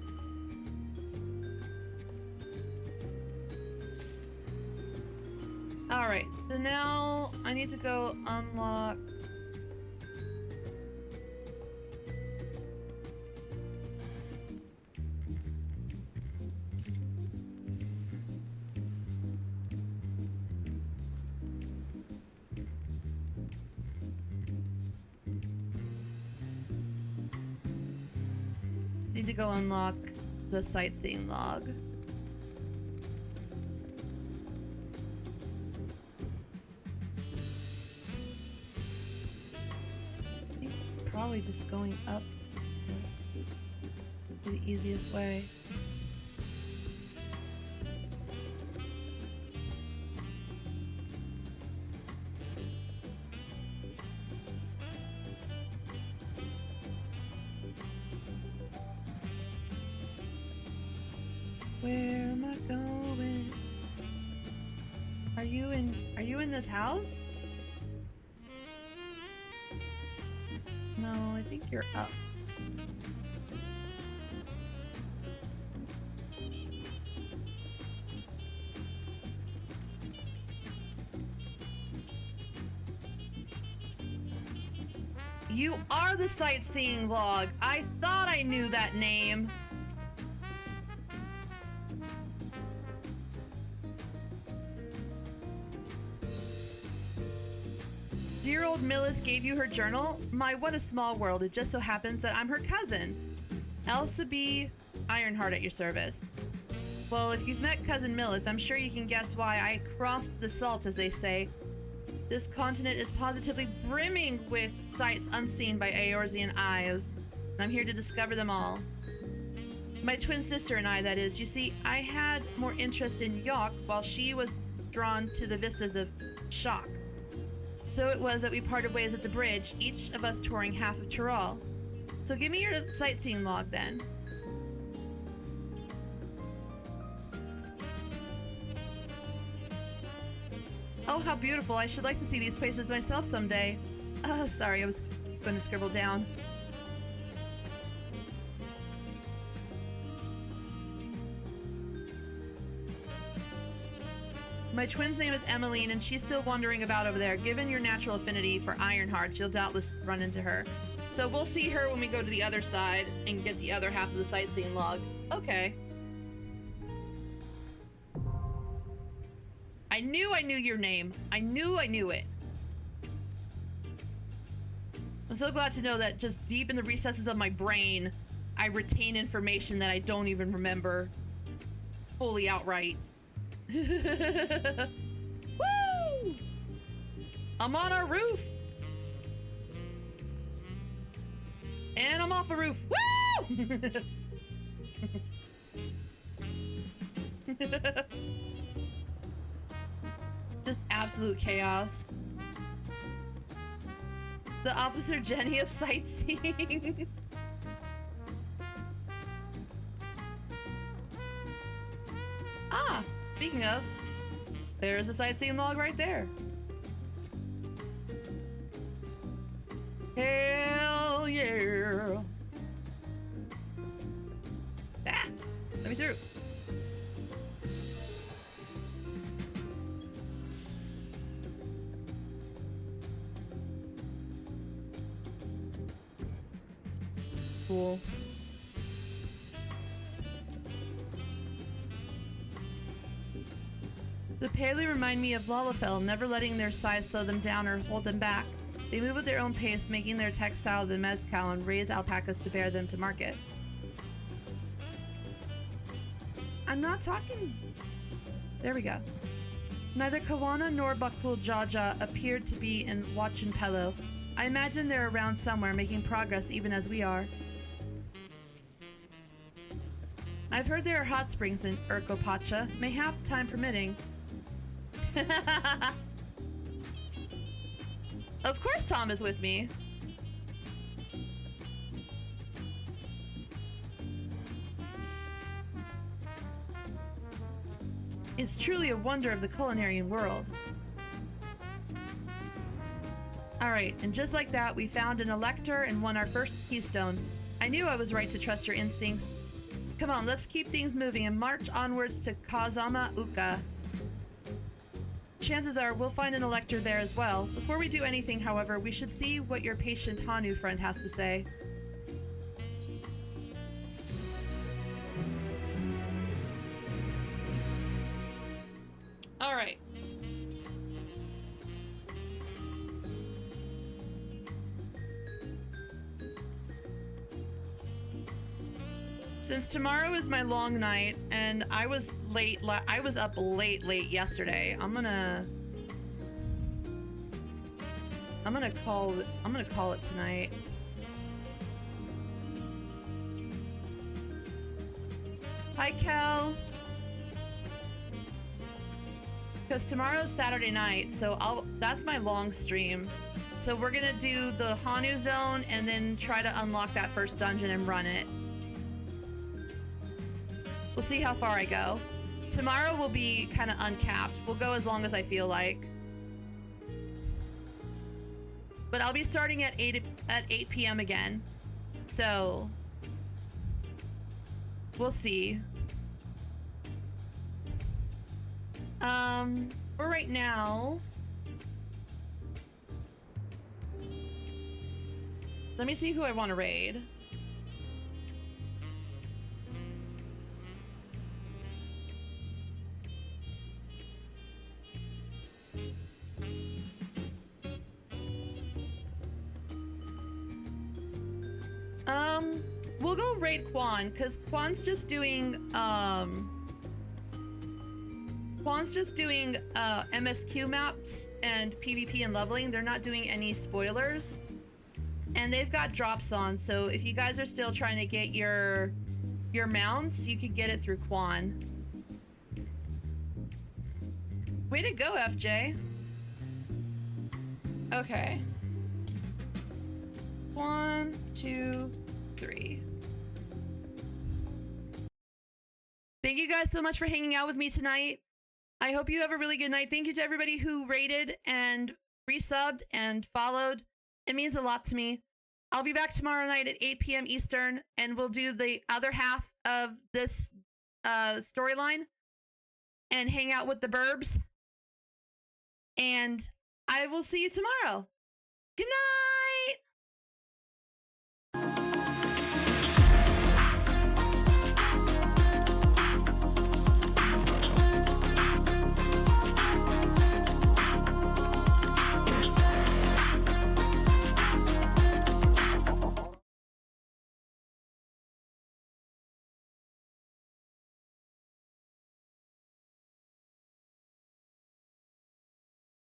Alright, so now I need to go unlock... Need to go unlock the sightseeing log. Probably just going up the easiest way. Where am I going? Are you in this house? No, I think you're up. You are the sightseeing log. I thought I knew that name. Dear old Millis gave you her journal? My, what a small world. It just so happens that I'm her cousin. Elsa B. Ironheart at your service. Well, if you've met Cousin Millis, I'm sure you can guess why I crossed the salt, as they say. This continent is positively brimming with sights unseen by Eorzean eyes. And I'm here to discover them all. My twin sister and I, that is. You see, I had more interest in Yok, while she was drawn to the vistas of Shock. So it was that we parted ways at the bridge, each of us touring half of Tyrol. So give me your sightseeing log then. Oh, how beautiful. I should like to see these places myself someday. Sorry, I was going to scribble down. My twin's name is Emmeline, and she's still wandering about over there. Given your natural affinity for Ironheart, you'll doubtless run into her. So we'll see her when we go to the other side and get the other half of the sightseeing log. Okay. I knew your name. I knew it. I'm so glad to know that just deep in the recesses of my brain, I retain information that I don't even remember fully outright. Woo! I'm on our roof. And I'm off a roof. Woo! Just absolute chaos. The Officer Jenny of sightseeing. Ah, speaking of, there's a sightseeing log right there. Hell yeah. Ah, let me through. Cool. The Paley remind me of Lalafell, never letting their size slow them down or hold them back. They move at their own pace, making their textiles and mezcal and raise alpacas to bear them to market. I'm not talking... There we go. Neither Kawana nor Bakul Jaja appeared to be in Wachinpelo. I imagine they're around somewhere, making progress even as we are. I've heard there are hot springs in Urkopacha, mayhap time permitting. Of course Tom is with me. It's truly a wonder of the culinary world. Alright, and just like that, we found an elector and won our first keystone. I knew I was right to trust your instincts. Come on, let's keep things moving and march onwards to Kazama Uka. Chances are we'll find an elector there as well. Before we do anything, however, we should see what your patient Hanu friend has to say. All right. Since tomorrow is my long night and I was up late yesterday, I'm gonna call it tonight. Hi Cal. Because tomorrow's Saturday night, so that's my long stream. So we're gonna do the Hanu zone and then try to unlock that first dungeon and run it. We'll see how far I go. Tomorrow will be kind of uncapped. We'll go as long as I feel like. But I'll be starting at 8 p.m. again. So we'll see. For right now, let me see who I want to raid. We'll go raid Quan, because Quan's just doing MSQ maps and PvP and leveling. They're not doing any spoilers. And they've got drops on, so if you guys are still trying to get your mounts, you could get it through Quan. Way to go, FJ. Okay. 1, 2, 3. Thank you guys so much for hanging out with me tonight. I hope you have a really good night. Thank you to everybody who rated and resubbed and followed. It means a lot to me. I'll be back tomorrow night at 8 p.m. Eastern, and we'll do the other half of this storyline and hang out with the burbs. And I will see you tomorrow. Good night!